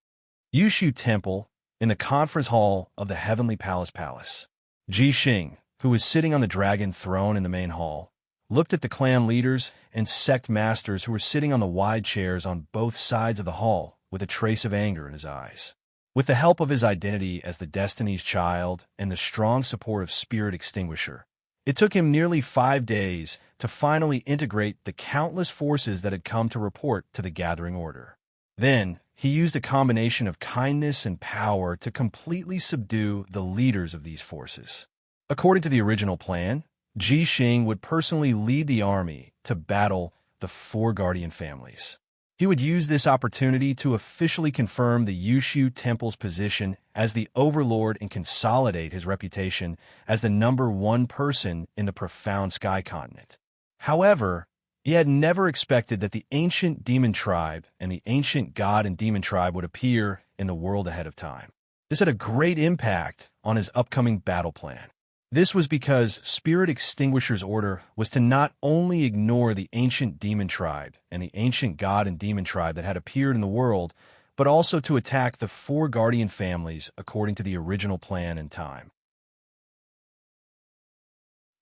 Speaker 1: Yushu Temple, in the conference hall of the Heavenly Palace. Ji Xing, who was sitting on the dragon throne in the main hall, looked at the clan leaders and sect masters who were sitting on the wide chairs on both sides of the hall with a trace of anger in his eyes. With the help of his identity as the Destiny's Child and the strong support of Spirit Extinguisher, it took him nearly 5 days to finally integrate the countless forces that had come to report to the Gathering Order. Then, he used a combination of kindness and power to completely subdue the leaders of these forces. According to the original plan, Ji Xing would personally lead the army to battle the 4 guardian families. He would use this opportunity to officially confirm the Yushu Temple's position as the overlord and consolidate his reputation as the #1 person in the profound sky continent. However, he had never expected that the ancient demon tribe and the ancient god and demon tribe would appear in the world ahead of time. This had a great impact on his upcoming battle plan. This was because Spirit Extinguisher's order was to not only ignore the ancient demon tribe and the ancient god and demon tribe that had appeared in the world, but also to attack the 4 guardian families according to the original plan and time.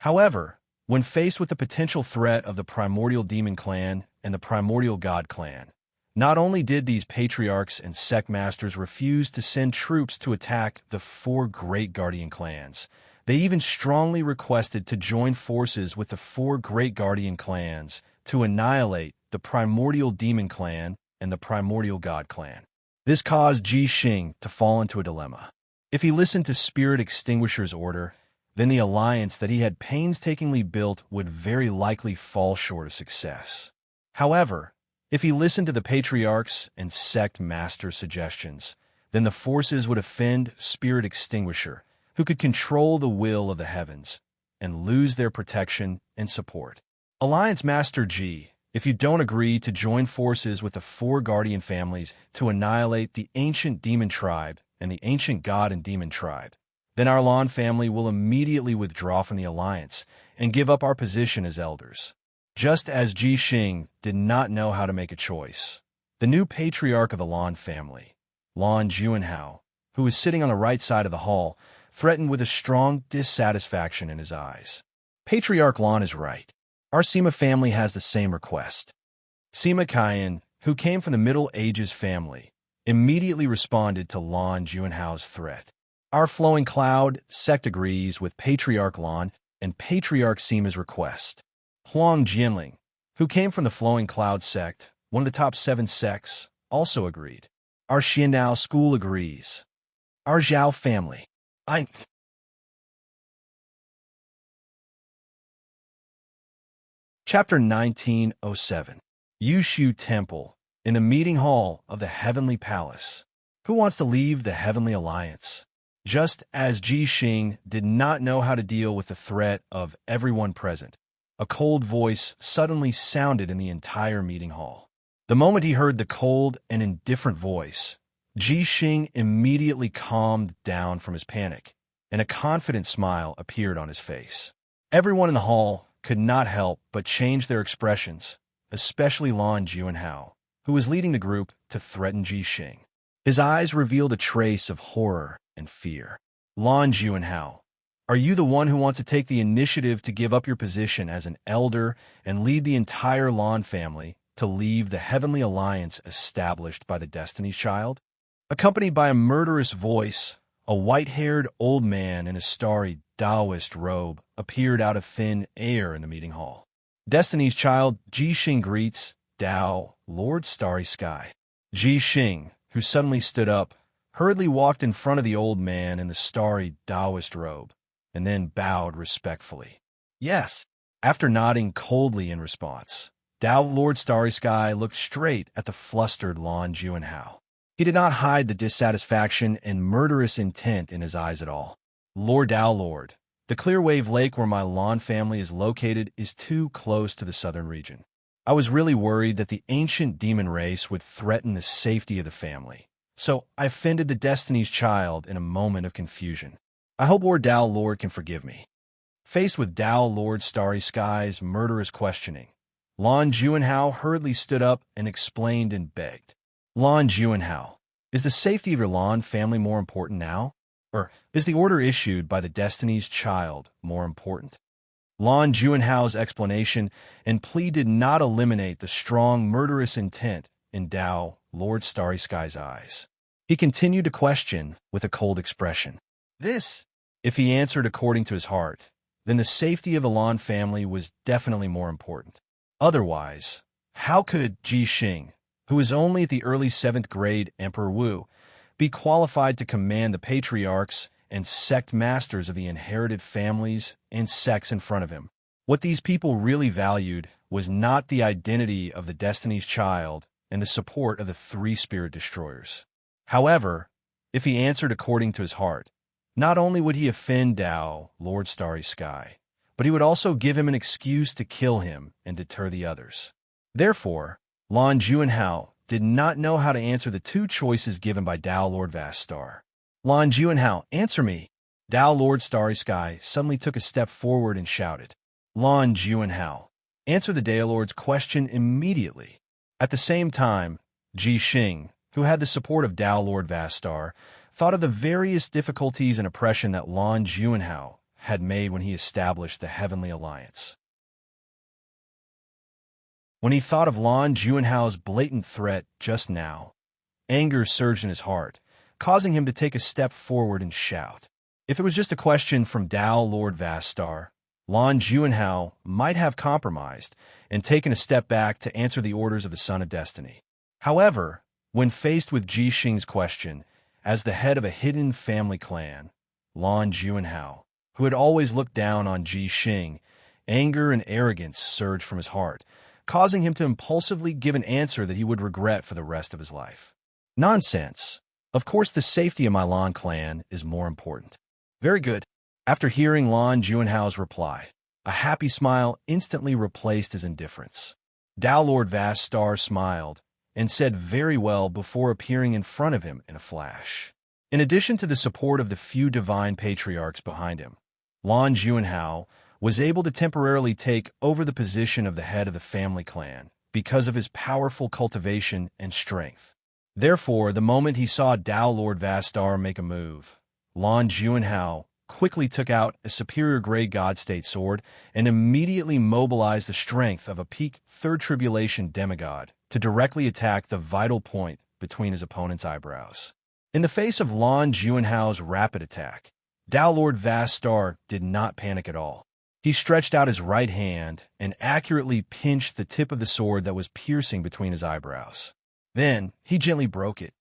Speaker 1: However, when faced with the potential threat of the Primordial Demon Clan and the Primordial God Clan, not only did these patriarchs and sect masters refuse to send troops to attack the 4 great guardian clans, they even strongly requested to join forces with the 4 great guardian clans to annihilate the Primordial Demon Clan and the Primordial God Clan. This caused Ji Xing to fall into a dilemma. If he listened to Spirit Extinguisher's order, then the alliance that he had painstakingly built would very likely fall short of success. However, if he listened to the patriarchs and sect masters' suggestions, then the forces would offend Spirit Extinguisher, who could control the will of the heavens, and lose their protection and support. Alliance Master G, if you don't agree to join forces with the 4 guardian families to annihilate the ancient demon tribe and the ancient god and demon tribe, then our Lan family will immediately withdraw from the alliance and give up our position as elders. Just as Ji Xing did not know how to make a choice, the new patriarch of the Lan family, Lan Juanhao, who was sitting on the right side of the hall, threatened with a strong dissatisfaction in his eyes. Patriarch Lan is right. Our Sima family has the same request. Sima Qian, who came from the Middle Ages family, immediately responded to Lan Juanhao's threat. Our Flowing Cloud sect agrees with Patriarch Lan and Patriarch Sima's request. Huang Jinling, who came from the Flowing Cloud sect, one of the top 7 sects, also agreed. Our Xiandao school agrees. Our Zhao family. Chapter 1907. Yushu Temple, in the meeting hall of the Heavenly Palace. Who wants to leave the Heavenly Alliance? Just as Ji Xing did not know how to deal with the threat of everyone present, a cold voice suddenly sounded in the entire meeting hall. The moment he heard the cold and indifferent voice, Ji Xing immediately calmed down from his panic, and a confident smile appeared on his face. Everyone in the hall could not help but change their expressions, especially Lan Juanhao, who was leading the group to threaten Ji Xing. His eyes revealed a trace of horror and fear. Lan Juanhao, are you the one who wants to take the initiative to give up your position as an elder and lead the entire Lan family to leave the Heavenly Alliance established by the Destiny's Child? Accompanied by a murderous voice, a white-haired old man in a starry Taoist robe appeared out of thin air in the meeting hall. Destiny's child Ji Xing greets Tao, Lord Starry Sky. Ji Xing, who suddenly stood up, hurriedly walked in front of the old man in the starry Taoist robe, and then bowed respectfully. Yes. After nodding coldly in response, Tao Lord Starry Sky looked straight at the flustered Lan Juanhao. He did not hide the dissatisfaction and murderous intent in his eyes at all. Lord Tao Lord, the Clearwave Lake where my Lan family is located is too close to the southern region. I was really worried that the ancient demon race would threaten the safety of the family, so I offended the Destiny's child in a moment of confusion. I hope Lord Tao Lord can forgive me. Faced with Tao Lord Starry Sky's murderous questioning, Lan Juanhao hurriedly stood up and explained and begged. Lan Juanhao, is the safety of your Lan family more important now? Or is the order issued by the Destiny's child more important? Lan Juanhao's explanation and plea did not eliminate the strong, murderous intent in Tao Lord Starry Sky's eyes. He continued to question with a cold expression. If he answered according to his heart, then the safety of the Lan family was definitely more important. Otherwise, how could Ji Xing, who is only at the early 7th grade Emperor Wu, be qualified to command the patriarchs and sect masters of the inherited families and sects in front of him? What these people really valued was not the identity of the Destiny's child and the support of the 3 spirit destroyers. However, if he answered according to his heart, not only would he offend Tao, Lord Starry Sky, but he would also give him an excuse to kill him and deter the others. Therefore, Lan Juanhao did not know how to answer the 2 choices given by Tao Lord Vast Star. Lan Juanhao, answer me! Tao Lord Starry Sky suddenly took a step forward and shouted. Lan Juanhao, answer the Tao Lord's question immediately. At the same time, Ji Xing, who had the support of Tao Lord Vast Star, thought of the various difficulties and oppression that Lan Juanhao had made when he established the Heavenly Alliance. When he thought of Lan Juanhao's blatant threat just now, anger surged in his heart, causing him to take a step forward and shout. If it was just a question from Tao Lord Vast Star, Lan Juanhao might have compromised and taken a step back to answer the orders of the Son of Destiny. However, when faced with Ji Xing's question, as the head of a hidden family clan, Lan Juanhao, who had always looked down on Ji Xing, anger and arrogance surged from his heart, causing him to impulsively give an answer that he would regret for the rest of his life. Nonsense. Of course, the safety of my Lan clan is more important. Very good. After hearing Lan Juanhao's reply, a happy smile instantly replaced his indifference. Tao Lord Vast Star smiled and said very well before appearing in front of him in a flash. In addition to the support of the few divine patriarchs behind him, Lan Juanhao was able to temporarily take over the position of the head of the family clan because of his powerful cultivation and strength. Therefore, the moment he saw Tao Lord Vast Star make a move, Lan Juanhao quickly took out a superior-grade God-State sword and immediately mobilized the strength of a peak Third Tribulation demigod to directly attack the vital point between his opponent's eyebrows. In the face of Lan Juanhao's rapid attack, Tao Lord Vast Star did not panic at all. He stretched out his right hand and accurately pinched the tip of the sword that was piercing between his eyebrows. Then, he gently broke it.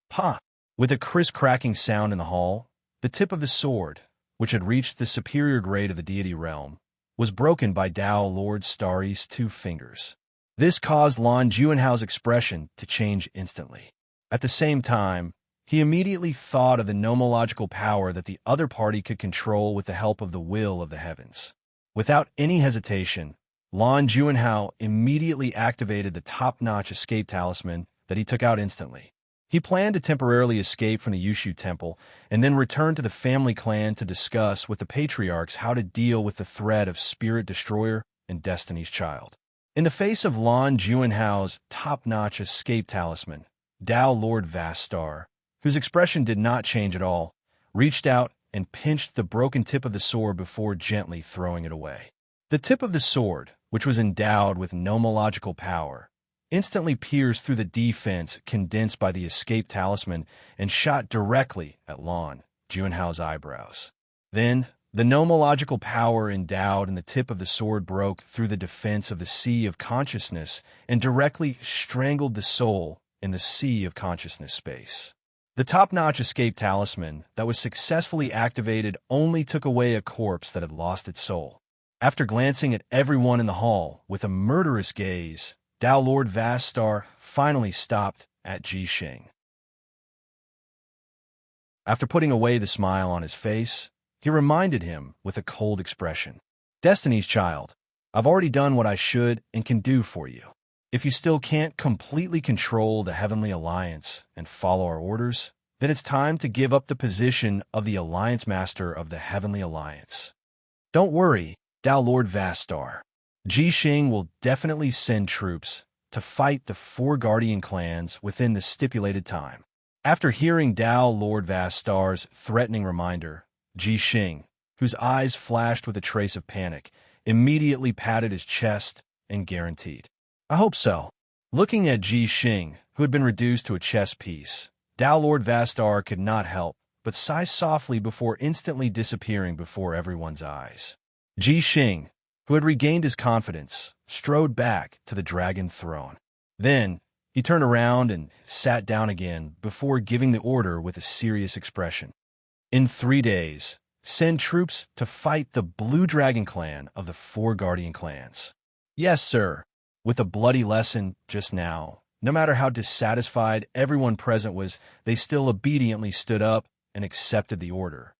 Speaker 1: Pa! With a crisp cracking sound in the hall, the tip of the sword, which had reached the superior grade of the deity realm, was broken by Tao Lord Starry's 2 fingers. This caused Lan Juanhao's expression to change instantly. At the same time, he immediately thought of the nomological power that the other party could control with the help of the will of the heavens. Without any hesitation, Lan Juanhao immediately activated the top-notch escape talisman that he took out instantly. He planned to temporarily escape from the Yushu Temple and then return to the family clan to discuss with the patriarchs how to deal with the threat of Spirit Destroyer and Destiny's Child. In the face of Lan Juanhao's top-notch escape talisman, Tao Lord Vast Star, whose expression did not change at all, reached out and pinched the broken tip of the sword before gently throwing it away. The tip of the sword, which was endowed with nomological power, instantly pierced through the defense condensed by the escape talisman and shot directly at Lan Juanhao's eyebrows. Then, The nomological power endowed in the tip of the sword broke through the defense of the sea of consciousness and directly strangled the soul in the sea of consciousness space. The top-notch escape talisman that was successfully activated only took away a corpse that had lost its soul. After glancing at everyone in the hall with a murderous gaze, Tao Lord Vastar finally stopped at Ji Xing. After putting away the smile on his face, he reminded him with a cold expression. Destiny's child, I've already done what I should and can do for you. If you still can't completely control the Heavenly Alliance and follow our orders, then it's time to give up the position of the Alliance Master of the Heavenly Alliance. Don't worry, Tao Lord Vastar. Ji Xing will definitely send troops to fight the 4 Guardian clans within the stipulated time. After hearing Tao Lord Vastar's threatening reminder, Ji Xing, whose eyes flashed with a trace of panic, immediately patted his chest and guaranteed, I hope so. Looking at Ji Xing, who had been reduced to a chess piece, Tao Lord Vastar could not help but sigh softly before instantly disappearing before everyone's eyes. Ji Xing, who had regained his confidence, strode back to the dragon throne. Then, he turned around and sat down again before giving the order with a serious expression. In 3 days, send troops to fight the Blue Dragon clan of the 4 Guardian clans. Yes, sir. With a bloody lesson just now, no matter how dissatisfied everyone present was, they still obediently stood up and accepted the order.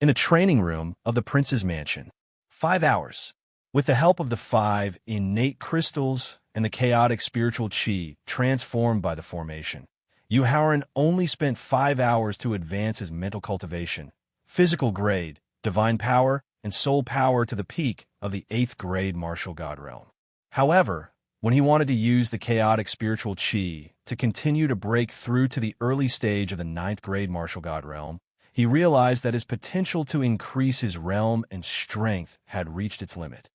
Speaker 1: In a training room of the prince's mansion, 5 hours, with the help of the 5 innate crystals and the chaotic spiritual chi transformed by the formation, Yu Haoran only spent 5 hours to advance his mental cultivation, physical grade, divine power, and soul power to the peak of the 8th grade martial god realm. However, when he wanted to use the chaotic spiritual chi to continue to break through to the early stage of the 9th grade martial god realm, he realized that his potential to increase his realm and strength had reached its limit.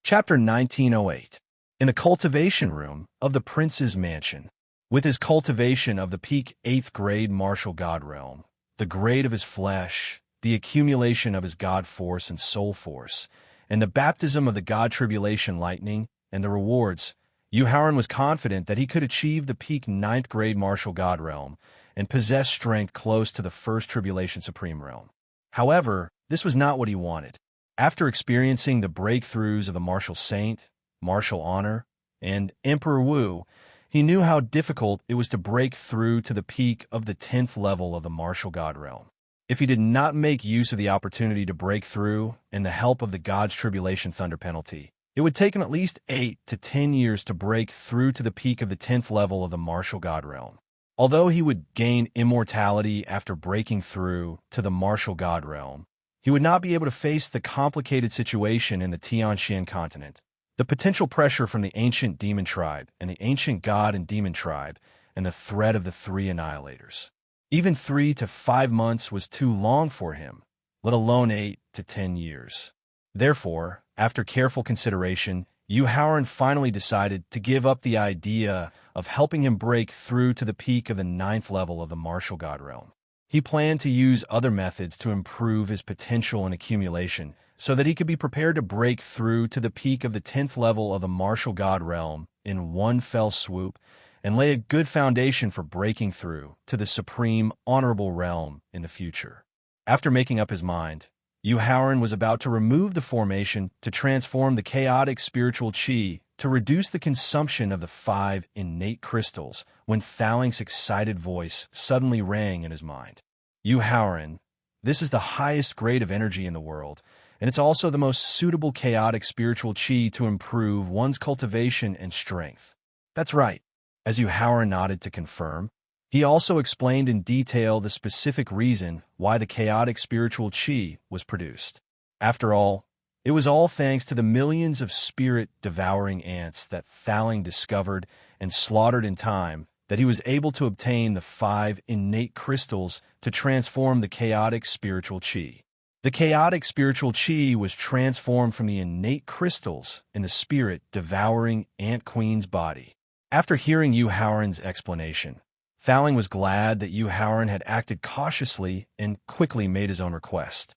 Speaker 1: Chapter 1908. In the cultivation room of the prince's mansion, with his cultivation of the peak 8th grade martial god realm, the grade of his flesh, the accumulation of his god force and soul force, and the baptism of the god tribulation lightning and the rewards, Yu Haoran was confident that he could achieve the peak 9th grade martial god realm and possess strength close to the first tribulation supreme realm. However, this was not what he wanted. After experiencing the breakthroughs of the martial saint, martial honor, and Emperor Wu, he knew how difficult it was to break through to the peak of the 10th level of the martial god realm. If he did not make use of the opportunity to break through and the help of the God's Tribulation Thunder penalty, it would take him at least 8 to 10 years to break through to the peak of the 10th level of the martial god realm. Although he would gain immortality after breaking through to the martial god realm, he would not be able to face the complicated situation in the Tianxian continent, the potential pressure from the ancient demon tribe and the ancient god and demon tribe, and the threat of the 3 annihilators. Even 3 to 5 months was too long for him, let alone 8 to 10 years. Therefore, after careful consideration, Yu Haoran finally decided to give up the idea of helping him break through to the peak of the 9th level of the martial god realm. He planned to use other methods to improve his potential and accumulation so that he could be prepared to break through to the peak of the 10th level of the martial god realm in one fell swoop and lay a good foundation for breaking through to the supreme honorable realm in the future. After making up his mind, Yu Haoran was about to remove the formation to transform the chaotic spiritual chi to reduce the consumption of the 5 innate crystals when Thaling's excited voice suddenly rang in his mind. Yu Haoran, this is the highest grade of energy in the world, and it's also the most suitable chaotic spiritual chi to improve one's cultivation and strength. That's right. As Yu Haoran nodded to confirm, he also explained in detail the specific reason why the chaotic spiritual chi was produced. After all, it was all thanks to the millions of spirit-devouring ants that Thaling discovered and slaughtered in time that he was able to obtain the 5 innate crystals to transform the chaotic spiritual chi. The chaotic spiritual chi was transformed from the innate crystals in the spirit-devouring ant queen's body. After hearing Yu Haoran's explanation, Thowling was glad that Yu Howren had acted cautiously and quickly made his own request.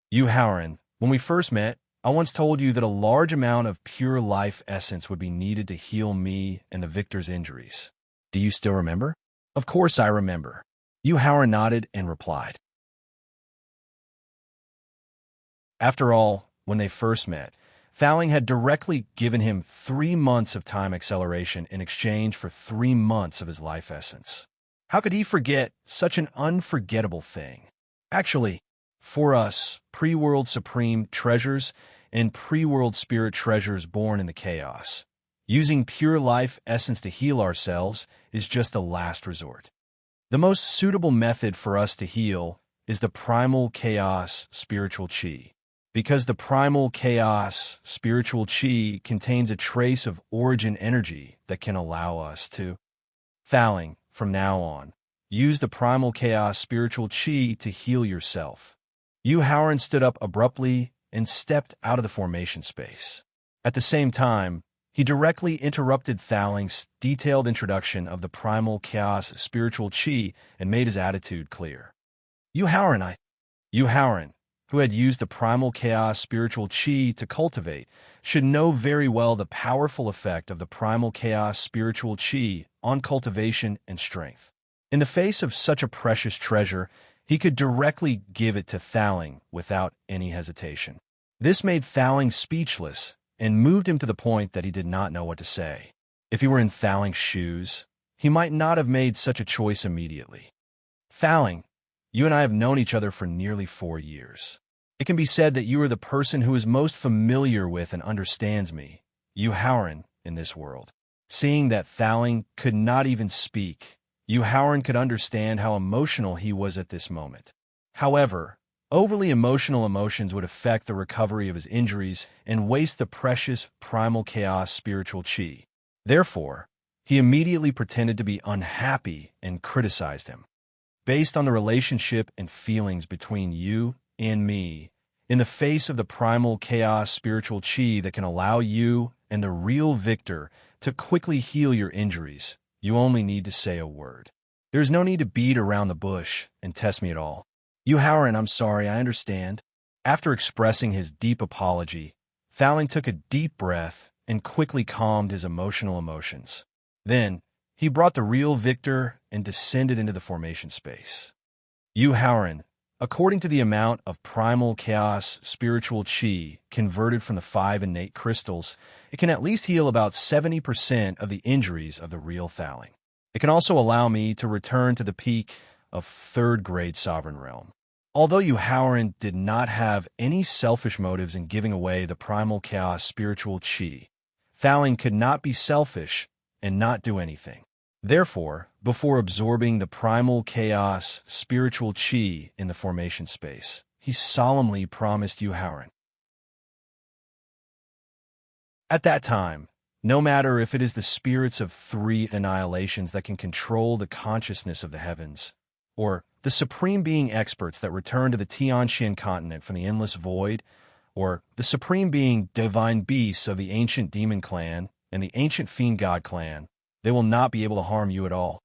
Speaker 1: Yu Howren, when we first met, I once told you that a large amount of pure life essence would be needed to heal me and the victor's injuries. Do you still remember? Of course I remember. Yu Howren nodded and replied. After all, when they first met, Thowling had directly given him 3 months of time acceleration in exchange for 3 months of his life essence. How could he forget such an unforgettable thing? Actually, for us, pre-world supreme treasures and pre-world spirit treasures born in the chaos, using pure life essence to heal ourselves is just a last resort. The most suitable method for us to heal is the primal chaos spiritual chi, because the primal chaos spiritual chi contains a trace of origin energy that can allow us to. Thowling, from now on, use the primal chaos spiritual chi to heal yourself. Yu Howren stood up abruptly and stepped out of the formation space. At the same time, he directly interrupted Thowling's detailed introduction of the primal chaos spiritual chi and made his attitude clear. Yu Howren, who had used the primal chaos spiritual chi to cultivate, should know very well the powerful effect of the primal chaos spiritual chi on cultivation and strength. In the face of such a precious treasure, he could directly give it to Thowling without any hesitation. This made Thowling speechless and moved him to the point that he did not know what to say. If he were in Thowling's shoes, he might not have made such a choice immediately. Thowling, you and I have known each other for nearly 4 years. It can be said that you are the person who is most familiar with and understands me, Yu Howren, in this world. Seeing that Thowling could not even speak, Yu Howren could understand how emotional he was at this moment. However, overly emotional emotions would affect the recovery of his injuries and waste the precious primal chaos spiritual chi. Therefore, he immediately pretended to be unhappy and criticized him. Based on the relationship and feelings between you and me, in the face of the primal chaos spiritual chi that can allow you and the real victor to quickly heal your injuries, you only need to say a word. There is no need to beat around the bush and test me at all. Yu Howren, I'm sorry, I understand. After expressing his deep apology, Thowling took a deep breath and quickly calmed his emotions. Then, he brought the real victor and descended into the formation space. Yu Howren, according to the amount of primal chaos spiritual chi converted from the 5 innate crystals, it can at least heal about 70% of the injuries of the real Thowling. It can also allow me to return to the peak of 3rd grade sovereign realm. Although Yu Howren did not have any selfish motives in giving away the primal chaos spiritual chi, Thowling could not be selfish and not do anything. Therefore, before absorbing the primal chaos spiritual chi in the formation space, he solemnly promised Yu Howren. At that time, no matter if it is the spirits of 3 annihilations that can control the consciousness of the heavens, or the supreme being experts that return to the Tianxian continent from the endless void, or the supreme being divine beasts of the ancient demon clan and the ancient fiend god clan, they will not be able to harm you at all.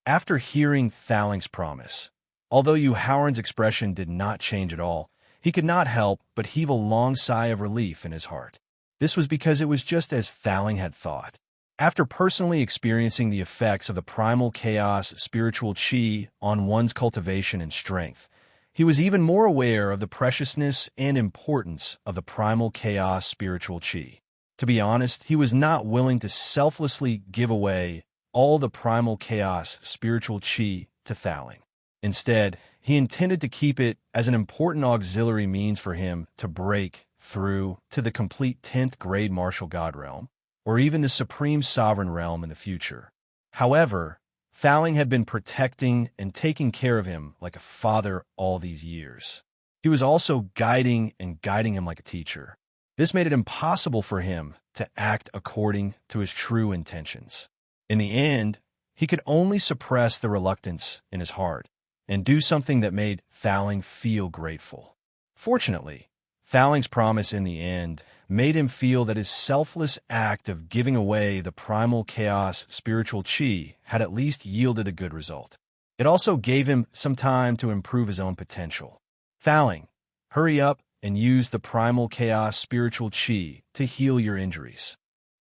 Speaker 1: After hearing Thowling's promise, although Yu Howren's expression did not change at all, he could not help but heave a long sigh of relief in his heart. This was because it was just as Thowling had thought. After personally experiencing the effects of the primal chaos spiritual chi on one's cultivation and strength, he was even more aware of the preciousness and importance of the primal chaos spiritual chi. To be honest, he was not willing to selflessly give away all the primal chaos spiritual chi to Thowling. Instead, he intended to keep it as an important auxiliary means for him to break through to the complete 10th grade martial god realm, or even the supreme sovereign realm in the future. However, Thowling had been protecting and taking care of him like a father all these years. He was also guiding him like a teacher. This made it impossible for him to act according to his true intentions. In the end, he could only suppress the reluctance in his heart and do something that made Thowling feel grateful. Fortunately, Thaling's promise in the end made him feel that his selfless act of giving away the primal chaos spiritual chi had at least yielded a good result. It also gave him some time to improve his own potential. Thaling, hurry up and use the primal chaos spiritual chi to heal your injuries.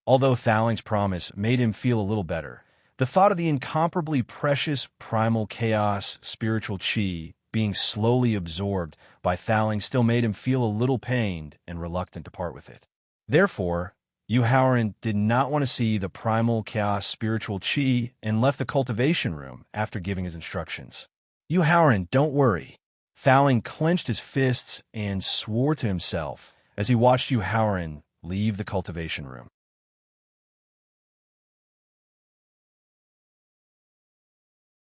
Speaker 1: Although Thaling's promise made him feel a little better, the thought of the incomparably precious primal chaos spiritual chi being slowly absorbed by Thaling still made him feel a little pained and reluctant to part with it. Therefore, Yu Haoran did not want to see the primal chaos spiritual chi and left the cultivation room after giving his instructions. Yu Haoran, don't worry. Thaling clenched his fists and swore to himself as he watched Yu Haoran leave the cultivation room.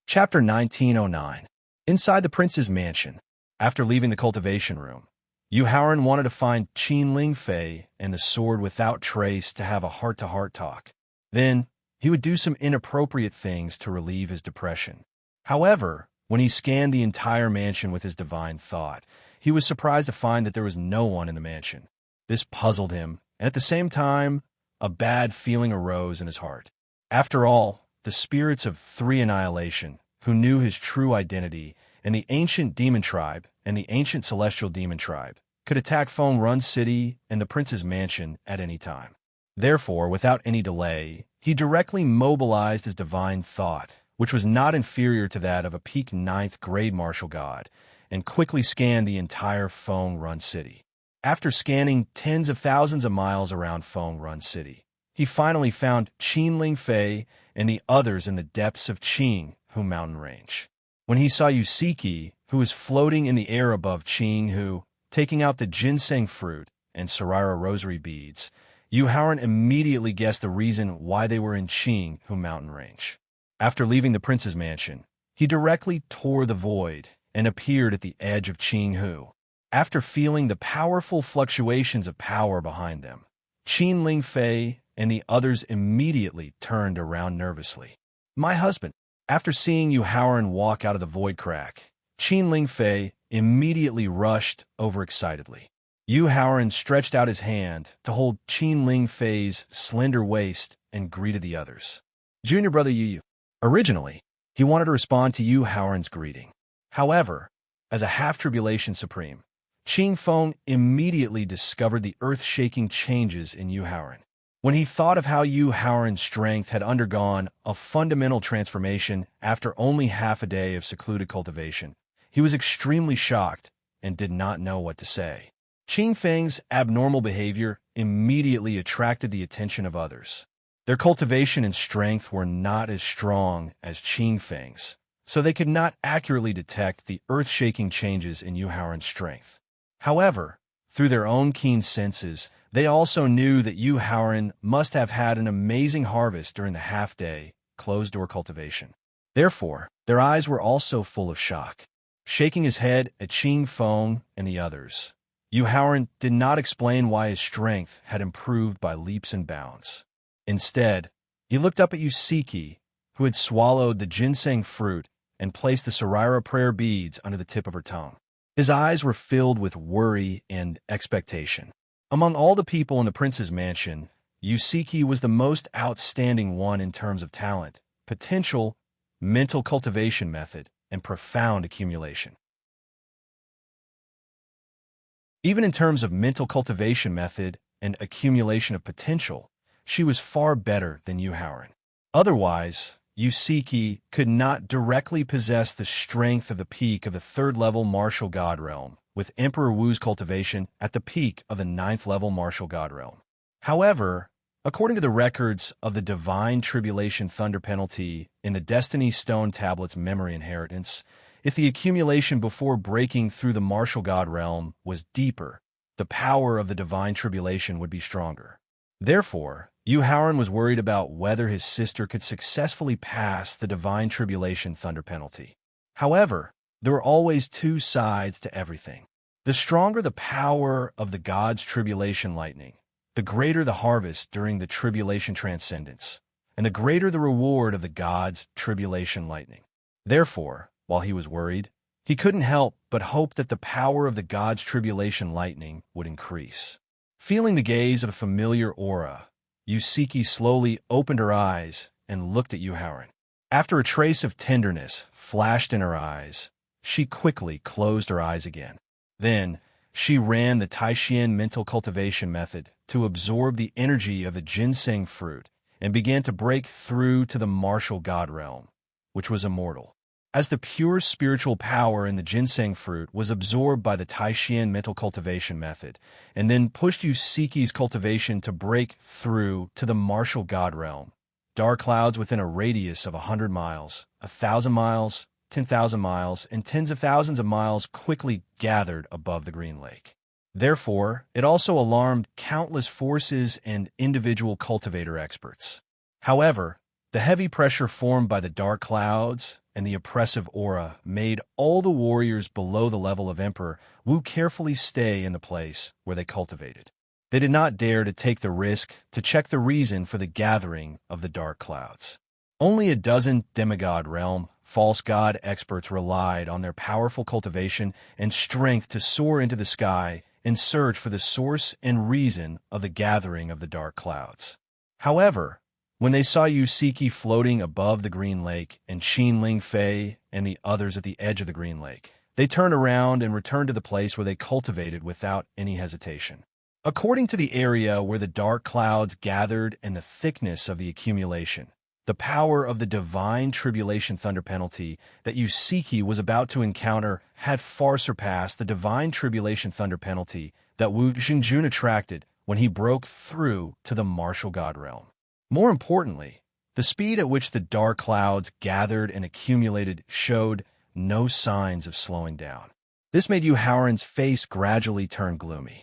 Speaker 1: Chapter 1909. Inside the prince's mansion, after leaving the cultivation room, Yu Haoran wanted to find Qin Lingfei and the sword without trace to have a heart-to-heart talk. Then, he would do some inappropriate things to relieve his depression. However, when he scanned the entire mansion with his divine thought, he was surprised to find that there was no one in the mansion. This puzzled him, and at the same time, a bad feeling arose in his heart. After all, the spirits of three annihilation, who knew his true identity, and the ancient demon tribe and the ancient celestial demon tribe, could attack Feng Run City and the prince's mansion at any time. Therefore, without any delay, he directly mobilized his divine thought, which was not inferior to that of a peak 9th grade martial god, and quickly scanned the entire Feng Run City. After scanning tens of thousands of miles around Feng Run City, he finally found Qin Lingfei and the others in the depths of Qing Hu mountain range. When he saw Yusiki, who was floating in the air above Qing Hu, taking out the ginseng fruit and Sarira rosary beads, Yu Haoran immediately guessed the reason why they were in Qing Hu mountain range. After leaving the prince's mansion, he directly tore the void and appeared at the edge of Qing Hu. After feeling the powerful fluctuations of power behind them, Qin Lingfei and the others immediately turned around nervously. My husband. After seeing Yu Haoran walk out of the void crack, Qin Lingfei immediately rushed over excitedly. Yu Haoran stretched out his hand to hold Qin Lingfei's slender waist and greeted the others. Junior brother Yu. Originally, he wanted to respond to Yu Haoran's greeting. However, as a half-tribulation supreme, Qing Feng immediately discovered the earth-shaking changes in Yu Haoran. When he thought of how Yu Haoran's strength had undergone a fundamental transformation after only half a day of secluded cultivation, he was extremely shocked and did not know what to say. Qing Feng's abnormal behavior immediately attracted the attention of others. Their cultivation and strength were not as strong as Qing Feng's, so they could not accurately detect the earth-shaking changes in Yu Haoran's strength. However, through their own keen senses, they also knew that Yu Haoran must have had an amazing harvest during the half-day, closed-door cultivation. Therefore, their eyes were also full of shock. Shaking his head at Qing Feng and the others, Yu Haoran did not explain why his strength had improved by leaps and bounds. Instead, he looked up at Yusiki, who had swallowed the ginseng fruit and placed the Sarira prayer beads under the tip of her tongue. His eyes were filled with worry and expectation. Among all the people in the prince's mansion, Yusiki was the most outstanding one in terms of talent, potential, mental cultivation method, and profound accumulation. Even in terms of mental cultivation method and accumulation of potential, she was far better than Yu Haoran. Otherwise, Yusiki could not directly possess the strength of the peak of the 3rd-level martial god realm, with Emperor Wu's cultivation at the peak of the 9th-level martial god realm. However, according to the records of the Divine Tribulation Thunder Penalty in the Destiny Stone Tablet's memory inheritance, if the accumulation before breaking through the martial god realm was deeper, the power of the Divine Tribulation would be stronger. Therefore, Yu Haoran was worried about whether his sister could successfully pass the Divine Tribulation Thunder Penalty. However, there were always two sides to everything. The stronger the power of the God's Tribulation Lightning, the greater the harvest during the Tribulation Transcendence, and the greater the reward of the God's Tribulation Lightning. Therefore, while he was worried, He couldn't help but hope that the power of the god's tribulation lightning would increase. Feeling the gaze of a familiar aura, Yusiki slowly opened her eyes and looked at Yuhauran. After a trace of tenderness flashed in her eyes, she quickly closed her eyes again. Then, she ran the Taishian mental cultivation method to absorb the energy of the ginseng fruit and began to break through to the martial god realm, which was immortal. As the pure spiritual power in the ginseng fruit was absorbed by the Taishian mental cultivation method and then pushed Yusiki's cultivation to break through to the martial god realm, dark clouds within a radius of 100 miles, 1,000 miles, 10,000 miles, and tens of thousands of miles quickly gathered above the Green Lake. Therefore, it also alarmed countless forces and individual cultivator experts. However, the heavy pressure formed by the dark clouds and the oppressive aura made all the warriors below the level of Emperor Wu carefully stay in the place where they cultivated. They did not dare to take the risk to check the reason for the gathering of the dark clouds. Only a dozen demigod realm false god experts relied on their powerful cultivation and strength to soar into the sky and search for the source and reason of the gathering of the dark clouds. However, when they saw Yusiki floating above the Green Lake and Qin Ling Fei and the others at the edge of the Green Lake, they turned around and returned to the place where they cultivated without any hesitation. According to the area where the dark clouds gathered and the thickness of the accumulation, the power of the divine tribulation thunder penalty that Yusiki was about to encounter had far surpassed the divine tribulation thunder penalty that Wu Xingjun attracted when he broke through to the martial god realm. More importantly, the speed at which the dark clouds gathered and accumulated showed no signs of slowing down. This made Yuhauran's face gradually turn gloomy.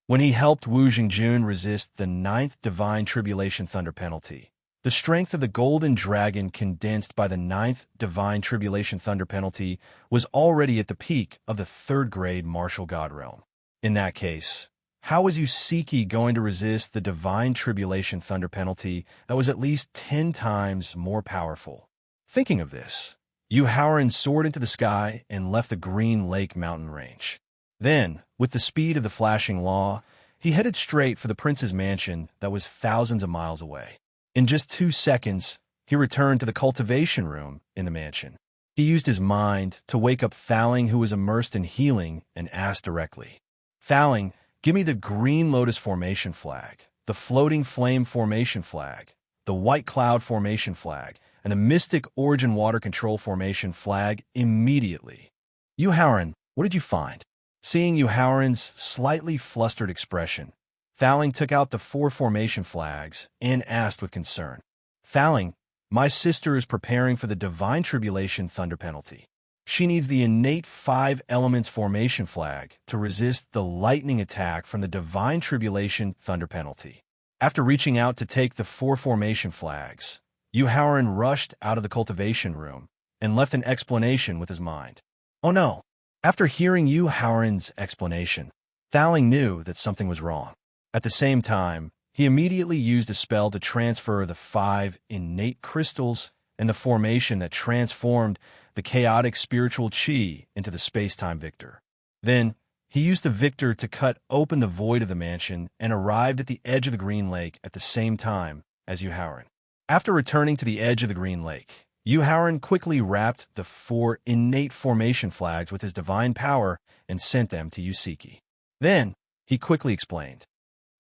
Speaker 1: When he helped Wu Xingjun resist the 9th Divine Tribulation Thunder penalty, the strength of the Golden Dragon condensed by the 9th Divine Tribulation Thunder penalty was already at the peak of the 3rd grade Martial God realm. In that case, how was Yusiki going to resist the Divine Tribulation Thunder penalty that was at least 10 times more powerful? Thinking of this, Yuhauran soared into the sky and left the Green Lake mountain range. Then, with the speed of the flashing law, he headed straight for the prince's mansion that was thousands of miles away. In just 2 seconds, he returned to the cultivation room in the mansion. He used his mind to wake up Thaling, who was immersed in healing, and asked directly, "Thaling, give me the Green Lotus Formation flag, the Floating Flame Formation flag, the White Cloud Formation flag, and the Mystic Origin Water Control Formation flag immediately." "Yuhauran, what did you find?" Seeing Yuhauran's slightly flustered expression, Thaling took out the 4 formation flags and asked with concern, "Thaling, my sister is preparing for the Divine Tribulation Thunder penalty. She needs the innate 5 elements formation flag to resist the lightning attack from the Divine Tribulation Thunder penalty." After reaching out to take the 4 formation flags, Yuhauran rushed out of the cultivation room and left an explanation with his mind. "Oh no." After hearing Yuhauran's explanation, Thaling knew that something was wrong. At the same time, he immediately used a spell to transfer the 5 innate crystals and the formation that transformed the chaotic spiritual chi into the space-time victor. Then, he used the victor to cut open the void of the mansion and arrived at the edge of the Green Lake at the same time as Yuhauran. After returning to the edge of the Green Lake, Yuhauran quickly wrapped the 4 innate formation flags with his divine power and sent them to Yusiki. Then, he quickly explained,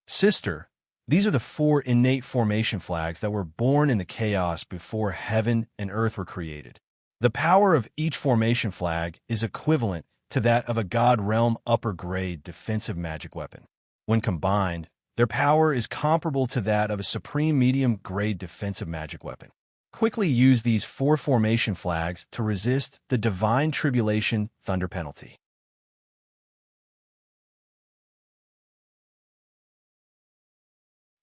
Speaker 1: "Sister, these are the 4 innate formation flags that were born in the chaos before heaven and earth were created. The power of each formation flag is equivalent to that of a God Realm upper grade defensive magic weapon. When combined, their power is comparable to that of a supreme medium grade defensive magic weapon. Quickly use these 4 formation flags to resist the Divine Tribulation Thunder penalty."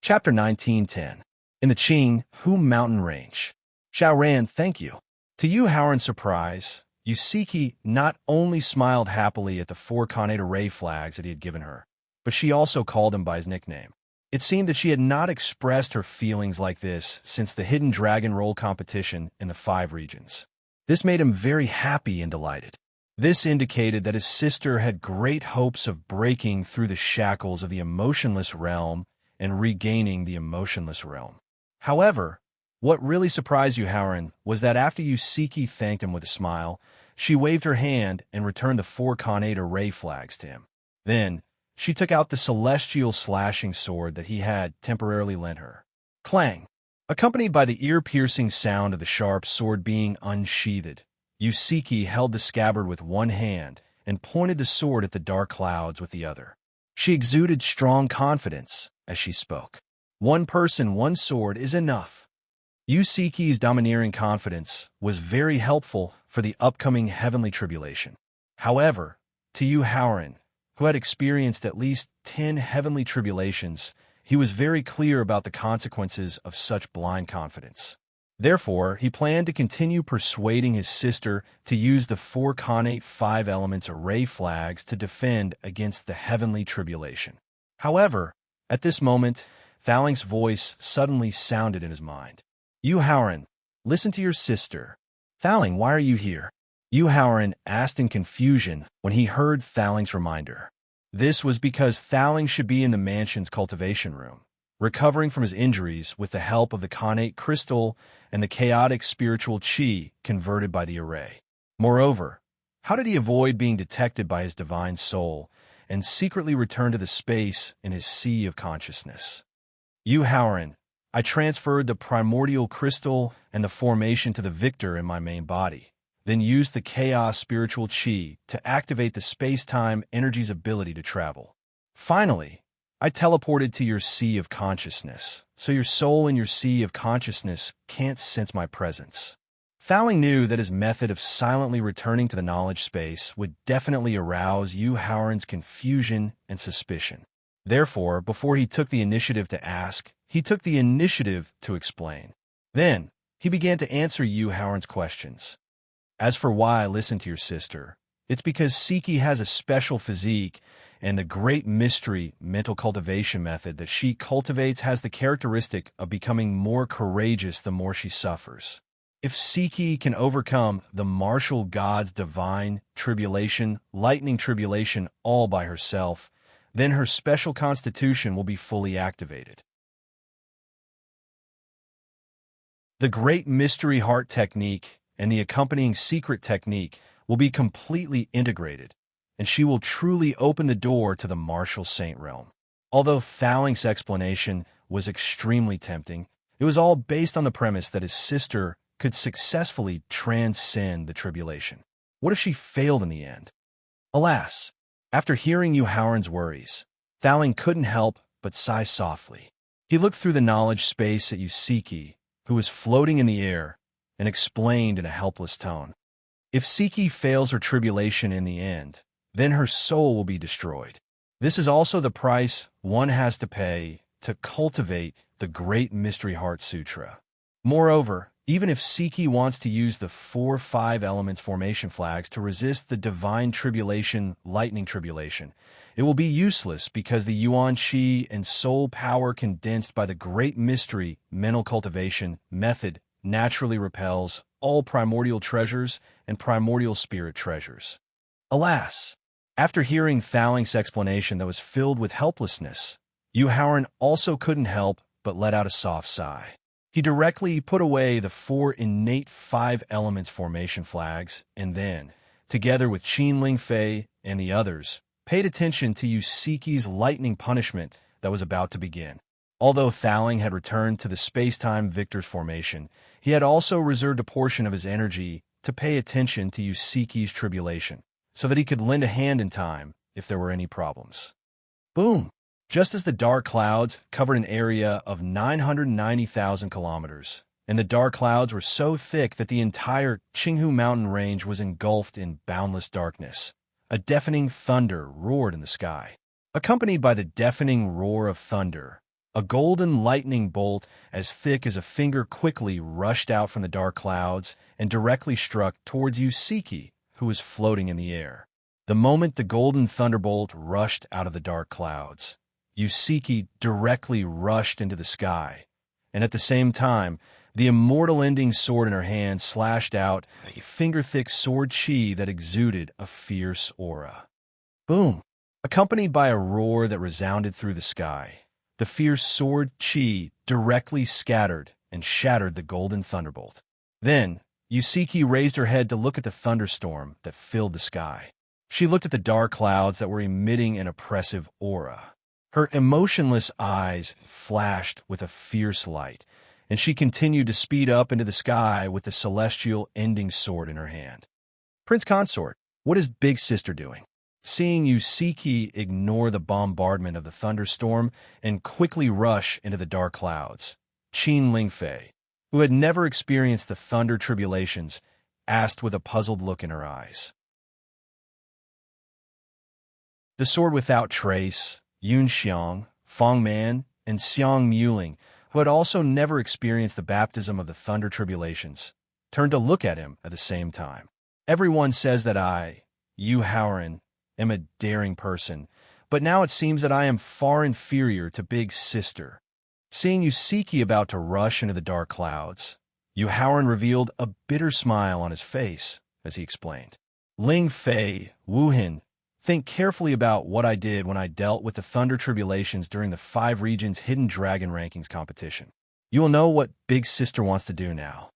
Speaker 1: Chapter 19:10. In the Qing Hu Mountain Range. Xiaoran, thank you. To Yuhauran's surprise, Yusiki not only smiled happily at the 4 Kaneda Ray flags that he had given her, but she also called him by his nickname. It seemed that she had not expressed her feelings like this since the Hidden Dragon Roll competition in the 5 regions. This made him very happy and delighted. This indicated that his sister had great hopes of breaking through the shackles of the emotionless realm and regaining the emotionless realm. However, what really surprised Yuhaoran was that after Yusiki thanked him with a smile, she waved her hand and returned the 4 connate array flags to him. Then, she took out the celestial slashing sword that he had temporarily lent her. Clang! Accompanied by the ear-piercing sound of the sharp sword being unsheathed, Yusiki held the scabbard with one hand and pointed the sword at the dark clouds with the other. She exuded strong confidence as she spoke. One person, one sword is enough. Yusiki's domineering confidence was very helpful for the upcoming heavenly tribulation. However, to Yuhaoran, who had experienced at least 10 heavenly tribulations, he was very clear about the consequences of such blind confidence. Therefore, he planned to continue persuading his sister to use the 4 connate 5 elements array flags to defend against the heavenly tribulation. However, at this moment, Thaling's voice suddenly sounded in his mind. Yuhaoran, listen to your sister. Thaling, why are you here? Yuhaoran asked in confusion when he heard Thaling's reminder. This was because Thaling should be in the mansion's cultivation room, recovering from his injuries with the help of the connate crystal and the chaotic spiritual chi converted by the array. Moreover, how did he avoid being detected by his divine soul and secretly return to the space in his sea of consciousness? Yuhaoran, I transferred the primordial crystal and the formation to the victor in my main body, then used the chaos spiritual chi to activate the space-time energy's ability to travel. Finally, I teleported to your sea of consciousness, so your soul in your sea of consciousness can't sense my presence. Thaling knew that his method of silently returning to the knowledge space would definitely arouse Yuhaoran's confusion and suspicion. Therefore, before he took the initiative to ask, he took the initiative to explain. Then, he began to answer Yuhaoran's questions. As for why I listened to your sister, it's because Siki has a special physique, and the great mystery mental cultivation method that she cultivates has the characteristic of becoming more courageous the more she suffers. If Siki can overcome the martial god's divine tribulation, lightning tribulation all by herself, then her special constitution will be fully activated. The great mystery heart technique and the accompanying secret technique will be completely integrated, and she will truly open the door to the martial saint realm. Although Thaling's explanation was extremely tempting, it was all based on the premise that his sister could successfully transcend the tribulation. What if she failed in the end? Alas, after hearing Yuhaoran's worries, Thaling couldn't help but sigh softly. He looked through the knowledge space at Yusiki, who was floating in the air, and explained in a helpless tone. If Siki fails her tribulation in the end, then her soul will be destroyed. This is also the price one has to pay to cultivate the Great Mystery Heart Sutra. Moreover, even if Siki wants to use the 4-5 elements formation flags to resist the divine tribulation, lightning tribulation, it will be useless because the Yuan Qi and soul power condensed by the Great Mystery mental cultivation method naturally repels all primordial treasures and primordial spirit treasures. Alas, after hearing Thaling's explanation that was filled with helplessness, Yuhaoran also couldn't help but let out a soft sigh. He directly put away the 4 innate 5 elements formation flags and then, together with Qin Lingfei and the others, paid attention to Yusiki's lightning punishment that was about to begin. Although Thaling had returned to the space-time victor's formation, he had also reserved a portion of his energy to pay attention to Yusiki's tribulation, so that he could lend a hand in time if there were any problems. Boom! Just as the dark clouds covered an area of 990,000 kilometers, and the dark clouds were so thick that the entire Qinghu mountain range was engulfed in boundless darkness, a deafening thunder roared in the sky. Accompanied by the deafening roar of thunder, a golden lightning bolt as thick as a finger quickly rushed out from the dark clouds and directly struck towards Yusiki, who was floating in the air. The moment the golden thunderbolt rushed out of the dark clouds, Yusiki directly rushed into the sky, and at the same time, The immortal ending sword in her hand slashed out a finger-thick sword chi that exuded a fierce aura. Boom! Accompanied by a roar that resounded through the sky, the fierce sword chi directly scattered and shattered the golden thunderbolt. Then, Yusiki raised her head to look at the thunderstorm that filled the sky. She looked at the dark clouds that were emitting an oppressive aura. Her emotionless eyes flashed with a fierce light, and she continued to speed up into the sky with the celestial ending sword in her hand. Prince Consort, what is Big Sister doing? Seeing Yusiki ignore the bombardment of the thunderstorm and quickly rush into the dark clouds, Qin Lingfei, who had never experienced the thunder tribulations, asked with a puzzled look in her eyes. The sword without trace, Yun Xiang, Feng Man, and Xiang Muling, who had also never experienced the baptism of the thunder tribulations, turned to look at him at the same time. Everyone says that I, Yu Haoran, am a daring person, but now it seems that I am far inferior to Big Sister. Seeing Yusiki about to rush into the dark clouds, Yu Haoran revealed a bitter smile on his face as he explained. Ling Fei, Wu Hin, think carefully about what I did when I dealt with the thunder tribulations during the 5 Regions Hidden Dragon Rankings competition. You will know what Big Sister wants to do now.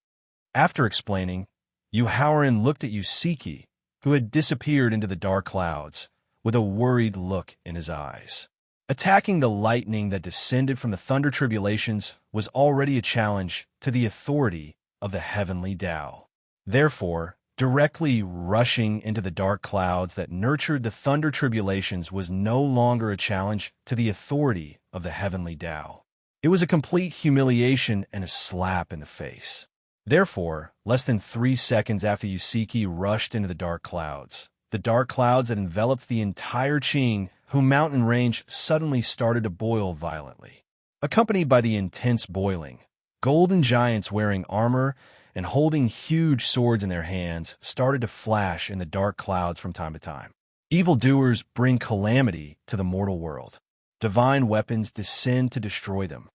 Speaker 1: After explaining, Yu Haoran looked at Yusiki, who had disappeared into the dark clouds, with a worried look in his eyes. Attacking the lightning that descended from the thunder tribulations was already a challenge to the authority of the heavenly Tao. Therefore, directly rushing into the dark clouds that nurtured the thunder tribulations was no longer a challenge to the authority of the heavenly Tao. It was a complete humiliation and a slap in the face. Therefore, less than 3 seconds after Yusiki rushed into the dark clouds that enveloped the entire Qing mountain range suddenly started to boil violently. Accompanied by the intense boiling, golden giants wearing armor and holding huge swords in their hands started to flash in the dark clouds from time to time. Evildoers bring calamity to the mortal world. Divine weapons descend to destroy them.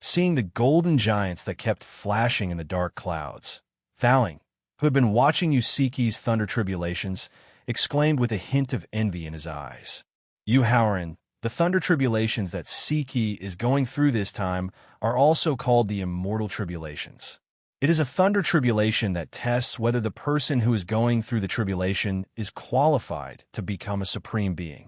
Speaker 1: Seeing the golden giants that kept flashing in the dark clouds, Thaling, who had been watching Yusiki's thunder tribulations, exclaimed with a hint of envy in his eyes. Yu Haoran, the thunder tribulations that Siki is going through this time are also called the immortal tribulations. It is a thunder tribulation that tests whether the person who is going through the tribulation is qualified to become a supreme being.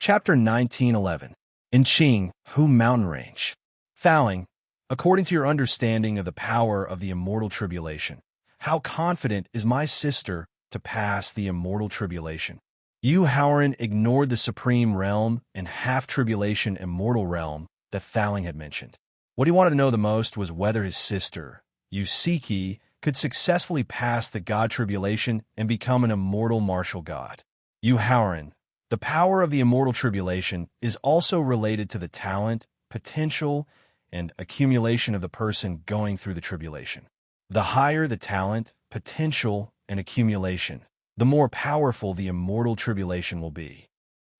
Speaker 1: Chapter 1911. In Qing, Hu Mountain Range. Thaling, according to your understanding of the power of the immortal tribulation, how confident is my sister to pass the immortal tribulation? Yu Haoran ignored the supreme realm and half-tribulation immortal realm that Thaling had mentioned. What he wanted to know the most was whether his sister, Yusiki, could successfully pass the god tribulation and become an immortal martial god. Yu Haoran, the power of the immortal tribulation is also related to the talent, potential, and accumulation of the person going through the tribulation. The higher the talent, potential, and accumulation, the more powerful the immortal tribulation will be.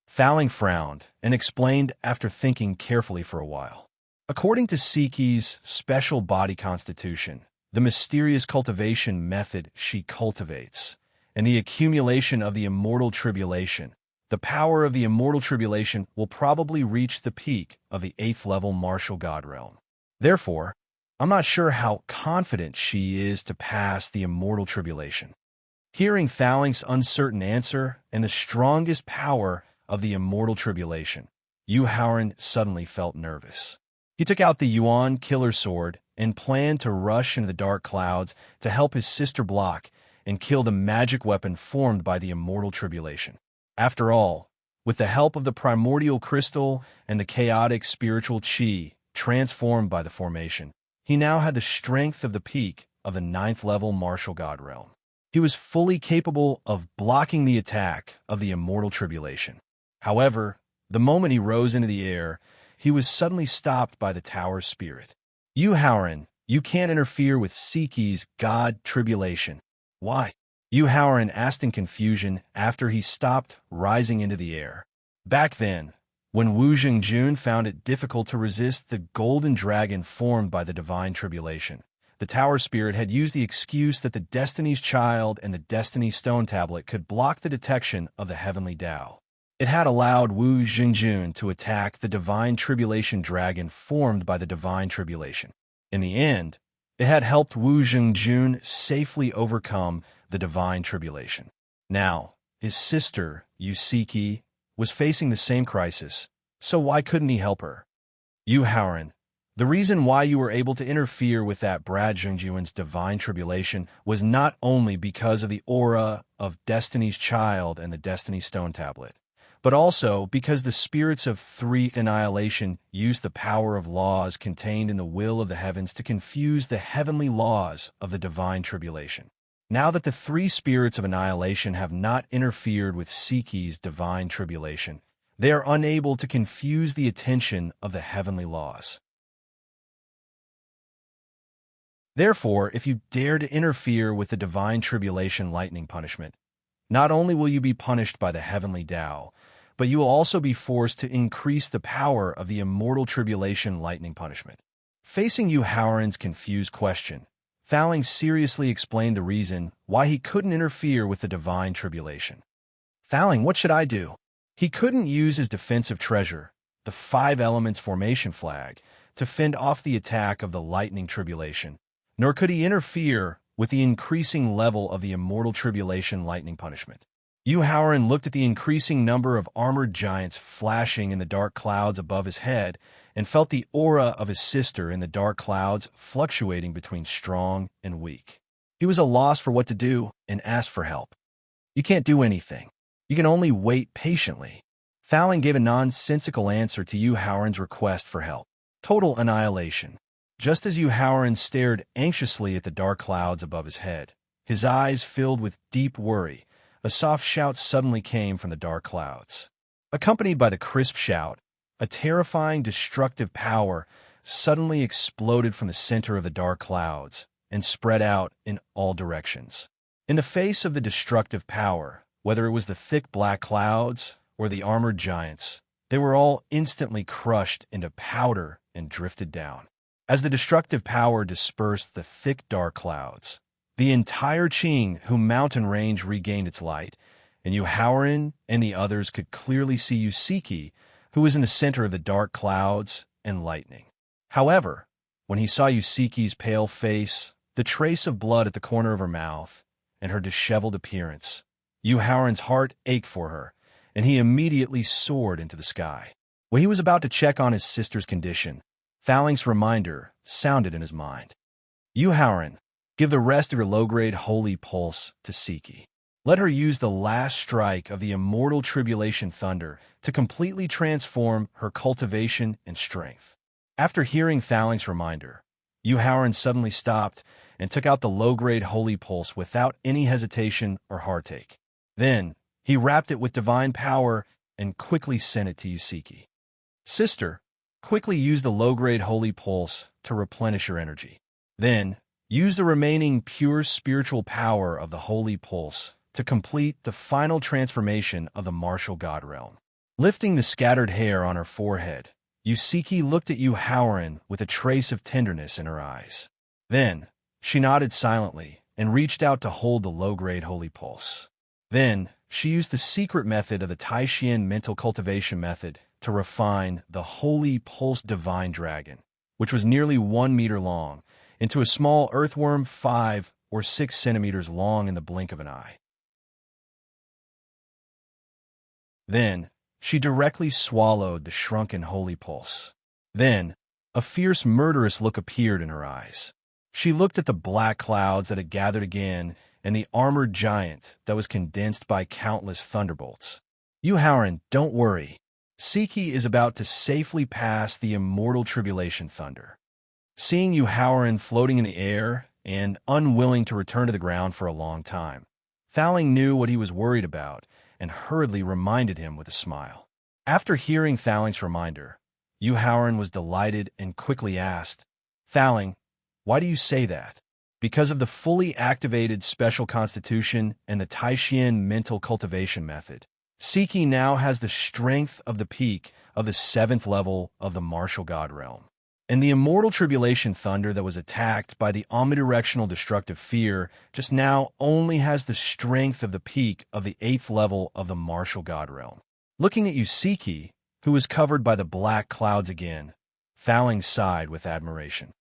Speaker 1: Thaling frowned and explained after thinking carefully for a while. According to Siki's special body constitution, the mysterious cultivation method she cultivates, and the accumulation of the immortal tribulation, the power of the immortal tribulation will probably reach the peak of the 8th level martial god realm. Therefore, I'm not sure how confident she is to pass the immortal tribulation. Hearing Thaling's uncertain answer and the strongest power of the immortal tribulation, Yu Haoran suddenly felt nervous. He took out the Yuan killer sword and planned to rush into the dark clouds to help his sister block and kill the magic weapon formed by the immortal tribulation. After all, with the help of the primordial crystal and the chaotic spiritual qi transformed by the formation, he now had the strength of the peak of the 9th level martial god realm. He was fully capable of blocking the attack of the immortal tribulation. However, the moment he rose into the air, he was suddenly stopped by the tower's spirit. Yu Haoran, you can't interfere with Siki's god tribulation. Why? Yu Haoran asked in confusion after he stopped rising into the air. Back then, when Wu Jingjun found it difficult to resist the golden dragon formed by the divine tribulation. The tower spirit had used the excuse that the Destiny's Child and the Destiny Stone Tablet could block the detection of the heavenly Tao. It had allowed Wu Jingjun to attack the divine tribulation dragon formed by the divine tribulation. In the end, it had helped Wu Jingjun safely overcome the divine tribulation. Now, his sister, Yusiki, was facing the same crisis, so why couldn't he help her? Yu Haoran, the reason why you were able to interfere with that Brad Jingjun's divine tribulation was not only because of the aura of Destiny's Child and the Destiny Stone Tablet, but also because the spirits of three annihilation used the power of laws contained in the will of the heavens to confuse the heavenly laws of the divine tribulation. Now that the three spirits of annihilation have not interfered with Siki's divine tribulation, they are unable to confuse the attention of the heavenly laws. Therefore, if you dare to interfere with the divine tribulation lightning punishment, not only will you be punished by the heavenly Tao, but you will also be forced to increase the power of the immortal tribulation lightning punishment. Facing Yu Haoran's confused question, Faling seriously explained the reason why he couldn't interfere with the divine tribulation. Faling, what should I do? He couldn't use his defensive treasure, the 5 elements formation flag, to fend off the attack of the lightning tribulation, nor could he interfere with the increasing level of the immortal tribulation lightning punishment. Yu Haoran looked at the increasing number of armored giants flashing in the dark clouds above his head and felt the aura of his sister in the dark clouds fluctuating between strong and weak. He was at a loss for what to do and asked for help. You can't do anything. You can only wait patiently. Faling gave a nonsensical answer to Yu Haoran's request for help. Total annihilation. Just as Yu Haoran stared anxiously at the dark clouds above his head, his eyes filled with deep worry, a soft shout suddenly came from the dark clouds. Accompanied by the crisp shout, a terrifying destructive power suddenly exploded from the center of the dark clouds and spread out in all directions. In the face of the destructive power, whether it was the thick black clouds or the armored giants, they were all instantly crushed into powder and drifted down. As the destructive power dispersed the thick dark clouds, the entire Qinghu mountain range regained its light, and Yu Haoran and the others could clearly see Yusiki, who was in the center of the dark clouds and lightning. However, when he saw Yusiki's pale face, the trace of blood at the corner of her mouth, and her disheveled appearance, Yu Haoran's heart ached for her, and he immediately soared into the sky. When he was about to check on his sister's condition, Faling's reminder sounded in his mind. Yu Haoran, give the rest of your low-grade holy pulse to Siki. Let her use the last strike of the immortal tribulation thunder to completely transform her cultivation and strength. After hearing Faling's reminder, Yu Haoran suddenly stopped and took out the low-grade holy pulse without any hesitation or heartache. Then, he wrapped it with divine power and quickly sent it to Yusiki. Sister, quickly use the low-grade holy pulse to replenish your energy. Then, use the remaining pure spiritual power of the holy pulse to complete the final transformation of the martial god realm. Lifting the scattered hair on her forehead, Yusiki looked at Yu Haoran with a trace of tenderness in her eyes. Then, she nodded silently and reached out to hold the low-grade holy pulse. Then, she used the secret method of the Taishian mental cultivation method to refine the holy pulse divine dragon, which was nearly 1 meter long, into a small earthworm 5 or 6 centimeters long in the blink of an eye. Then, she directly swallowed the shrunken holy pulse. Then, a fierce murderous look appeared in her eyes. She looked at the black clouds that had gathered again and the armored giant that was condensed by countless thunderbolts. Yu Haoran, don't worry. Siki is about to safely pass the immortal tribulation thunder. Seeing Yu Haoran floating in the air and unwilling to return to the ground for a long time, Faling knew what he was worried about and hurriedly reminded him with a smile. After hearing Faling's reminder, Yu Haoran was delighted and quickly asked, Faling, why do you say that? Because of the fully activated special constitution and the Taishian mental cultivation method, Siki now has the strength of the peak of the 7th level of the martial god realm. And the immortal tribulation thunder that was attacked by the omnidirectional destructive fear just now only has the strength of the peak of the 8th level of the martial god realm. Looking at Yusiki, who was covered by the black clouds again, Thowling sighed with admiration.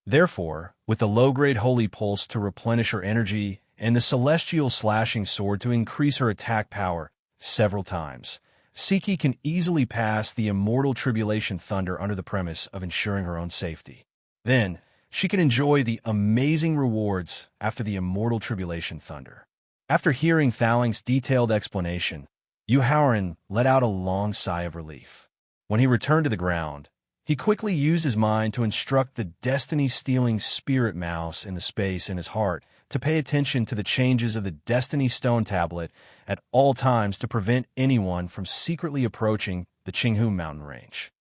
Speaker 1: Therefore, with the low-grade holy pulse to replenish her energy and the celestial slashing sword to increase her attack power several times, Siki can easily pass the immortal tribulation thunder under the premise of ensuring her own safety. Then, she can enjoy the amazing rewards after the immortal tribulation thunder. After hearing Thowling's detailed explanation, Yuhaoran let out a long sigh of relief. When he returned to the ground, he quickly used his mind to instruct the destiny-stealing spirit mouse in the space in his heart to pay attention to the changes of the Destiny Stone Tablet at all times to prevent anyone from secretly approaching the Qinghu mountain range.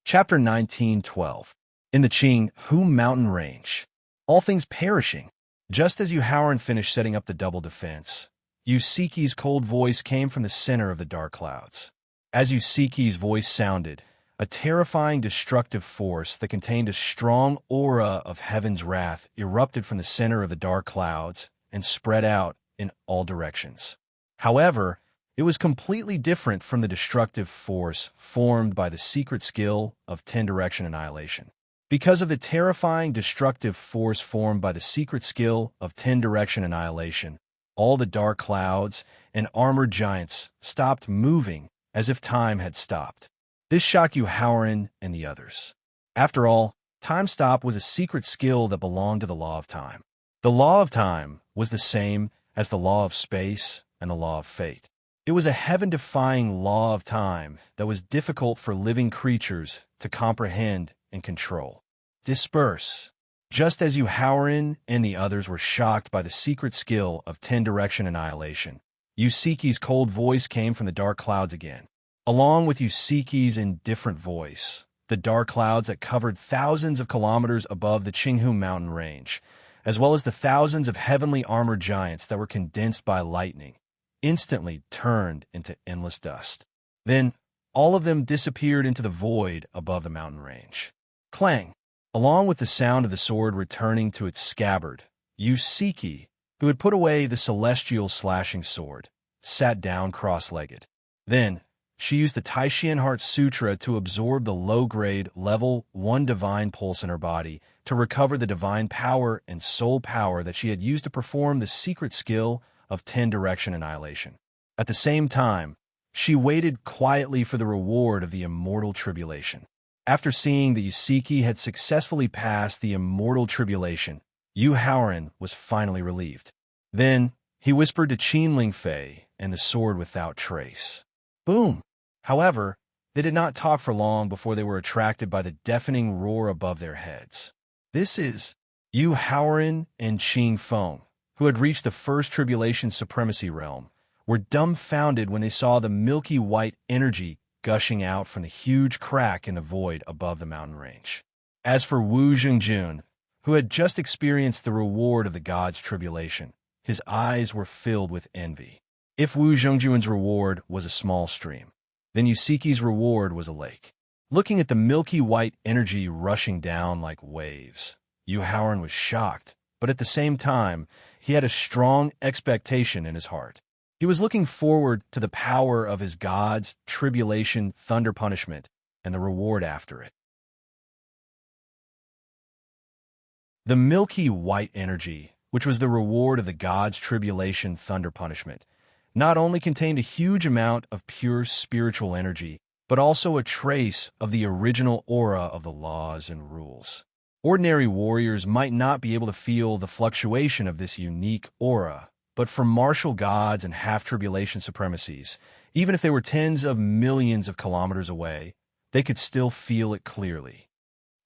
Speaker 1: Chapter 19:12. In the Qinghu mountain range. All things perishing. Just as Yuhaoran finished setting up the double defense, Yusiki's cold voice came from the center of the dark clouds. As Yusiki's voice sounded, a terrifying destructive force that contained a strong aura of heaven's wrath erupted from the center of the dark clouds and spread out in all directions. However, it was completely different from the destructive force formed by the secret skill of 10-direction annihilation. Because of the terrifying destructive force formed by the secret skill of 10-direction annihilation, all the dark clouds and armored giants stopped moving as if time had stopped. This shocked Yuhaoran and the others. After all, time stop was a secret skill that belonged to the law of time. The law of time was the same as the law of space and the law of fate. It was a heaven-defying law of time that was difficult for living creatures to comprehend and control. Disperse. Just as Yuhaoran and the others were shocked by the secret skill of 10-direction annihilation, Yusiki's cold voice came from the dark clouds again. Along with Yusiki's indifferent voice, the dark clouds that covered thousands of kilometers above the Qinghu mountain range, as well as the thousands of heavenly armored giants that were condensed by lightning, instantly turned into endless dust. Then, all of them disappeared into the void above the mountain range. Clang! Along with the sound of the sword returning to its scabbard, Yusiki, who had put away the celestial slashing sword, sat down cross-legged. Then, she used the Taishian Heart Sutra to absorb the low-grade, level 1 divine pulse in her body to recover the divine power and soul power that she had used to perform the secret skill of 10-direction annihilation. At the same time, she waited quietly for the reward of the immortal tribulation. After seeing that Yusiki had successfully passed the immortal tribulation, Yuhaoran was finally relieved. Then, he whispered to Qin Lingfei and the sword without trace. Boom! However, they did not talk for long before they were attracted by the deafening roar above their heads. This is Yuhaoran and Qing Feng, who had reached the first tribulation supremacy realm, were dumbfounded when they saw the milky white energy gushing out from the huge crack in the void above the mountain range. As for Wu Zhengjun, who had just experienced the reward of the god's tribulation, his eyes were filled with envy. If Wu Zhengjun's reward was a small stream, then Yusiki's reward was a lake. Looking at the milky white energy rushing down like waves, Yuhaoran was shocked, but at the same time, he had a strong expectation in his heart. He was looking forward to the power of his god's tribulation thunder punishment and the reward after it. The milky white energy, which was the reward of the god's tribulation thunder punishment, not only contained a huge amount of pure spiritual energy, but also a trace of the original aura of the laws and rules. Ordinary warriors might not be able to feel the fluctuation of this unique aura, but for martial gods and half-tribulation supremacies, even if they were tens of millions of kilometers away, they could still feel it clearly.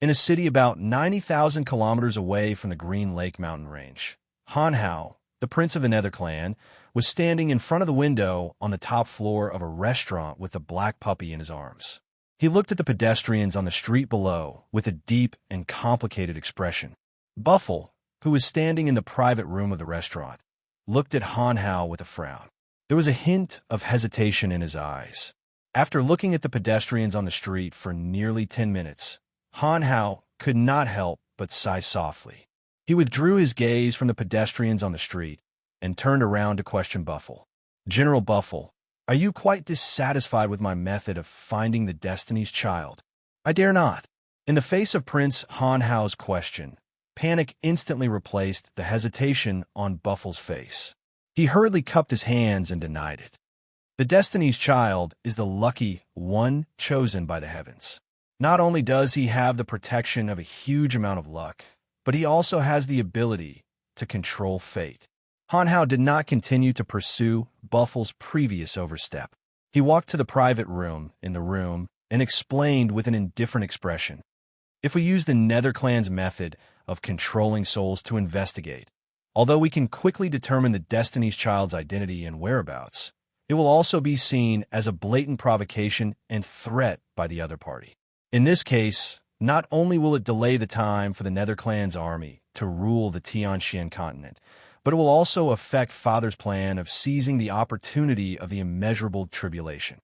Speaker 1: In a city about 90,000 kilometers away from the Green Lake mountain range, Han Hao, the prince of the Nether clan, was standing in front of the window on the top floor of a restaurant with a black puppy in his arms. He looked at the pedestrians on the street below with a deep and complicated expression. Buffle, who was standing in the private room of the restaurant, looked at Han Hao with a frown. There was a hint of hesitation in his eyes. After looking at the pedestrians on the street for nearly 10 minutes, Han Hao could not help but sigh softly. He withdrew his gaze from the pedestrians on the street and turned around to question Buffle. "General Buffle, are you quite dissatisfied with my method of finding the Destiny's Child?" "I dare not." In the face of Prince Han Hao's question, panic instantly replaced the hesitation on Buffle's face. He hurriedly cupped his hands and denied it. The Destiny's Child is the lucky one chosen by the heavens. Not only does he have the protection of a huge amount of luck, but he also has the ability to control fate. Han Hao did not continue to pursue Buffle's previous overstep. He walked to the private room in the room and explained with an indifferent expression, "If we use the NetherClan's method of controlling souls to investigate, although we can quickly determine the Destiny's Child's identity and whereabouts, it will also be seen as a blatant provocation and threat by the other party. In this case, not only will it delay the time for the NetherClan's army to rule the Tianxian continent, but it will also affect Father's plan of seizing the opportunity of the immeasurable tribulation."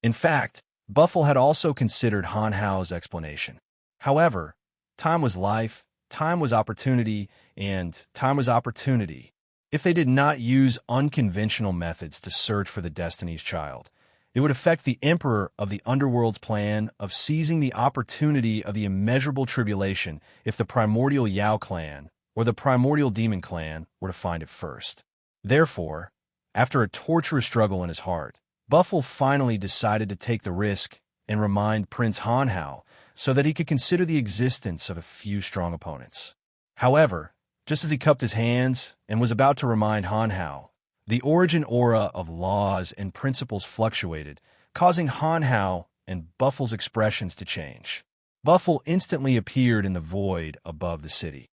Speaker 1: In fact, Buffle had also considered Han Hao's explanation. However, time was life, time was opportunity, and time was opportunity. If they did not use unconventional methods to search for the Destiny's Child, it would affect the Emperor of the Underworld's plan of seizing the opportunity of the immeasurable tribulation if the Primordial Yao clan or the Primordial Demon clan were to find it first. Therefore, after a torturous struggle in his heart, Buffle finally decided to take the risk and remind Prince Han Hao so that he could consider the existence of a few strong opponents. However, just as he cupped his hands and was about to remind Han Hao, the origin aura of laws and principles fluctuated, causing Han Hao and Buffle's expressions to change. Buffle instantly appeared in the void above the city.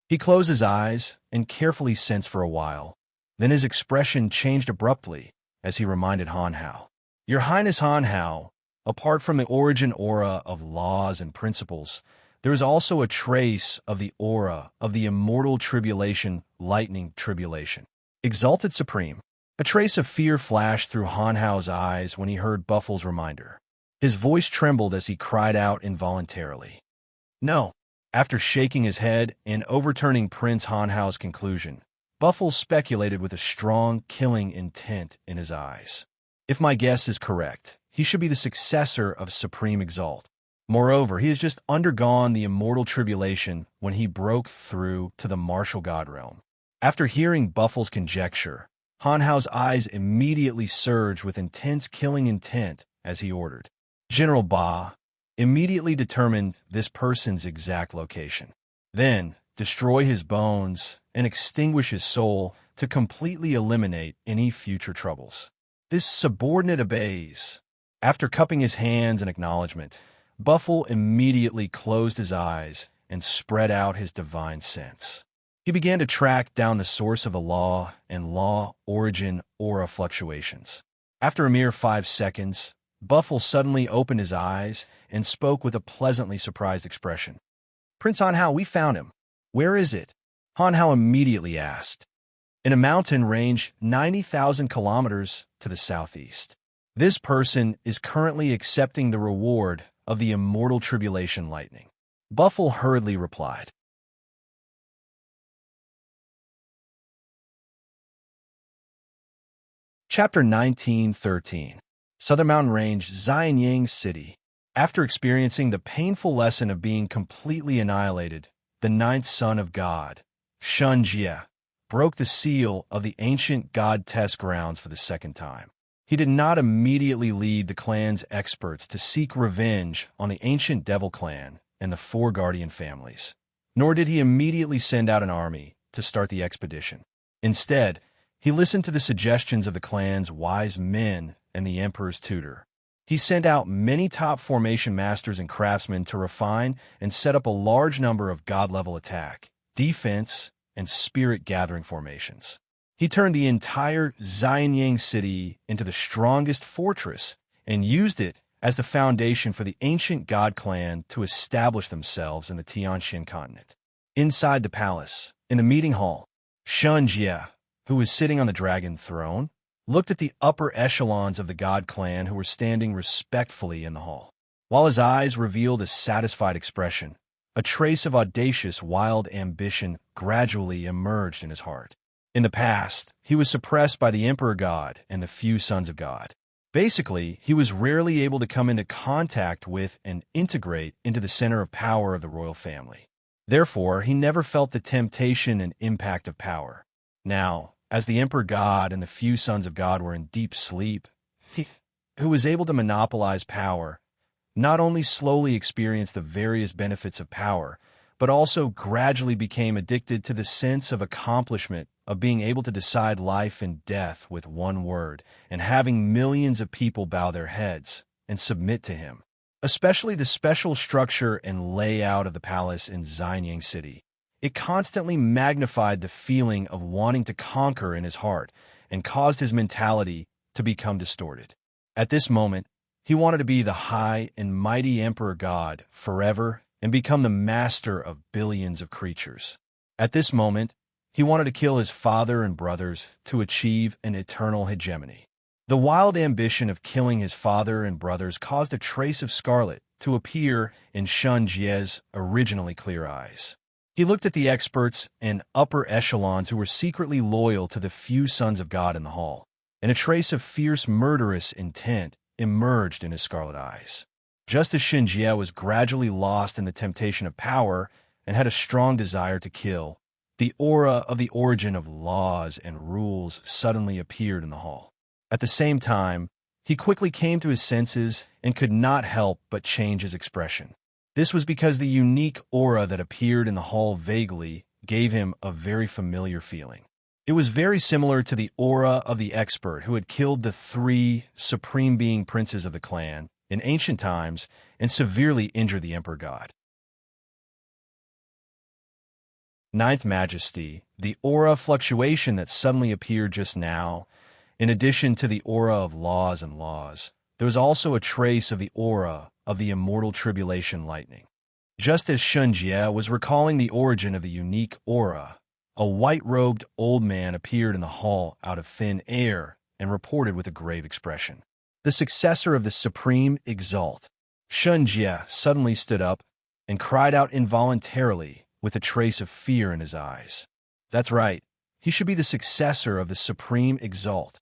Speaker 1: He closed his eyes and carefully sensed for a while. Then his expression changed abruptly as he reminded Han Hao, "Your Highness Han Hao, apart from the origin aura of laws and principles, there is also a trace of the aura of the immortal tribulation, lightning tribulation. Exalted Supreme." A trace of fear flashed through Han Hao's eyes when he heard Buffle's reminder. His voice trembled as he cried out involuntarily, "No." After shaking his head and overturning Prince Han Hao's conclusion, Buffle speculated with a strong, killing intent in his eyes. "If my guess is correct, he should be the successor of Supreme Exalt. Moreover, he has just undergone the immortal tribulation when he broke through to the martial god realm." After hearing Buffle's conjecture, Han Hao's eyes immediately surged with intense killing intent as he ordered, "General Ba, immediately determine this person's exact location. Then, destroy his bones and extinguish his soul to completely eliminate any future troubles." This subordinate obeys. After cupping his hands in acknowledgement, Buffle immediately closed his eyes and spread out his divine sense. He began to track down the source of the law and law origin aura fluctuations. After a mere 5 seconds, Buffle suddenly opened his eyes and spoke with a pleasantly surprised expression. "Prince Han Hao, we found him." "Where is it?" Han Hao immediately asked. "In a mountain range 90,000 kilometers to the southeast. This person is currently accepting the reward of the immortal tribulation lightning." Buffle hurriedly replied. Chapter 1913. Southern Mountain Range, Xianyang City. After experiencing the painful lesson of being completely annihilated, the ninth son of God, Shun Jie, broke the seal of the ancient god test grounds for the second time. He did not immediately lead the clan's experts to seek revenge on the ancient devil clan and the 4 guardian families, nor did he immediately send out an army to start the expedition. Instead, he listened to the suggestions of the clan's wise men and the emperor's tutor. He sent out many top formation masters and craftsmen to refine and set up a large number of god-level attack, defense, and spirit-gathering formations. He turned the entire Xianyang city into the strongest fortress and used it as the foundation for the ancient god clan to establish themselves in the Tianxin continent. Inside the palace, in the meeting hall, Shun Jie, who was sitting on the dragon throne, looked at the upper echelons of the god clan who were standing respectfully in the hall. While his eyes revealed a satisfied expression, a trace of audacious, wild ambition gradually emerged in his heart. In the past, he was suppressed by the Emperor God and the few sons of God. Basically, he was rarely able to come into contact with and integrate into the center of power of the royal family. Therefore, he never felt the temptation and impact of power. Now, as the Emperor God and the few sons of God were in deep sleep, he, who was able to monopolize power, not only slowly experienced the various benefits of power, but also gradually became addicted to the sense of accomplishment of being able to decide life and death with one word and having millions of people bow their heads and submit to him. Especially the special structure and layout of the palace in Xianyang City. It constantly magnified the feeling of wanting to conquer in his heart and caused his mentality to become distorted. At this moment, he wanted to be the high and mighty Emperor God forever and become the master of billions of creatures. At this moment, he wanted to kill his father and brothers to achieve an eternal hegemony. The wild ambition of killing his father and brothers caused a trace of scarlet to appear in Shun Jie's originally clear eyes. He looked at the experts and upper echelons who were secretly loyal to the few sons of God in the hall, and a trace of fierce murderous intent emerged in his scarlet eyes. Just as Shun Jie was gradually lost in the temptation of power and had a strong desire to kill, the aura of the origin of laws and rules suddenly appeared in the hall. At the same time, he quickly came to his senses and could not help but change his expression. This was because the unique aura that appeared in the hall vaguely gave him a very familiar feeling. It was very similar to the aura of the expert who had killed the 3 supreme being princes of the clan in ancient times and severely injured the Emperor God. Ninth Majesty, the aura fluctuation that suddenly appeared just now. In addition to the aura of laws and laws, there was also a trace of the aura of the immortal tribulation lightning. Just as Shun Jie was recalling the origin of the unique aura, a white-robed old man appeared in the hall out of thin air and reported with a grave expression. The successor of the Supreme Exalt. Shun Jie suddenly stood up and cried out involuntarily with a trace of fear in his eyes. That's right, he should be the successor of the Supreme Exalt.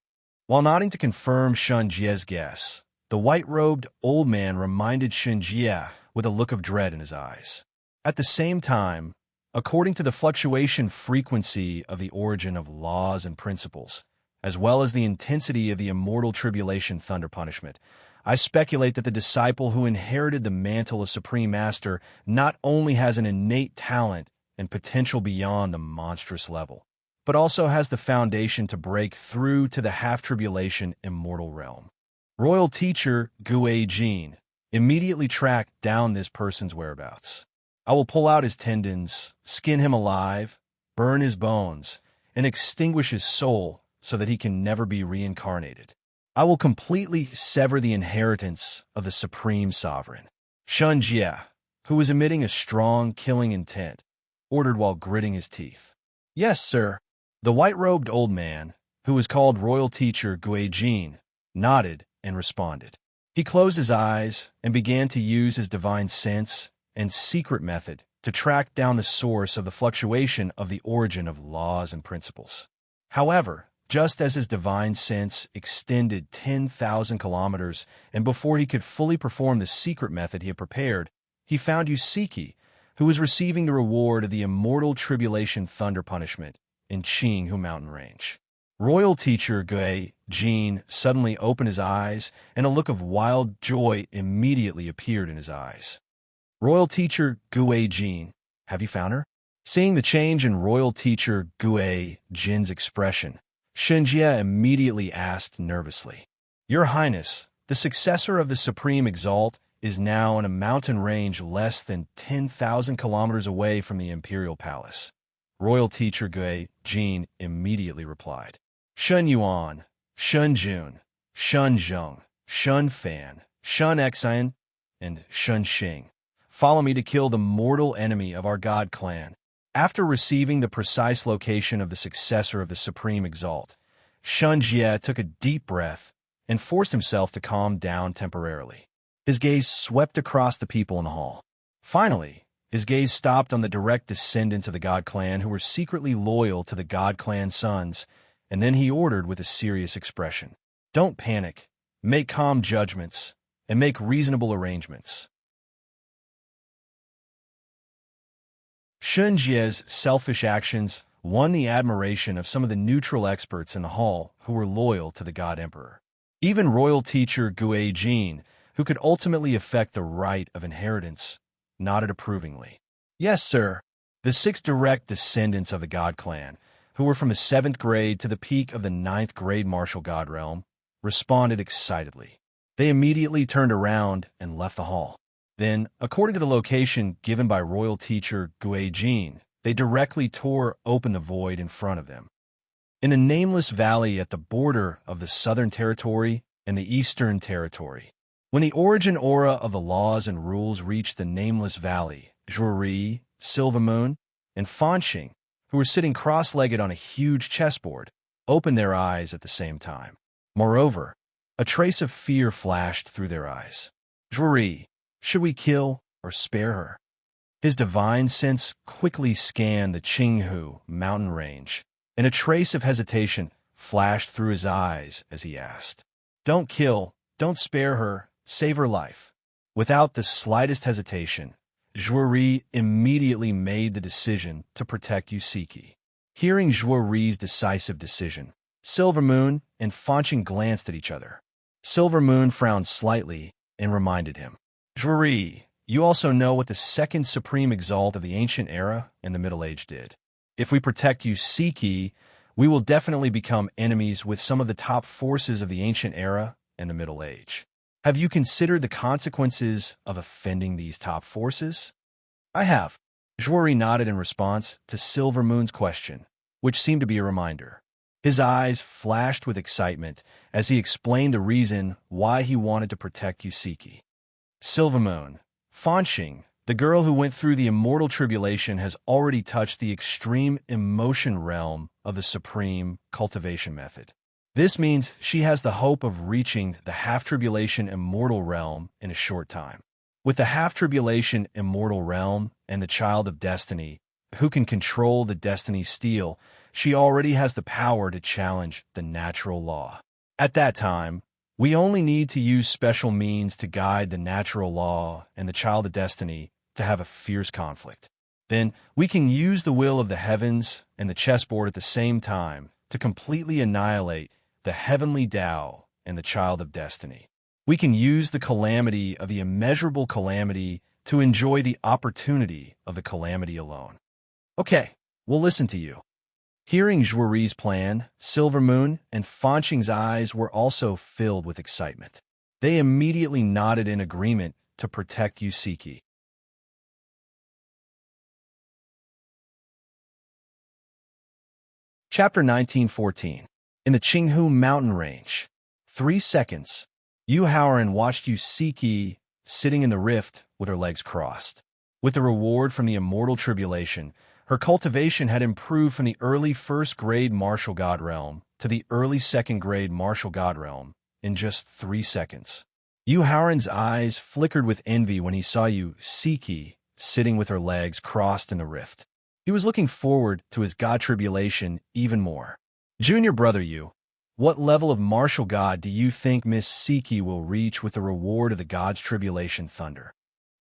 Speaker 1: While nodding to confirm Shun Jie's guess, the white-robed old man reminded Shun Jie with a look of dread in his eyes. At the same time, according to the fluctuation frequency of the origin of laws and principles, as well as the intensity of the immortal tribulation thunder punishment, I speculate that the disciple who inherited the mantle of Supreme Master not only has an innate talent and potential beyond the monstrous level, but also has the foundation to break through to the half-tribulation immortal realm. Royal teacher Gue Jin immediately tracked down this person's whereabouts. I will pull out his tendons, skin him alive, burn his bones, and extinguish his soul so that he can never be reincarnated. I will completely sever the inheritance of the Supreme Sovereign. Shun Jie, who was emitting a strong killing intent, ordered while gritting his teeth. Yes, sir. The white-robed old man, who was called Royal Teacher Gue Jin, nodded and responded. He closed his eyes and began to use his divine sense and secret method to track down the source of the fluctuation of the origin of laws and principles. However, just as his divine sense extended 10,000 kilometers and before he could fully perform the secret method he had prepared, he found Yusiki, who was receiving the reward of the immortal tribulation thunder punishment in Qinghu mountain range. Royal teacher Gue Jin suddenly opened his eyes, and a look of wild joy immediately appeared in his eyes. Royal teacher Gue Jin, have you found her? Seeing the change in royal teacher Gue Jin's expression, Shun Jie immediately asked nervously, Your Highness, the successor of the Supreme Exalt is now in a mountain range less than 10,000 kilometers away from the Imperial Palace. Royal teacher Gue Jin immediately replied. Shun Yuan, Shun Jun, Shun Zheng, Shun Fan, Shun Xian and Shun Xing. Follow me to kill the mortal enemy of our god clan. After receiving the precise location of the successor of the Supreme Exalt, Shun Jie took a deep breath and forced himself to calm down temporarily. His gaze swept across the people in the hall. Finally, his gaze stopped on the direct descendants of the God Clan who were secretly loyal to the God Clan sons, and then he ordered with a serious expression, "Don't panic. Make calm judgments, and make reasonable arrangements." Shun Jie's selfish actions won the admiration of some of the neutral experts in the hall who were loyal to the God Emperor. Even royal teacher Gue Jin, who could ultimately affect the right of inheritance, nodded approvingly. Yes, sir. The 6 direct descendants of the God Clan, who were from the 7th grade to the peak of the 9th grade martial god realm, responded excitedly. They immediately turned around and left the hall. Then, according to the location given by royal teacher Gue Jin, they directly tore open the void in front of them. In a nameless valley at the border of the Southern Territory and the Eastern Territory. When the origin aura of the laws and rules reached the nameless valley, Zhuori, Silvermoon, and Fanxing, who were sitting cross-legged on a huge chessboard, opened their eyes at the same time. Moreover, a trace of fear flashed through their eyes. Zhuori, should we kill or spare her? His divine sense quickly scanned the Qinghu mountain range, and a trace of hesitation flashed through his eyes as he asked, "Don't kill, don't spare her, save her life." Without the slightest hesitation, Zhuori immediately made the decision to protect Yusiki. Hearing Zhuori's decisive decision, Silvermoon and Fanxing glanced at each other. Silvermoon frowned slightly and reminded him, "Zhuori, you also know what the 2nd Supreme Exalt of the Ancient Era and the Middle Age did. If we protect Yusiki, we will definitely become enemies with some of the top forces of the Ancient Era and the Middle Age. Have you considered the consequences of offending these top forces?" "I have." Zhuori nodded in response to Silvermoon's question, which seemed to be a reminder. His eyes flashed with excitement as he explained the reason why he wanted to protect Yusiki. "Silvermoon, Fanxing, the girl who went through the immortal tribulation, has already touched the extreme emotion realm of the supreme cultivation method. This means she has the hope of reaching the half-tribulation immortal realm in a short time. With the half-tribulation immortal realm and the child of destiny, who can control the destiny steel, she already has the power to challenge the natural law. At that time, we only need to use special means to guide the natural law and the child of destiny to have a fierce conflict. Then we can use the will of the heavens and the chessboard at the same time to completely annihilate the heavenly Tao and the child of destiny. We can use the calamity of the immeasurable calamity to enjoy the opportunity of the calamity alone. Okay, we'll listen to you." Hearing Zhuori's plan, Silvermoon and Fanxing's eyes were also filled with excitement. They immediately nodded in agreement to protect Yusiki. Chapter 1914. In the Qinghu mountain range. 3 seconds. Yu Haoran watched Yusiki sitting in the rift with her legs crossed. With the reward from the immortal tribulation, her cultivation had improved from the early 1st grade martial god realm to the early 2nd grade martial god realm in just 3 seconds. Yu Haoran's eyes flickered with envy when he saw Yusiki sitting with her legs crossed in the rift. He was looking forward to his god tribulation even more. "Junior brother Yu, what level of martial god do you think Miss Siki will reach with the reward of the god's tribulation thunder?"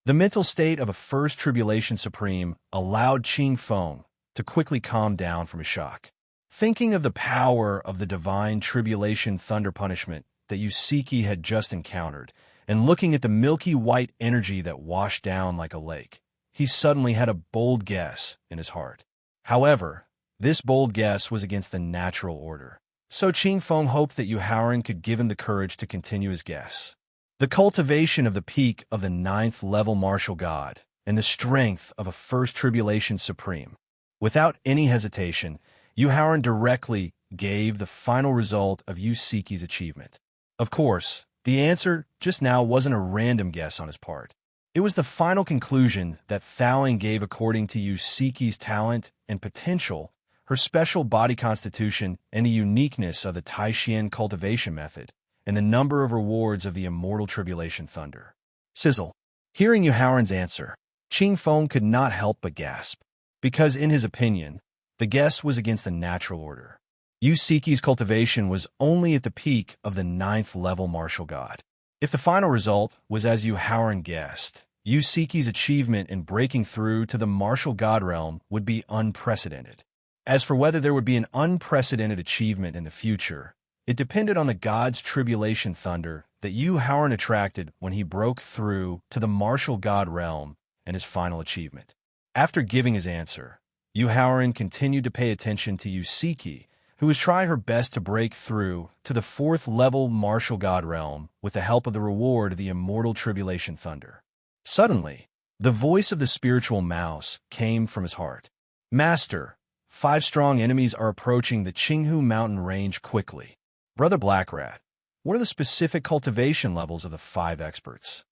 Speaker 1: The mental state of a 1st Tribulation Supreme allowed Qing Feng to quickly calm down from his shock. Thinking of the power of the divine tribulation thunder punishment that Yusiki had just encountered, and looking at the milky white energy that washed down like a lake, he suddenly had a bold guess in his heart. However, this bold guess was against the natural order, so Qing Feng hoped that Yu Haoran could give him the courage to continue his guess. The cultivation of the peak of the 9th level martial god and the strength of a 1st Tribulation Supreme. Without any hesitation, Yu Haoran directly gave the final result of Yusiki's achievement. Of course, The answer just now wasn't a random guess on his part. It was the final conclusion that Thawing gave according to Yusiki's talent and potential, her special body constitution, and the uniqueness of the Taishian cultivation method, and the number of rewards of the immortal tribulation thunder. Sizzle. Hearing Yuhaoran's answer, Qing Feng could not help but gasp, because in his opinion, the guess was against the natural order. Yusiki's cultivation was only at the peak of the 9th level martial god. If the final result was as Yuhaoran guessed, Yusiki's achievement in breaking through to the martial god realm would be unprecedented. As for whether there would be an unprecedented achievement in the future, it depended on the god's tribulation thunder that Yuhaoran attracted when he broke through to the martial god realm and his final achievement. After giving his answer, Yuhaoran continued to pay attention to Yusiki, who was trying her best to break through to the 4th level martial god realm with the help of the reward of the immortal tribulation thunder. Suddenly, the voice of the spiritual mouse came from his heart. Master, 5 strong enemies are approaching the Qinghu mountain range quickly. Brother Blackrat, what are the specific cultivation levels of the 5 experts?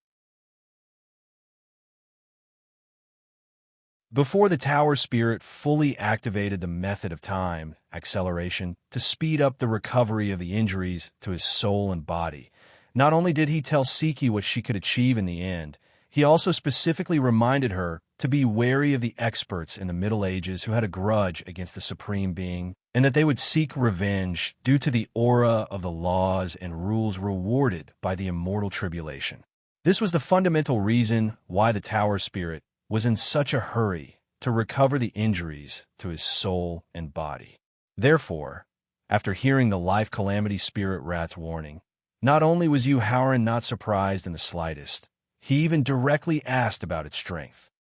Speaker 1: Before the tower spirit fully activated the method of time acceleration to speed up the recovery of the injuries to his soul and body, not only did he tell Siki what she could achieve in the end, he also specifically reminded her to be wary of the experts in the Middle Ages who had a grudge against the Supreme Being, and that they would seek revenge due to the aura of the laws and rules rewarded by the immortal tribulation. This was the fundamental reason why the tower spirit was in such a hurry to recover the injuries to his soul and body. Therefore, after hearing the life calamity spirit rat's warning, not only was Yuhaoran not surprised in the slightest, he even directly asked about its strength.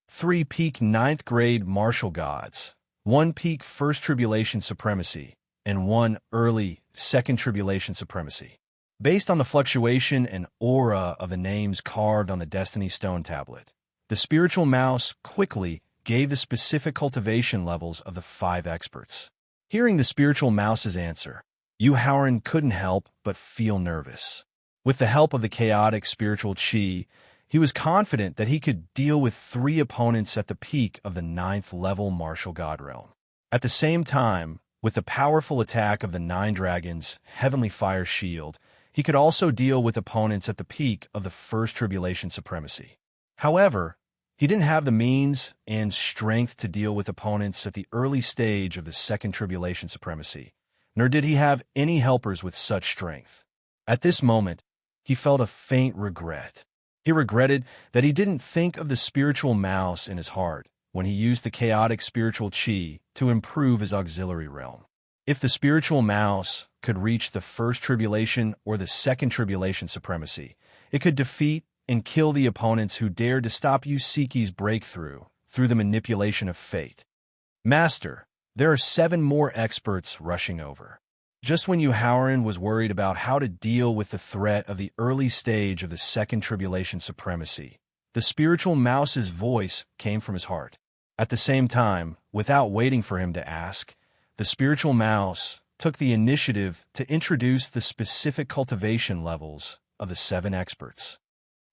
Speaker 1: 3 peak 9th grade martial gods, 1 peak 1st tribulation supremacy, and 1 early 2nd tribulation supremacy. Based on the fluctuation and aura of the names carved on the Destiny Stone tablet, the spiritual mouse quickly gave the specific cultivation levels of the 5 experts. Hearing the spiritual mouse's answer, Yuhaoran couldn't help but feel nervous. With the help of the chaotic spiritual qi, he was confident that he could deal with 3 opponents at the peak of the 9th level martial god realm. At the same time, with the powerful attack of the 9 dragons' heavenly fire shield, he could also deal with opponents at the peak of the 1st tribulation supremacy. However, he didn't have the means and strength to deal with opponents at the early stage of the 2nd tribulation supremacy, nor did he have any helpers with such strength. At this moment, he felt a faint regret. He regretted that he didn't think of the spiritual mouse in his heart when he used the chaotic spiritual qi to improve his auxiliary realm. If the spiritual mouse could reach the 1st tribulation or the 2nd tribulation supremacy, it could defeat and kill the opponents who dared to stop Yusiki's breakthrough through the manipulation of fate. Master, there are 7 more experts rushing over. Just when Yuhaoran was worried about how to deal with the threat of the early stage of the 2nd tribulation supremacy, the spiritual mouse's voice came from his heart. At the same time, without waiting for him to ask, the spiritual mouse took the initiative to introduce the specific cultivation levels of the 7 experts.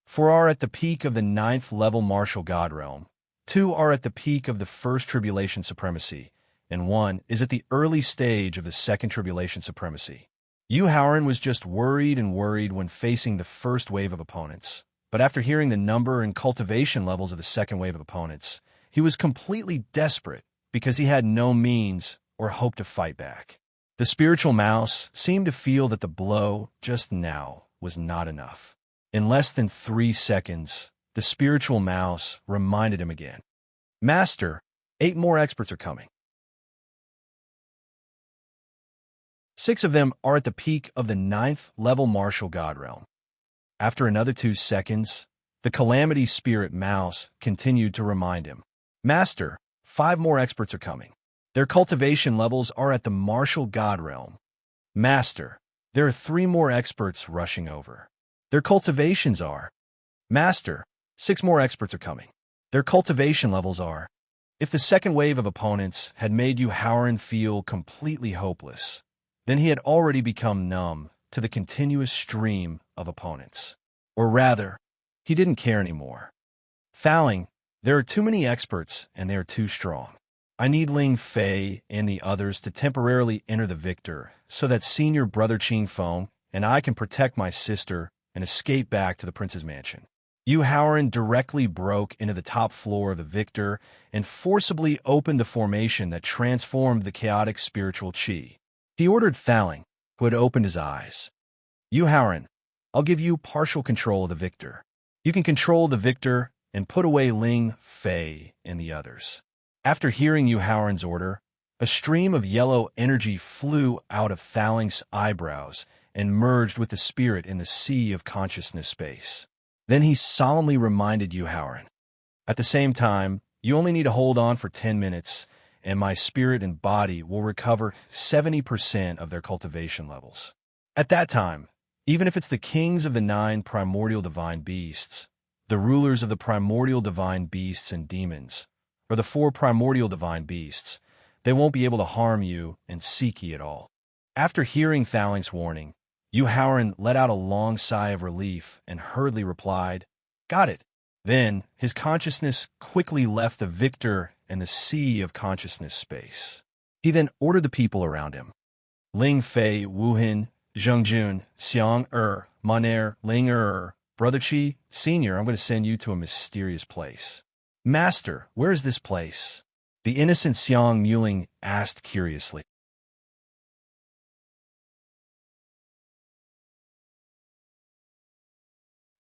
Speaker 1: 4 are at the peak of the 9th level martial god realm, 2 are at the peak of the 1st tribulation supremacy, and 1 is at the early stage of the 2nd tribulation supremacy. Yuhaoran was just worried when facing the 1st wave of opponents, but after hearing the number and cultivation levels of the 2nd wave of opponents, he was completely desperate because he had no means or hope to fight back. The spiritual mouse seemed to feel that the blow just now was not enough. In less than 3 seconds, the spiritual mouse reminded him again. Master, 8 more experts are coming. 6 of them are at the peak of the 9th level martial god realm. After another 2 seconds, the calamity spirit mouse continued to remind him. Master, 5 more experts are coming. Their cultivation levels are at the martial god realm. Master, there are 3 more experts rushing over. Their cultivations are. Master, 6 more experts are coming. Their cultivation levels are. If the 2nd wave of opponents had made Yuhaoran feel completely hopeless, then he had already become numb to the continuous stream of opponents. Or rather, he didn't care anymore. Thowling, there are too many experts and they are too strong. I need Ling Fei and the others to temporarily enter the victor so that senior brother Qing Feng and I can protect my sister and escape back to the prince's mansion. Yu Haoran directly broke into the top floor of the victor and forcibly opened the formation that transformed the chaotic spiritual qi. He ordered Thowling, who had opened his eyes. Yu Haoran, I'll give you partial control of the victor. You can control the victor and put away Ling Fei and the others. After hearing Yu Haoran's order, a stream of yellow energy flew out of Thowling's eyebrows and merged with the spirit in the sea of consciousness space. Then he solemnly reminded Yu Haoran, at the same time, you only need to hold on for 10 minutes, and my spirit and body will recover 70% of their cultivation levels. At that time, even if it's the kings of the 9 primordial divine beasts, the rulers of the primordial divine beasts and demons, or the 4 primordial divine beasts, they won't be able to harm you and Siki at all. After hearing Thowling's warning, Yu Haoran let out a long sigh of relief and hurriedly replied, "Got it." Then, his consciousness quickly left the victor and the sea of consciousness space. He then ordered the people around him. Ling Fei, Wu Hin, Zhengjun, Xiang Maner, Ling Brother Qi, Senior, I'm going to send you to a mysterious place. Master, where is this place? The innocent Xiang Muling asked curiously.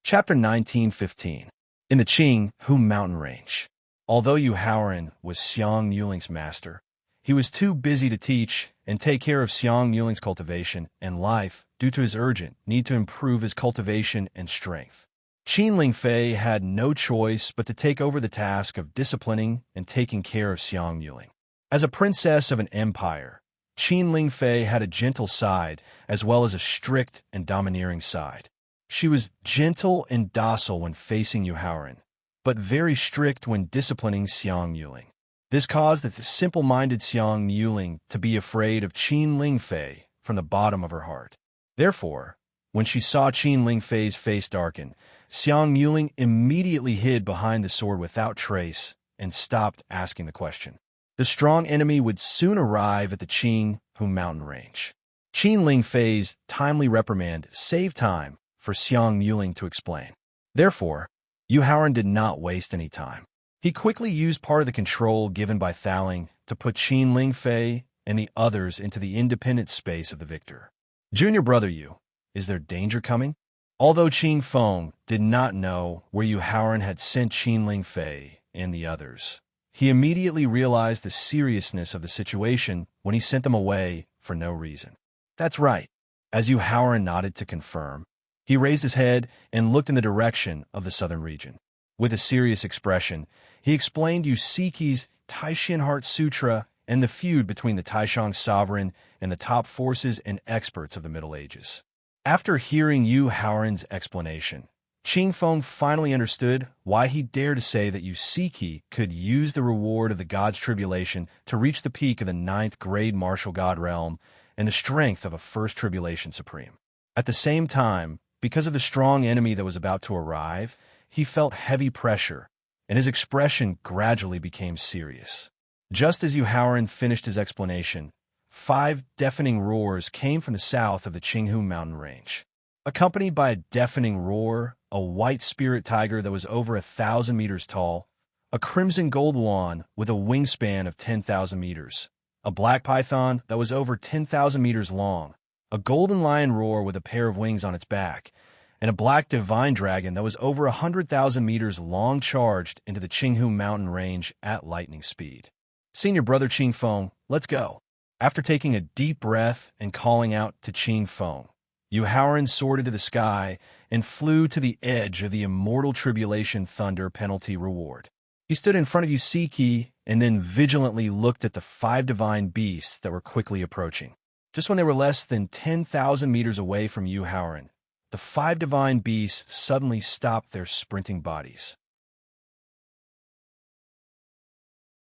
Speaker 1: Chapter 1915. In the Qinghu mountain range. Although Yu Haoran was Xiang Muling's master, he was too busy to teach and take care of Xiang Muling's cultivation and life due to his urgent need to improve his cultivation and strength. Qin Lingfei had no choice but to take over the task of disciplining and taking care of Xiang Muling. As a princess of an empire, Qin Lingfei had a gentle side as well as a strict and domineering side. She was gentle and docile when facing Yu Haoran, but very strict when disciplining Xiang Muling. This caused the simple-minded Xiang Muling to be afraid of Qin Lingfei from the bottom of her heart. Therefore, when she saw Qin Lingfei's face darken, Xiang Muling immediately hid behind the sword without trace and stopped asking the question. The strong enemy would soon arrive at the Qinghu mountain range. Qin Lingfei's timely reprimand saved time for Xiang Muling to explain. Therefore, Yu Haoran did not waste any time. He quickly used part of the control given by Thowling to put Qin Lingfei and the others into the independent space of the victor. Junior brother Yu, is there danger coming? Although Qing Feng did not know where Yu Haoran had sent Qin Lingfei and the others, he immediately realized the seriousness of the situation when he sent them away for no reason. That's right. As Yu Haoran nodded to confirm, he raised his head and looked in the direction of the southern region. With a serious expression, he explained Yu Siki's Taishan Heart Sutra and the feud between the Taishang sovereign and the top forces and experts of the Middle Ages. After hearing Yu Haoran's explanation, Qing Feng finally understood why he dared to say that Yu Siki could use the reward of the God's tribulation to reach the peak of the 9th grade martial god realm and the strength of a first tribulation supreme. At the same time, because of the strong enemy that was about to arrive, he felt heavy pressure, and his expression gradually became serious. Just as Yu Haoran finished his explanation, 5 deafening roars came from the south of the Qinghu mountain range. Accompanied by a deafening roar, a white spirit tiger that was over 1,000 meters tall, a crimson gold wand with a wingspan of 10,000 meters, a black python that was over 10,000 meters long, a golden lion roar with a pair of wings on its back, and a black divine dragon that was over 100,000 meters long charged into the Qinghu mountain range at lightning speed. Senior brother Qing Feng, let's go. After taking a deep breath and calling out to Qing Feng, Yu Haoran soared into the sky and flew to the edge of the immortal tribulation thunder penalty reward. He stood in front of Yu Siki and then vigilantly looked at the 5 divine beasts that were quickly approaching. Just when they were less than 10,000 meters away from Yu Haoran, the 5 divine beasts suddenly stopped their sprinting bodies.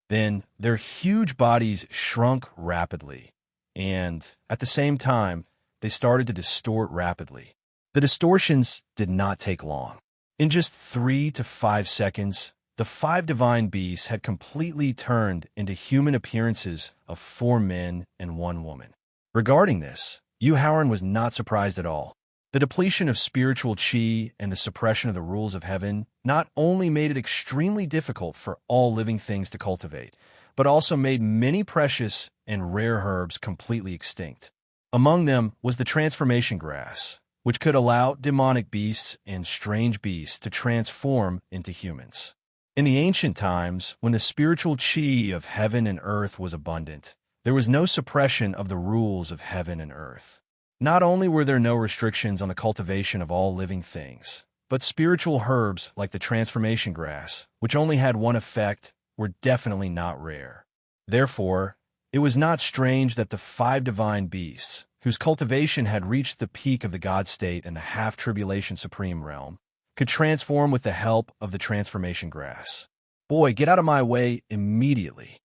Speaker 1: Then their huge bodies shrunk rapidly, and, at the same time, they started to distort rapidly. The distortions did not take long. In just 3 to 5 seconds, the 5 divine beasts had completely turned into human appearances of 4 men and 1 woman. Regarding this, Yu Haoran was not surprised at all. The depletion of spiritual qi and the suppression of the rules of heaven not only made it extremely difficult for all living things to cultivate, but also made many precious and rare herbs completely extinct. Among them was the transformation grass, which could allow demonic beasts and strange beasts to transform into humans. In the ancient times, when the spiritual qi of heaven and earth was abundant, there was no suppression of the rules of heaven and earth. Not only were there no restrictions on the cultivation of all living things, but spiritual herbs like the transformation grass, which only had one effect, were definitely not rare. Therefore, it was not strange that the 5 divine beasts, whose cultivation had reached the peak of the God state in the half-tribulation supreme realm, could transform with the help of the transformation grass. Boy, get out of my way immediately.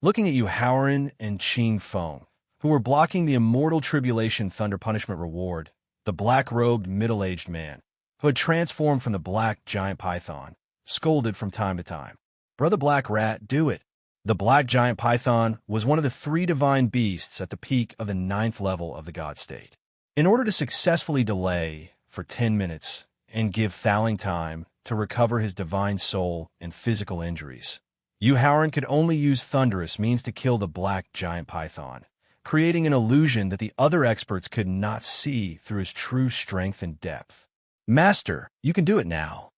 Speaker 1: Looking at Yu Haoran and Qing Feng, who were blocking the immortal tribulation thunder punishment reward, the black-robed middle-aged man, who had transformed from the black giant python, scolded from time to time. "Brother Black Rat, do it." The black giant python was one of the 3 divine beasts at the peak of the 9th level of the God state. In order to successfully delay for 10 minutes and give Thaling time to recover his divine soul and physical injuries, Yu Haoran could only use thunderous means to kill the black giant python, creating an illusion that the other experts could not see through his true strength and depth. "Master, you can do it now."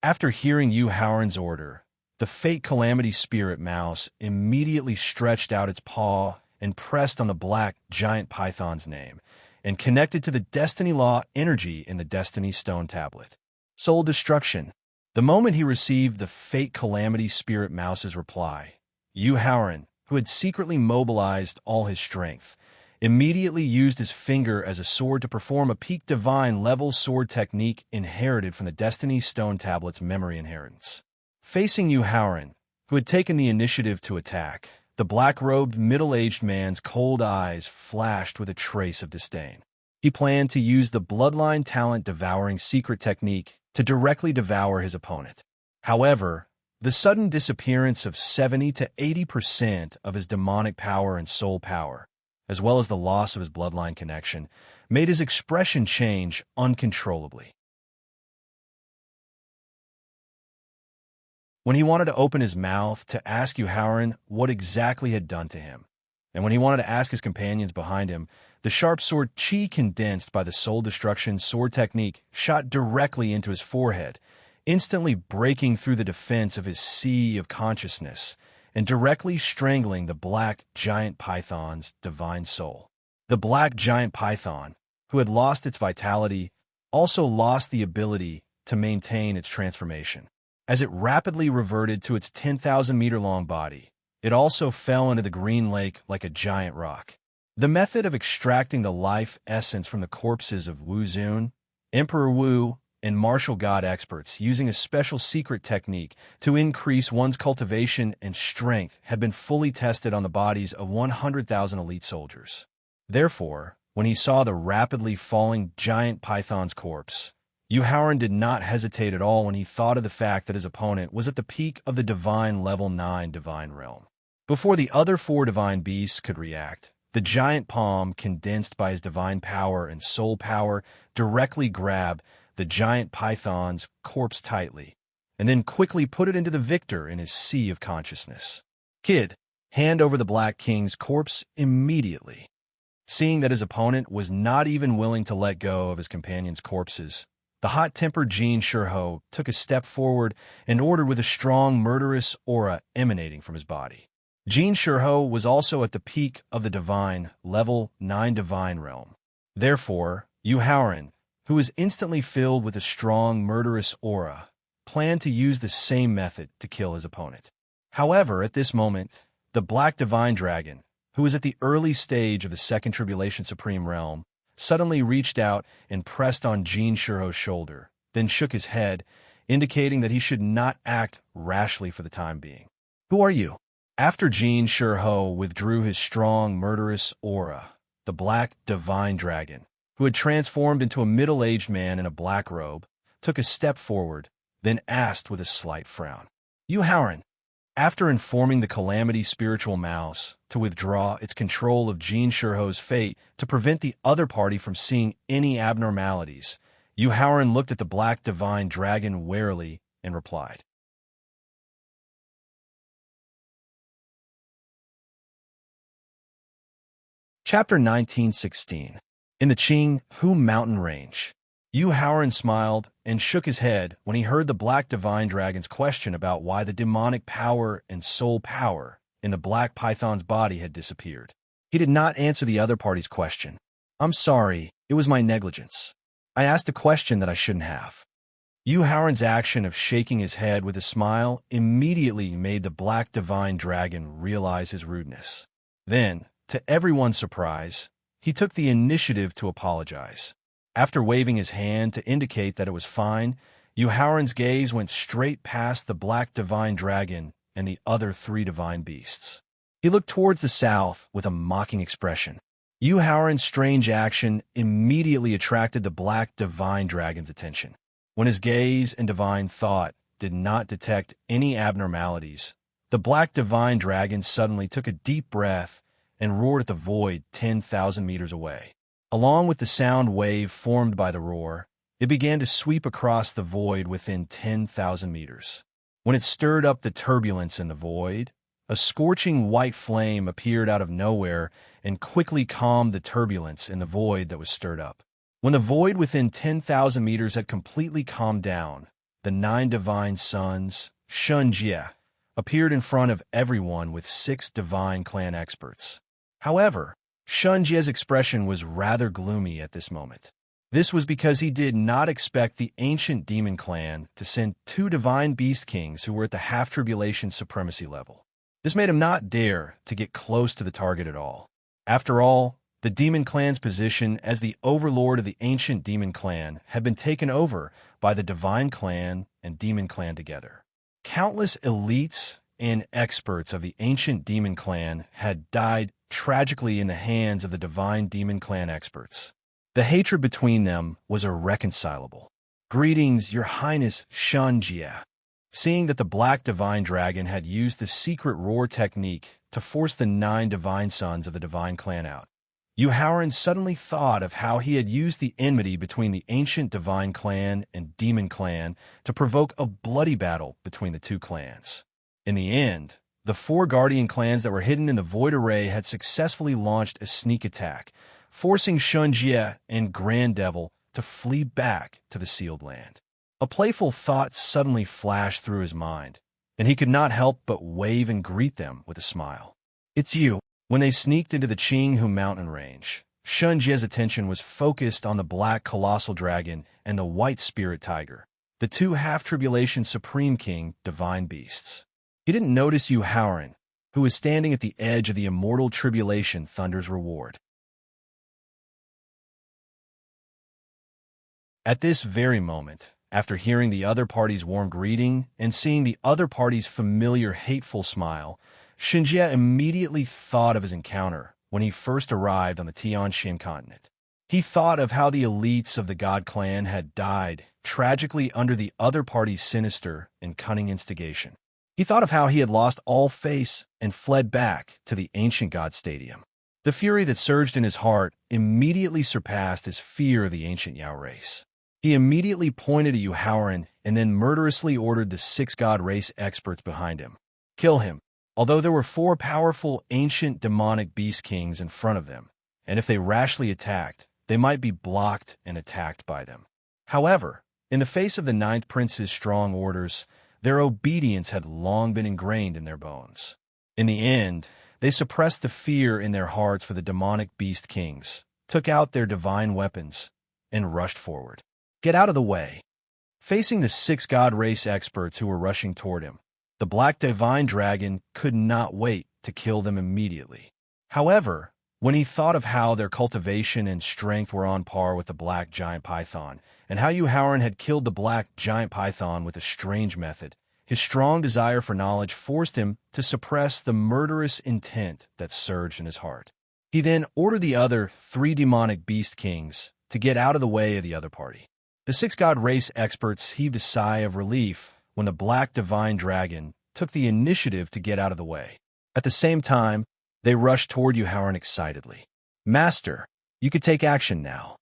Speaker 1: After hearing Yu Haoran's order, the fate calamity spirit mouse immediately stretched out its paw and pressed on the black giant python's name, and connected to the destiny law energy in the destiny stone tablet. Soul destruction. The moment he received the fate calamity spirit mouse's reply, Yu Haoran, who had secretly mobilized all his strength, immediately used his finger as a sword to perform a peak divine level sword technique inherited from the Destiny Stone Tablet's memory inheritance. Facing Yu Haoran, who had taken the initiative to attack, the black-robed middle-aged man's cold eyes flashed with a trace of disdain. He planned to use the bloodline talent devouring secret technique to directly devour his opponent. However, the sudden disappearance of 70 to 80% of his demonic power and soul power, as well as the loss of his bloodline connection, made his expression change uncontrollably. When he wanted to open his mouth to ask Yu Haoran what exactly had done to him, and when he wanted to ask his companions behind him, the sharp sword qi condensed by the soul destruction sword technique shot directly into his forehead, instantly breaking through the defense of his sea of consciousness and directly strangling the black giant python's divine soul. The black giant python, who had lost its vitality, also lost the ability to maintain its transformation. As it rapidly reverted to its 10,000-meter-long body, it also fell into the green lake like a giant rock. The method of extracting the life essence from the corpses of Wu Zun, Emperor Wu, and martial god experts using a special secret technique to increase one's cultivation and strength had been fully tested on the bodies of 100,000 elite soldiers. Therefore, when he saw the rapidly falling giant python's corpse, Yu Haoran did not hesitate at all when he thought of the fact that his opponent was at the peak of the divine level 9 divine realm. Before the other 4 divine beasts could react, the giant palm, condensed by his divine power and soul power, directly grabbed the giant python's corpse tightly, and then quickly put it into the victor in his sea of consciousness. "Kid, hand over the Black King's corpse immediately." Seeing that his opponent was not even willing to let go of his companion's corpses, the hot-tempered Jin Shurho took a step forward and ordered with a strong, murderous aura emanating from his body. Jin Shurho was also at the peak of the divine, level 9 divine realm. Therefore, Yu Haoran, who was instantly filled with a strong, murderous aura, planned to use the same method to kill his opponent. However, at this moment, the Black Divine Dragon, who was at the early stage of the Second Tribulation Supreme Realm, suddenly reached out and pressed on Jin Shurho's shoulder, then shook his head, indicating that he should not act rashly for the time being. "Who are you?" After Jin Shurho withdrew his strong, murderous aura, the Black Divine Dragon, who had transformed into a middle-aged man in a black robe, took a step forward, then asked with a slight frown, "You, Howren," after informing the Calamity spiritual mouse to withdraw its control of Jean Shurho's fate to prevent the other party from seeing any abnormalities, Yu Howren looked at the black divine dragon warily and replied. Chapter 1916. In the Qing Hu mountain range. Yu Howren smiled and shook his head when he heard the black divine dragon's question about why the demonic power and soul power in the black python's body had disappeared. He did not answer the other party's question. "I'm sorry, it was my negligence. I asked a question that I shouldn't have." Yu Howren's action of shaking his head with a smile immediately made the black divine dragon realize his rudeness. Then, to everyone's surprise, he took the initiative to apologize. After waving his hand to indicate that it was fine, Yu Howren's gaze went straight past the black divine dragon and the other three divine beasts. He looked towards the south with a mocking expression. Yu Howren's strange action immediately attracted the black divine dragon's attention. When his gaze and divine thought did not detect any abnormalities, the black divine dragon suddenly took a deep breath and roared at the void 10,000 meters away. Along with the sound wave formed by the roar, it began to sweep across the void within 10,000 meters. When it stirred up the turbulence in the void, a scorching white flame appeared out of nowhere and quickly calmed the turbulence in the void that was stirred up. When the void within 10,000 meters had completely calmed down, the 9 divine sons, Shunjie, appeared in front of everyone with 6 divine clan experts. However, Shunjie's expression was rather gloomy at this moment. This was because he did not expect the ancient demon clan to send 2 divine beast kings who were at the half-tribulation supremacy level. This made him not dare to get close to the target at all. After all, the demon clan's position as the overlord of the ancient demon clan had been taken over by the divine clan and demon clan together. Countless elites and experts of the ancient demon clan had died tragically in the hands of the divine demon clan experts. The hatred between them was irreconcilable. "Greetings, Your Highness Shunjie." Seeing that the black divine dragon had used the secret roar technique to force the 9 divine sons of the divine clan out, Yu Howren suddenly thought of how he had used the enmity between the ancient divine clan and demon clan to provoke a bloody battle between the 2 clans. In the end, the 4 guardian clans that were hidden in the void array had successfully launched a sneak attack, forcing Shunjie and Grand Devil to flee back to the sealed land. A playful thought suddenly flashed through his mind, and he could not help but wave and greet them with a smile. "It's you." When they sneaked into the Qinghu mountain range, Shunjie's attention was focused on the black colossal dragon and the white spirit tiger, the 2 half-tribulation supreme king divine beasts. He didn't notice Yu Howren, who was standing at the edge of the immortal tribulation thunder's reward. At this very moment, after hearing the other party's warm greeting and seeing the other party's familiar hateful smile, Shunjie immediately thought of his encounter when he first arrived on the Tianxin continent. He thought of how the elites of the God clan had died tragically under the other party's sinister and cunning instigation. He thought of how he had lost all face and fled back to the ancient God Stadium. The fury that surged in his heart immediately surpassed his fear of the ancient Yao race. He immediately pointed at Yu Howren and then murderously ordered the 6 God race experts behind him. Kill him, although there were 4 powerful ancient demonic beast kings in front of them, and if they rashly attacked, they might be blocked and attacked by them. However, in the face of the 9th Prince's strong orders, their obedience had long been ingrained in their bones. In the end, they suppressed the fear in their hearts for the demonic beast kings, took out their divine weapons, and rushed forward. "Get out of the way." Facing the 6 God race experts who were rushing toward him, the black divine dragon could not wait to kill them immediately. However, when he thought of how their cultivation and strength were on par with the black giant python, and how Yu Howren had killed the black giant python with a strange method, his strong desire for knowledge forced him to suppress the murderous intent that surged in his heart. He then ordered the other 3 demonic beast kings to get out of the way of the other party. The six-god race experts heaved a sigh of relief when the black divine dragon took the initiative to get out of the way. At the same time, they rushed toward Yuhauran excitedly. Master, you could take action now.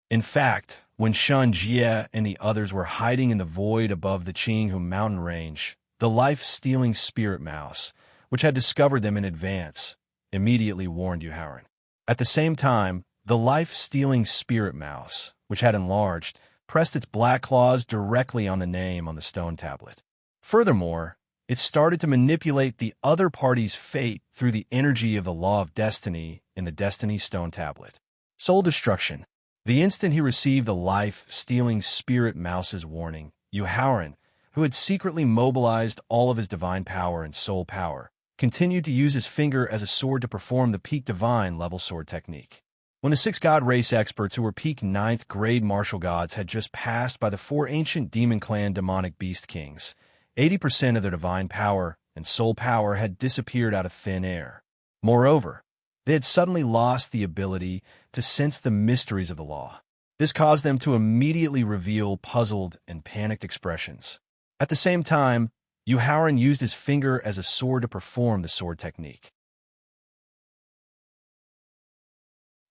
Speaker 1: In fact, when Shun Jie and the others were hiding in the void above the Qinghu mountain range, the life-stealing spirit mouse, which had discovered them in advance, immediately warned Yuhauran. At the same time, the life-stealing spirit mouse, which had enlarged, pressed its black claws directly on the name on the stone tablet. Furthermore, it started to manipulate the other party's fate through the energy of the law of destiny in the Destiny Stone tablet. Soul destruction. The instant he received the life-stealing spirit mouse's warning, Yuhauran, who had secretly mobilized all of his divine power and soul power, continued to use his finger as a sword to perform the peak divine level sword technique. When the six-god race experts who were peak 9th grade martial gods had just passed by the 4 ancient demon clan demonic beast kings, 80% of their divine power and soul power had disappeared out of thin air. Moreover, they had suddenly lost the ability to sense the mysteries of the law. This caused them to immediately reveal puzzled and panicked expressions. At the same time, Yuhauran used his finger as a sword to perform the sword technique.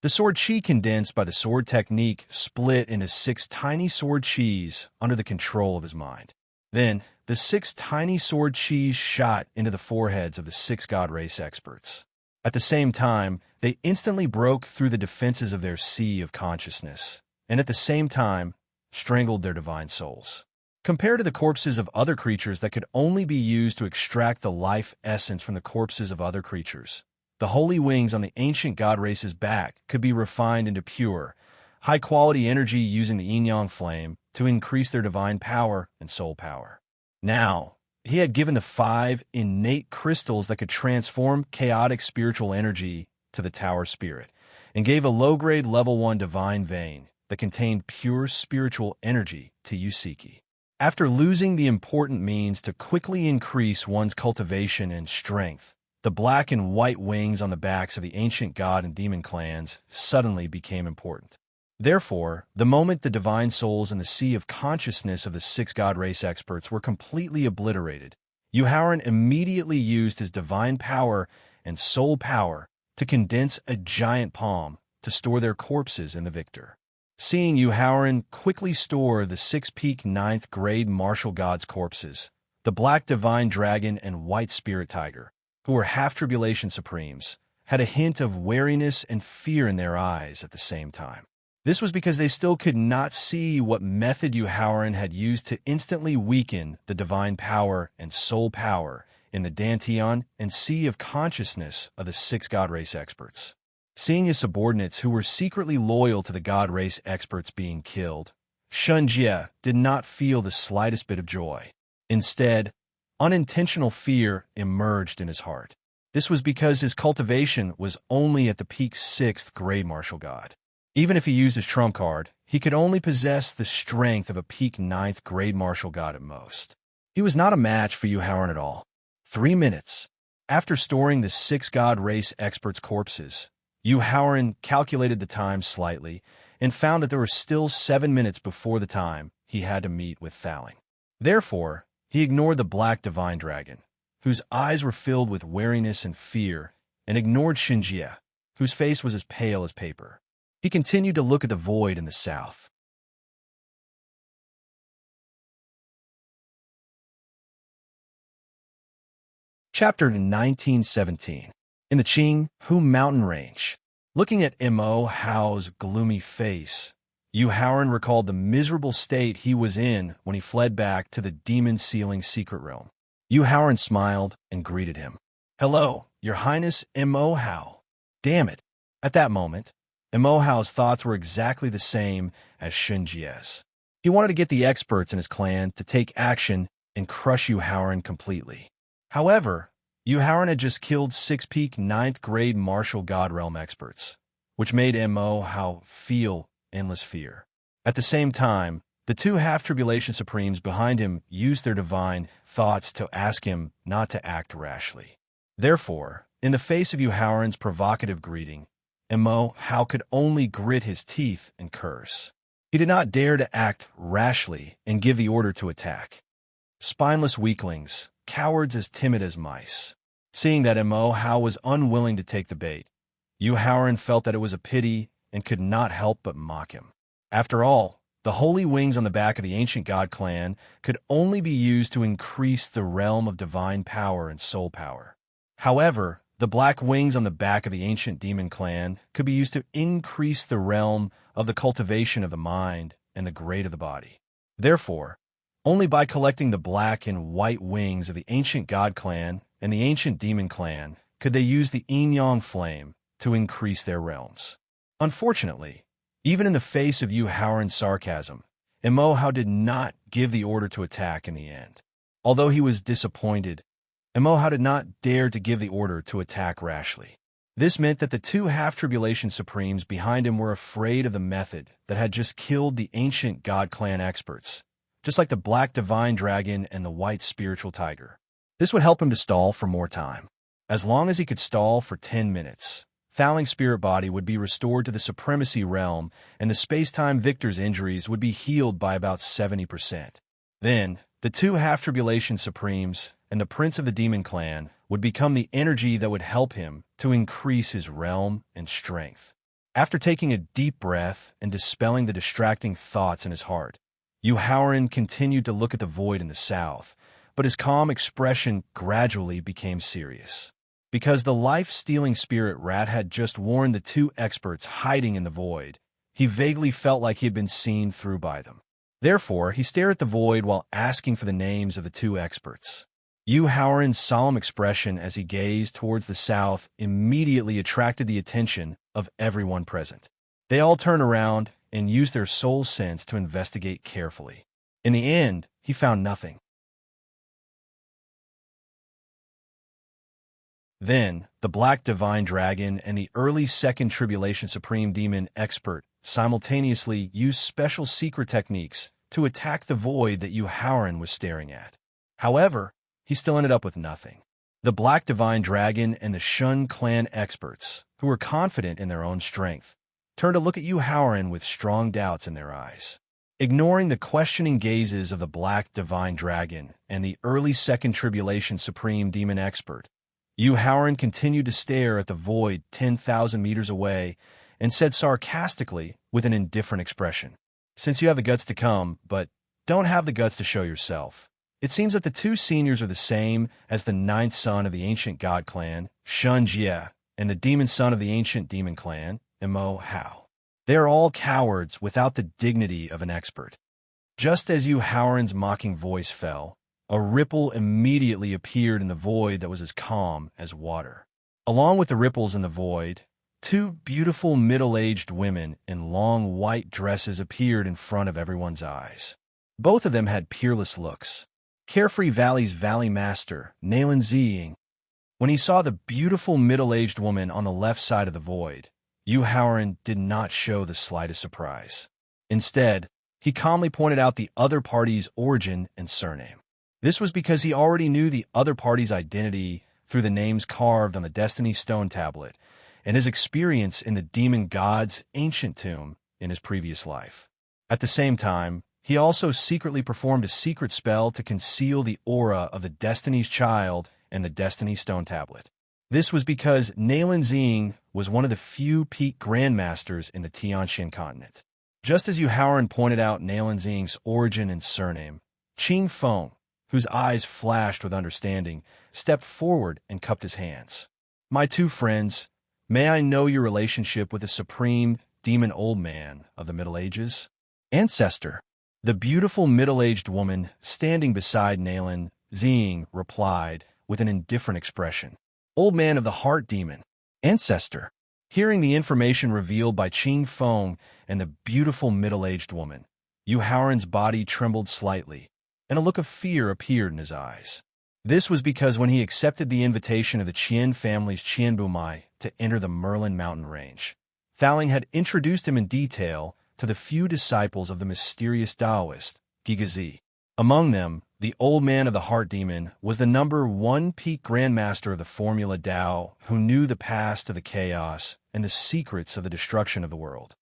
Speaker 1: The sword chi condensed by the sword technique split into 6 tiny sword chis under the control of his mind. Then, the 6 tiny sword chis shot into the foreheads of the 6-god race experts. At the same time, they instantly broke through the defenses of their sea of consciousness, and at the same time, strangled their divine souls. Compared to the corpses of other creatures that could only be used to extract the life essence from the corpses of other creatures, the holy wings on the ancient god race's back could be refined into pure, high-quality energy using the yin-yang flame to increase their divine power and soul power. Now, he had given the 5 innate crystals that could transform chaotic spiritual energy to the Tower Spirit, and gave a low-grade level 1 divine vein that contained pure spiritual energy to Yusiki. After losing the important means to quickly increase one's cultivation and strength, the black and white wings on the backs of the ancient god and demon clans suddenly became important. Therefore, the moment the divine souls in the sea of consciousness of the 6-god race experts were completely obliterated, Yuhauran immediately used his divine power and soul power to condense a giant palm to store their corpses in the victor. Seeing Yuhauran quickly store the 6 peak 9th grade martial gods' corpses, the black divine dragon and white spirit tiger, who were half-tribulation supremes, had a hint of wariness and fear in their eyes at the same time. This was because they still could not see what method Yuhauran had used to instantly weaken the divine power and soul power in the Dantian and Sea of Consciousness of the 6-god race experts. Seeing his subordinates who were secretly loyal to the god race experts being killed, Shun Jie did not feel the slightest bit of joy. Instead, unintentional fear emerged in his heart. This was because his cultivation was only at the peak 6th grade martial god. Even if he used his trump card, he could only possess the strength of a peak 9th grade martial god at most. He was not a match for Yuhauran at all. 3 minutes. After storing the 6-god race experts' corpses, Yuhauran calculated the time slightly and found that there were still 7 minutes before the time he had to meet with Thaling. Therefore, he ignored the black divine dragon, whose eyes were filled with wariness and fear, and ignored Shinjie, whose face was as pale as paper. He continued to look at the void in the south. Chapter 1917. In the Qinghu mountain range. Looking at Mo Hao's gloomy face, Yuhauran recalled the miserable state he was in when he fled back to the demon-sealing secret realm. Yuhauran smiled and greeted him. "Hello, Your Highness Mo Hao." Damn it. At that moment, Mo Hao's thoughts were exactly the same as Shinjie's. He wanted to get the experts in his clan to take action and crush Yuhauran completely. However, Yuhauran had just killed 6 peak 9th grade martial god realm experts, which made Mo Hao feel endless fear. At the same time, the 2 half-tribulation supremes behind him used their divine thoughts to ask him not to act rashly. Therefore, in the face of Yuhauran's provocative greeting, and Mo Hao could only grit his teeth and curse. He did not dare to act rashly and give the order to attack. Spineless weaklings, cowards as timid as mice. Seeing that Mo Hao was unwilling to take the bait, Yu Haoran felt that it was a pity and could not help but mock him. After all, the holy wings on the back of the ancient god clan could only be used to increase the realm of divine power and soul power. However, the black wings on the back of the ancient demon clan could be used to increase the realm of the cultivation of the mind and the grade of the body. Therefore, only by collecting the black and white wings of the ancient god clan and the ancient demon clan could they use the yin-yang flame to increase their realms. Unfortunately, even in the face of Yu Haoran's sarcasm, Mo Hao did not give the order to attack in the end. Although he was disappointed, Mo Hao did not dare to give the order to attack rashly. This meant that the two half-tribulation supremes behind him were afraid of the method that had just killed the ancient god clan experts, just like the black divine dragon and the white spiritual tiger. This would help him to stall for more time. As long as he could stall for 10 minutes, Fouling spirit body would be restored to the supremacy realm, and the space-time victor's injuries would be healed by about 70%. Then, the two half-tribulation supremes and the prince of the demon clan would become the energy that would help him to increase his realm and strength. After taking a deep breath and dispelling the distracting thoughts in his heart, Yu Haoran continued to look at the void in the south, but his calm expression gradually became serious. Because the life-stealing spirit rat had just warned the two experts hiding in the void, he vaguely felt like he had been seen through by them. Therefore, he stared at the void while asking for the names of the two experts. Yu Haoran's solemn expression as he gazed towards the south immediately attracted the attention of everyone present. They all turned around and used their soul sense to investigate carefully. In the end, he found nothing. Then, the Black Divine Dragon and the early Second Tribulation Supreme Demon Expert simultaneously used special secret techniques to attack the void that Yu Haoran was staring at. However, he still ended up with nothing. The Black Divine Dragon and the Shun Clan experts, who were confident in their own strength, turned to look at Yu Haoran with strong doubts in their eyes. Ignoring the questioning gazes of the Black Divine Dragon and the early Second Tribulation Supreme Demon Expert, Yu Haoran continued to stare at the void 10,000 meters away and said sarcastically with an indifferent expression, "Since you have the guts to come, but don't have the guts to show yourself. It seems that the two seniors are the same as the ninth son of the ancient god clan, Shun Jie, and the demon son of the ancient demon clan, Mo Hao. They are all cowards without the dignity of an expert." Just as Yu Haoran's mocking voice fell, a ripple immediately appeared in the void that was as calm as water. Along with the ripples in the void, two beautiful middle-aged women in long white dresses appeared in front of everyone's eyes. Both of them had peerless looks. Carefree Valley's Valley Master, Nalan Ziying. When he saw the beautiful middle-aged woman on the left side of the void, Yu Haoran did not show the slightest surprise. Instead, he calmly pointed out the other party's origin and surname. This was because he already knew the other party's identity through the names carved on the Destiny Stone tablet and his experience in the demon god's ancient tomb in his previous life. At the same time, he also secretly performed a secret spell to conceal the aura of the Destiny's Child and the Destiny Stone tablet. This was because Nalan Ziying was one of the few peak grandmasters in the Tianxian continent. Just as Yu Haoran pointed out Nalan Ziying's origin and surname, Qing Feng, whose eyes flashed with understanding, stepped forward and cupped his hands. "My two friends, may I know your relationship with the supreme demon old man of the Middle Ages?" "Ancestor." The beautiful middle-aged woman standing beside Nalan Ziying replied with an indifferent expression. "Old man of the heart demon." "Ancestor." Hearing the information revealed by Qing Feng and the beautiful middle-aged woman, Yu Haoran's body trembled slightly, and a look of fear appeared in his eyes. This was because when he accepted the invitation of the Qian family's Qian Bumai to enter the Merlin mountain range, Fouling had introduced him in detail to the few disciples of the mysterious Taoist, Gigazi. Among them, the old man of the heart demon, was the #1 peak grandmaster of the Formula Tao who knew the past of the chaos and the secrets of the destruction of the world.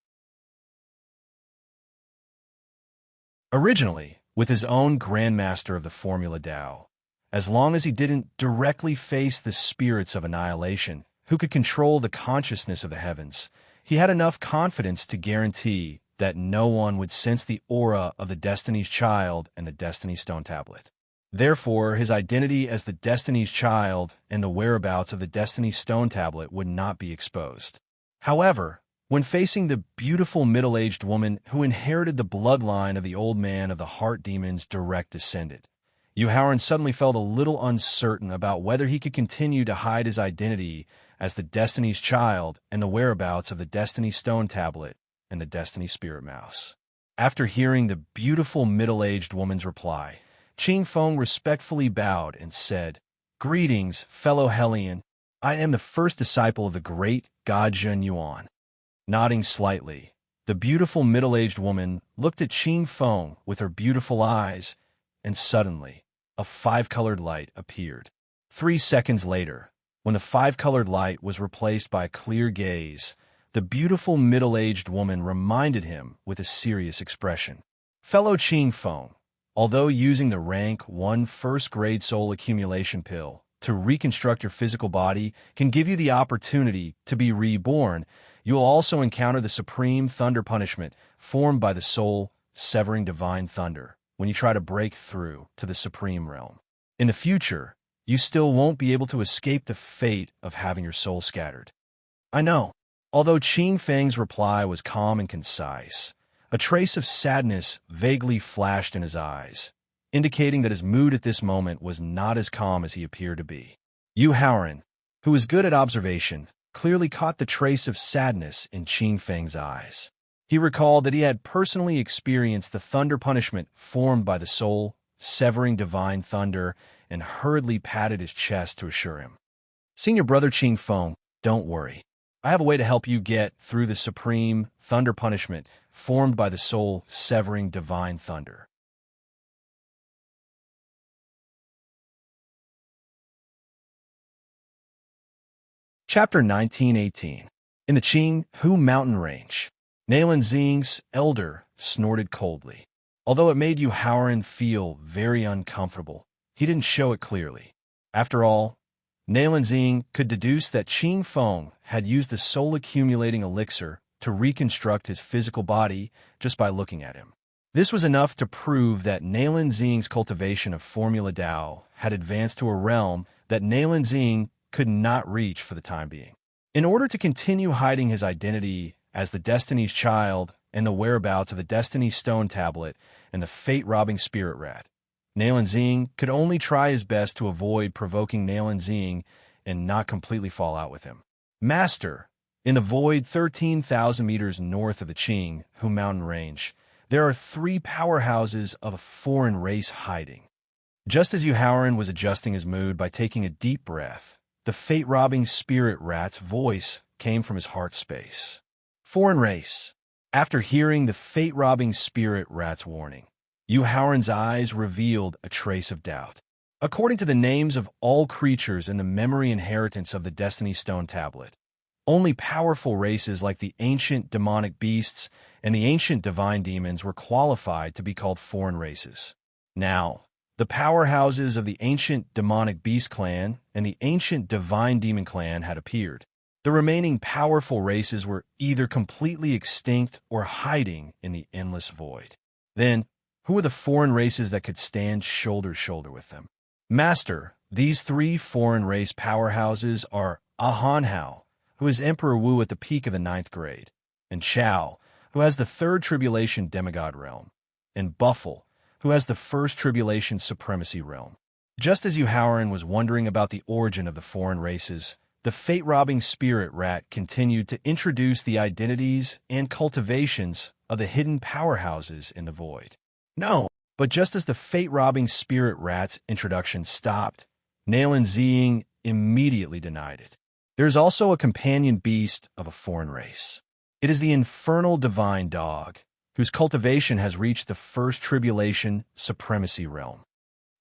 Speaker 1: Originally, with his own grandmaster of the Formula Tao, as long as he didn't directly face the spirits of annihilation, who could control the consciousness of the heavens, he had enough confidence to guarantee that no one would sense the aura of the Destiny's Child and the Destiny Stone Tablet. Therefore, his identity as the Destiny's Child and the whereabouts of the Destiny Stone Tablet would not be exposed. However, when facing the beautiful middle-aged woman who inherited the bloodline of the old man of the heart demon's direct descendant, Howard suddenly felt a little uncertain about whether he could continue to hide his identity as the Destiny's Child and the whereabouts of the Destiny Stone Tablet and the Destiny Spirit Mouse. After hearing the beautiful middle-aged woman's reply, Qing Feng respectfully bowed and said, "Greetings, fellow Hellion. I am the first disciple of the great God Zhen Yuan." Nodding slightly, the beautiful middle-aged woman looked at Qing Feng with her beautiful eyes, and suddenly, a five-colored light appeared. 3 seconds later, when the five-colored light was replaced by a clear gaze, the beautiful middle-aged woman reminded him with a serious expression, "Fellow Qing Feng, although using the rank 1 first-grade soul accumulation pill to reconstruct your physical body can give you the opportunity to be reborn, you will also encounter the supreme thunder punishment formed by the soul-severing divine thunder when you try to break through to the supreme realm. In the future, you still won't be able to escape the fate of having your soul scattered." I know. Although Qing Feng's reply was calm and concise, a trace of sadness vaguely flashed in his eyes, indicating that his mood at this moment was not as calm as he appeared to be. Howard, who was good at observation, clearly caught the trace of sadness in Qing Feng's eyes. He recalled that he had personally experienced the thunder punishment formed by the soul-severing divine thunder and hurriedly patted his chest to assure him, "Senior brother Qing Feng, don't worry. I have a way to help you get through the supreme thunder punishment formed by the soul-severing divine thunder." Chapter 1918. In the Qinghu mountain range, Naylan Xing's elder snorted coldly. Although it made Howard feel very uncomfortable, he didn't show it clearly. After all, Naylan Xing could deduce that Qing Feng had used the soul-accumulating elixir to reconstruct his physical body just by looking at him. This was enough to prove that Naylan Xing's cultivation of Formula Tao had advanced to a realm that Naylan Xing could not reach for the time being. In order to continue hiding his identity as the Destiny's Child and the whereabouts of the Destiny Stone Tablet and the fate-robbing Spirit Rat, Naylan Xing could only try his best to avoid provoking Naylan Xing and not completely fall out with him. "Master, in the void 13,000 meters north of the Qinghu mountain range, there are 3 powerhouses of a foreign race hiding." Just as Howard was adjusting his mood by taking a deep breath, the fate-robbing Spirit Rat's voice came from his heart space. "Foreign race." After hearing the fate-robbing Spirit Rat's warning, Howard's eyes revealed a trace of doubt. According to the names of all creatures in the memory inheritance of the Destiny Stone Tablet, only powerful races like the ancient demonic beasts and the ancient divine demons were qualified to be called foreign races. Now, the powerhouses of the ancient demonic beast clan and the ancient divine demon clan had appeared. The remaining powerful races were either completely extinct or hiding in the endless void. Then, who were the foreign races that could stand shoulder to shoulder with them? "Master, these 3 foreign race powerhouses are Ahanhao, who is Emperor Wu at the peak of the 9th grade, and Chao, who has the 3rd Tribulation Demigod realm, and Buffle, who has the 1st Tribulation Supremacy realm." Just as Howard was wondering about the origin of the foreign races, the fate-robbing Spirit Rat continued to introduce the identities and cultivations of the hidden powerhouses in the void. No, but just as the fate-robbing Spirit Rat's introduction stopped, Naylan Xing immediately denied it. There is also a companion beast of a foreign race. It is the infernal divine dog, whose cultivation has reached the 1st Tribulation Supremacy realm.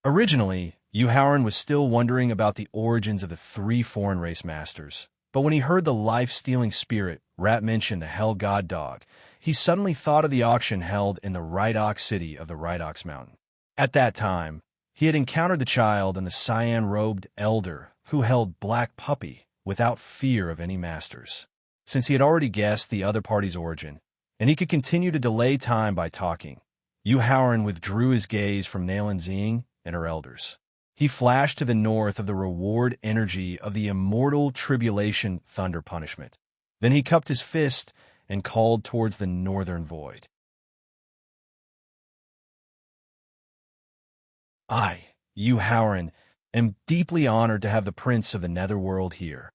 Speaker 1: Originally, Yuhauran was still wondering about the origins of the three foreign race masters, but when he heard the life-stealing spirit Rat mention the Hell God Dog, he suddenly thought of the auction held in the Rhydock city of the Rhydock's Mountain. At that time, he had encountered the child and the cyan-robed elder who held Black Puppy without fear of any masters. Since he had already guessed the other party's origin, and he could continue to delay time by talking, Yuhauran withdrew his gaze from Nalan Zing and her elders. He flashed to the north of the reward energy of the immortal tribulation thunder punishment. Then he cupped his fist and called towards the northern void. I, Yuhauran, am deeply honored to have the Prince of the Netherworld here.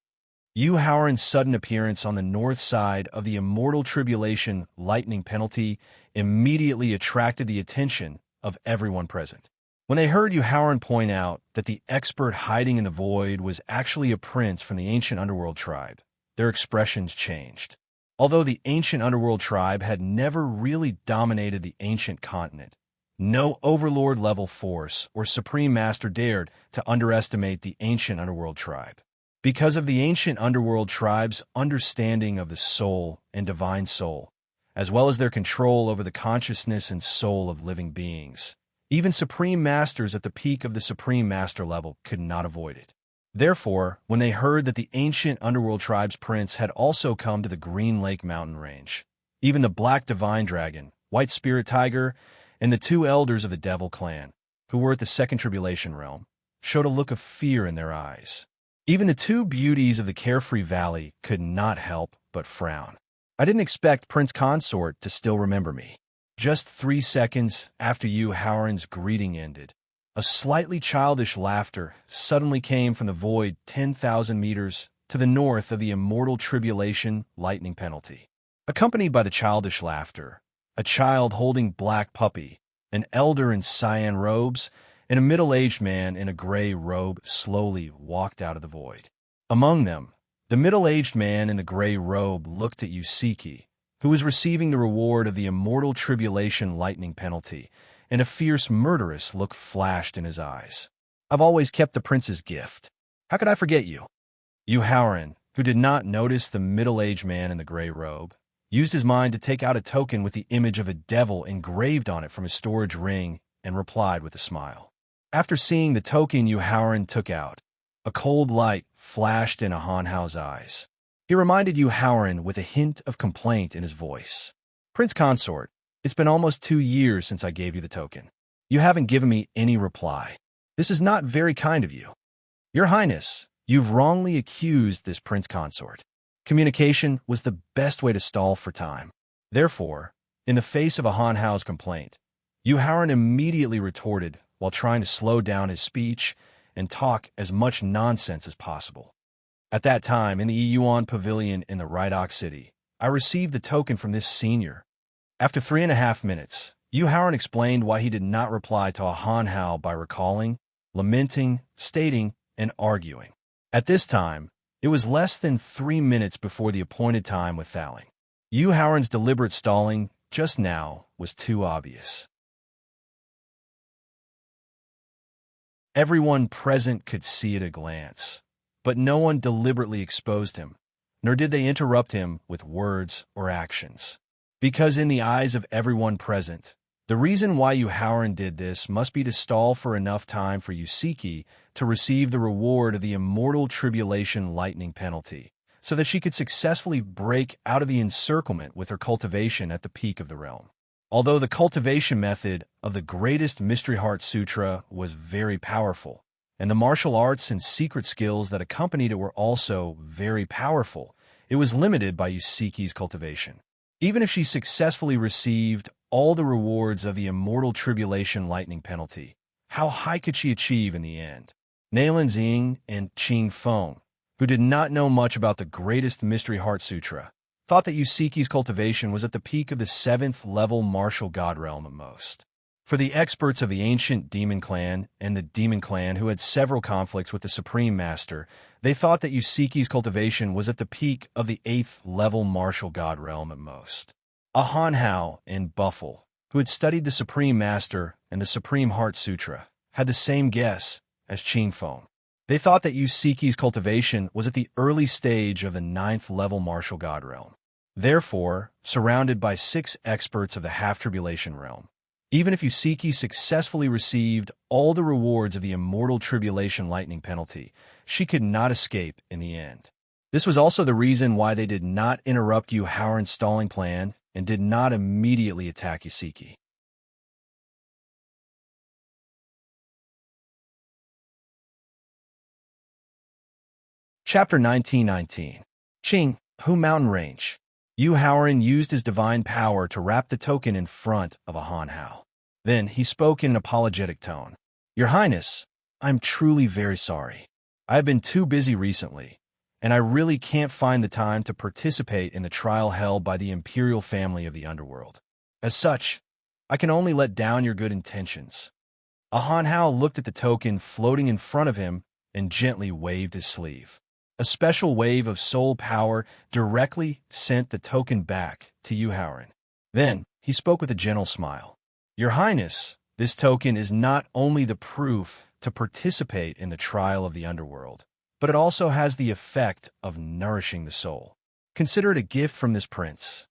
Speaker 1: Yuhauran's sudden appearance on the north side of the immortal tribulation lightning penalty immediately attracted the attention of everyone present. When they heard Yuhauran point out that the expert hiding in the void was actually a prince from the ancient underworld tribe, their expressions changed. Although the ancient underworld tribe had never really dominated the ancient continent, no overlord-level force or supreme master dared to underestimate the ancient underworld tribe. Because of the ancient underworld tribe's understanding of the soul and divine soul, as well as their control over the consciousness and soul of living beings, even supreme masters at the peak of the supreme master level could not avoid it. Therefore, when they heard that the ancient underworld tribe's prince had also come to the Green Lake mountain range, even the Black Divine Dragon, White Spirit Tiger, and the two elders of the Devil clan, who were at the Second Tribulation realm, showed a look of fear in their eyes. Even the two beauties of the Carefree Valley could not help but frown. I didn't expect Prince Consort to still remember me. Just 3 seconds after Yuhauran's greeting ended, a slightly childish laughter suddenly came from the void 10,000 meters to the north of the immortal tribulation lightning penalty. Accompanied by the childish laughter, a child holding Black Puppy, an elder in cyan robes, and a middle-aged man in a gray robe slowly walked out of the void. Among them, the middle-aged man in the gray robe looked at Yusiki, who was receiving the reward of the immortal tribulation lightning penalty, and a fierce murderous look flashed in his eyes. I've always kept the prince's gift. How could I forget you? Yuhauran, who did not notice the middle-aged man in the gray robe, used his mind to take out a token with the image of a devil engraved on it from his storage ring and replied with a smile. After seeing the token Yuhauran took out, a cold light flashed in Han Hao's eyes. He reminded Yuhauran with a hint of complaint in his voice. Prince Consort, it's been almost 2 years since I gave you the token. You haven't given me any reply. This is not very kind of you. Your Highness, you've wrongly accused this Prince Consort. Communication was the best way to stall for time. Therefore, in the face of Han Hao's complaint, Yuhauran immediately retorted while trying to slow down his speech and talk as much nonsense as possible. At that time, in the Yuan Pavilion in the Rhydock City, I received the token from this senior. After 3.5 minutes, Yuhauran explained why he did not reply to Han Hao by recalling, lamenting, stating, and arguing. At this time, it was less than 3 minutes before the appointed time with Thaling. Yuhauran's deliberate stalling just now was too obvious. Everyone present could see at a glance, but no one deliberately exposed him, nor did they interrupt him with words or actions. Because in the eyes of everyone present, the reason why Yuhauran did this must be to stall for enough time for Yusiki to receive the reward of the immortal tribulation lightning penalty, so that she could successfully break out of the encirclement with her cultivation at the peak of the realm. Although the cultivation method of the greatest Mystery Heart Sutra was very powerful, and the martial arts and secret skills that accompanied it were also very powerful, it was limited by Yusiki's cultivation. Even if she successfully received all the rewards of the immortal tribulation lightning penalty, how high could she achieve in the end? Nalan Zing and Qing Feng, who did not know much about the greatest Mystery Heart Sutra, thought that Yusiki's cultivation was at the peak of the 7th level martial god realm at most. For the experts of the ancient Demon Clan and the Demon Clan who had several conflicts with the Supreme Master, they thought that Yusiki's cultivation was at the peak of the 8th level martial god realm at most. Han Hao and Buffle, who had studied the Supreme Master and the Supreme Heart Sutra, had the same guess as Qing Feng. They thought that Yu Siki's cultivation was at the early stage of the 9th-level martial god realm. Therefore, surrounded by 6 experts of the half-tribulation realm, even if Yusiki successfully received all the rewards of the immortal tribulation lightning penalty, she could not escape in the end. This was also the reason why they did not interrupt Yu Haoran's stalling plan and did not immediately attack Yusiki. Chapter 1919. Qing, Hu Mountain Range. Yu Haoran used his divine power to wrap the token in front of a Han Hao. Then he spoke in an apologetic tone. Your Highness, I'm truly very sorry. I have been too busy recently, and I really can't find the time to participate in the trial held by the imperial family of the underworld. As such, I can only let down your good intentions. A Han Hao looked at the token floating in front of him and gently waved his sleeve. A special wave of soul power directly sent the token back to Yu Haoran. Then he spoke with a gentle smile. Your Highness, this token is not only the proof to participate in the trial of the underworld, but it also has the effect of nourishing the soul. Consider it a gift from this prince.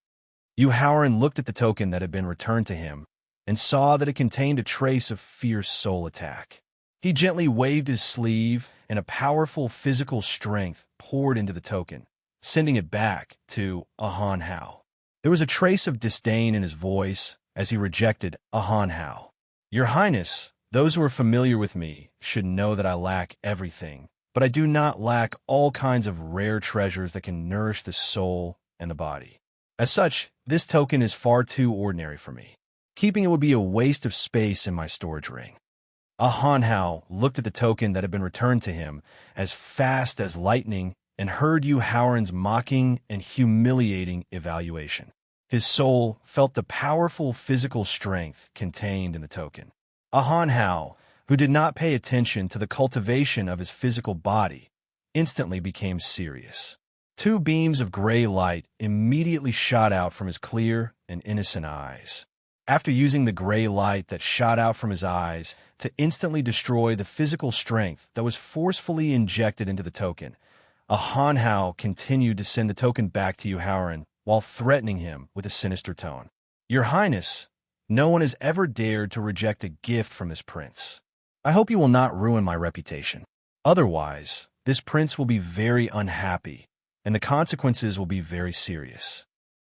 Speaker 1: Yu Haoran looked at the token that had been returned to him and saw that it contained a trace of fierce soul attack. He gently waved his sleeve, and a powerful physical strength poured into the token, sending it back to a Han Hao. There was a trace of disdain in his voice as he rejected a Han Hao. Your Highness, those who are familiar with me should know that I lack everything, but I do not lack all kinds of rare treasures that can nourish the soul and the body. As such, this token is far too ordinary for me. Keeping it would be a waste of space in my storage ring. A Han Hao looked at the token that had been returned to him as fast as lightning and heard Yu Haoran's mocking and humiliating evaluation. His soul felt the powerful physical strength contained in the token. A Han Hao, who did not pay attention to the cultivation of his physical body, instantly became serious. 2 beams of gray light immediately shot out from his clear and innocent eyes. After using the gray light that shot out from his eyes to instantly destroy the physical strength that was forcefully injected into the token, a Han Hao continued to send the token back to Yu Haoran while threatening him with a sinister tone. Your Highness, no one has ever dared to reject a gift from this prince. I hope you will not ruin my reputation. Otherwise, this prince will be very unhappy, and the consequences will be very serious.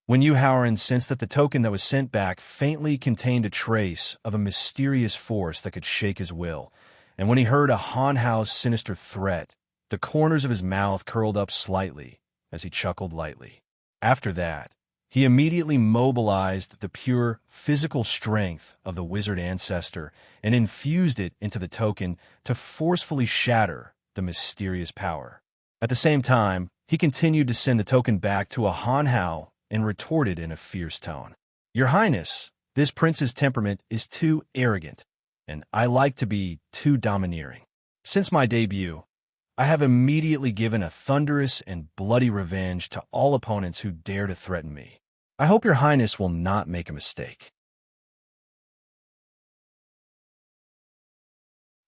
Speaker 1: When Yu Haoran sensed that the token that was sent back faintly contained a trace of a mysterious force that could shake his will, and when he heard a Han Hao's sinister threat, the corners of his mouth curled up slightly as he chuckled lightly. After that, he immediately mobilized the pure physical strength of the wizard ancestor and infused it into the token to forcefully shatter the mysterious power. At the same time, he continued to send the token back to a Han Hao and retorted in a fierce tone. Your Highness, this prince's temperament is too arrogant, and I like to be too domineering. Since my debut, I have immediately given a thunderous and bloody revenge to all opponents who dare to threaten me. I hope your Highness will not make a mistake.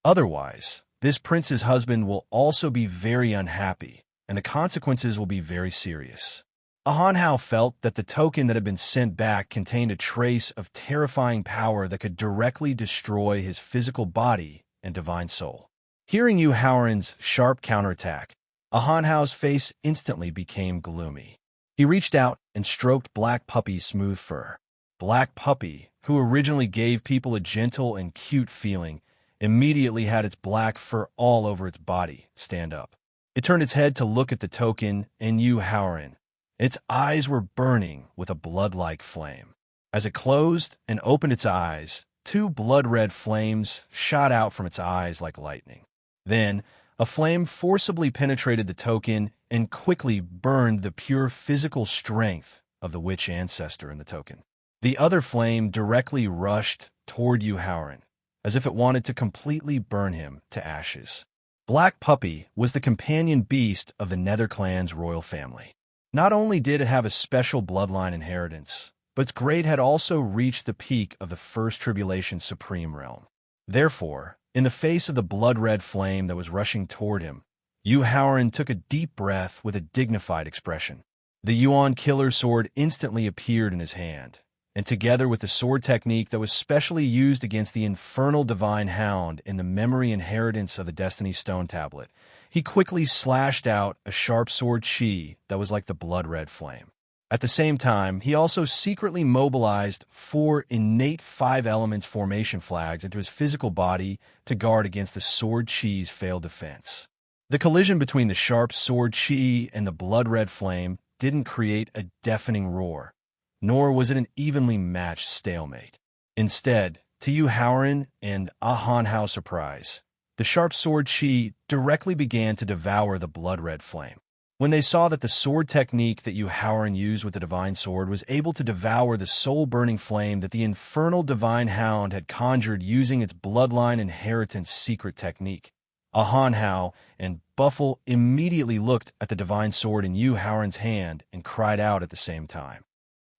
Speaker 1: Otherwise, this prince's husband will also be very unhappy, and the consequences will be very serious. A Han Hao felt that the token that had been sent back contained a trace of terrifying power that could directly destroy his physical body and divine soul. Hearing Yu Haoran's sharp counterattack, a Han Hao's face instantly became gloomy. He reached out and stroked Black Puppy's smooth fur. Black Puppy, who originally gave people a gentle and cute feeling, immediately had its black fur all over its body stand up. It turned its head to look at the token and Yu Haoran. Its eyes were burning with a blood-like flame. As it closed and opened its eyes, 2 blood-red flames shot out from its eyes like lightning. Then, a flame forcibly penetrated the token and quickly burned the pure physical strength of the witch ancestor in the token. The other flame directly rushed toward Yu Haoran, as if it wanted to completely burn him to ashes. Black Puppy was the companion beast of the Nether clan's royal family. Not only did it have a special bloodline inheritance, but its grade had also reached the peak of the First Tribulation Supreme Realm. Therefore, In the face of the blood-red flame that was rushing toward him, Yu Haoran took a deep breath with a dignified expression. The Yuan killer sword instantly appeared in his hand, and together with the sword technique that was specially used against the infernal divine hound in the memory inheritance of the Destiny Stone Tablet, he quickly slashed out a sharp sword chi that was like the blood-red flame. At the same time, he also secretly mobilized 4 innate 5 elements formation flags into his physical body to guard against the sword chi's failed defense. The collision between the sharp sword chi and the blood-red flame didn't create a deafening roar, nor was it an evenly matched stalemate. Instead, to Yu Haoran and Han Hao's surprise, the sharp sword chi directly began to devour the blood-red flame. When they saw that the sword technique that Yu Haoran used with the divine sword was able to devour the soul-burning flame that the infernal divine hound had conjured using its bloodline inheritance secret technique, Han Hao and Buffle immediately looked at the divine sword in Yu Haoran's hand and cried out at the same time.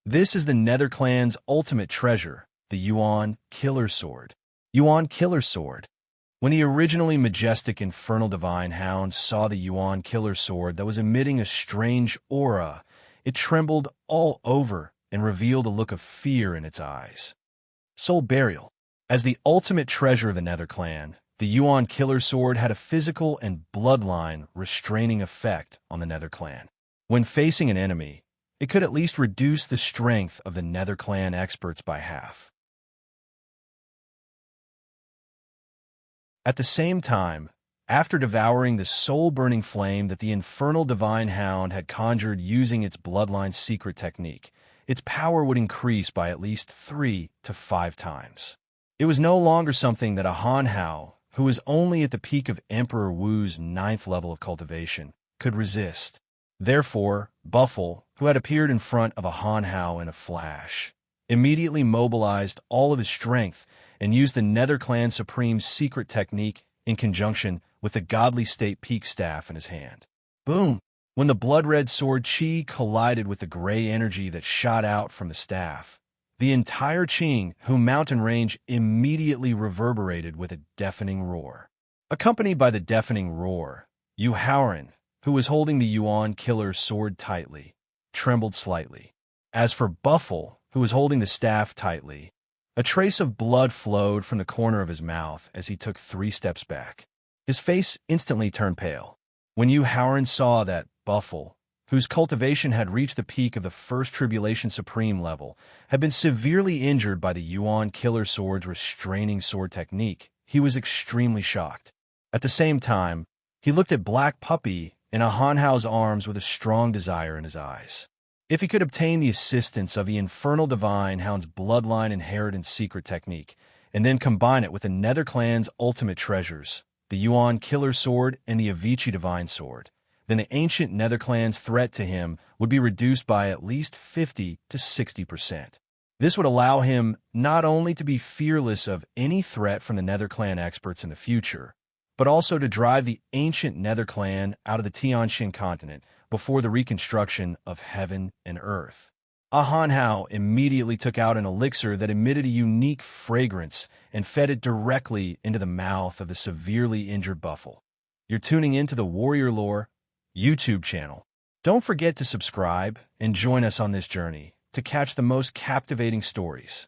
Speaker 1: This is the Nether Clan's ultimate treasure, the Yuan Killer Sword. Yuan Killer Sword. When the originally majestic infernal divine hound saw the Yuan Killer Sword that was emitting a strange aura, it trembled all over and revealed a look of fear in its eyes. Soul Burial. As the ultimate treasure of the Nether Clan, the Yuan Killer Sword had a physical and bloodline restraining effect on the Nether Clan. When facing an enemy, it could at least reduce the strength of the Nether Clan experts by half. At the same time, after devouring the soul-burning flame that the infernal divine hound had conjured using its bloodline secret technique, its power would increase by at least 3 to 5 times. It was no longer something that a Han Hao, who was only at the peak of Emperor Wu's 9th level of cultivation, could resist. Therefore, Buffle, who had appeared in front of a Han Hao in a flash, immediately mobilized all of his strength and used the Nether Clan Supreme's secret technique in conjunction with the Godly State Peak Staff in his hand. Boom! When the blood-red sword chi collided with the gray energy that shot out from the staff, the entire Qing Hu mountain range immediately reverberated with a deafening roar. Accompanied by the deafening roar, Yu Haoran, who was holding the Yuan Killer Sword tightly, trembled slightly. As for Buffle, who was holding the staff tightly, a trace of blood flowed from the corner of his mouth as he took 3 steps back. His face instantly turned pale. When Yu Haoran saw that Buffle, whose cultivation had reached the peak of the First Tribulation Supreme level, had been severely injured by the Yuan Killer Sword's restraining sword technique, he was extremely shocked. At the same time, he looked at Black Puppy in a Han Hao's arms with a strong desire in his eyes. If he could obtain the assistance of the infernal divine hound's bloodline inheritance secret technique, and then combine it with the Nether Clan's ultimate treasures, the Yuan Killer Sword and the Avicii Divine Sword, then the ancient Nether Clan's threat to him would be reduced by at least 50 to 60%. This would allow him not only to be fearless of any threat from the Nether Clan experts in the future, but also to drive the ancient Nether Clan out of the Tianxin continent before the reconstruction of heaven and earth. Han Hao immediately took out an elixir that emitted a unique fragrance and fed it directly into the mouth of the severely injured Buffle. You're tuning into the Warrior Lore YouTube channel. Don't forget to subscribe and join us on this journey to catch the most captivating stories.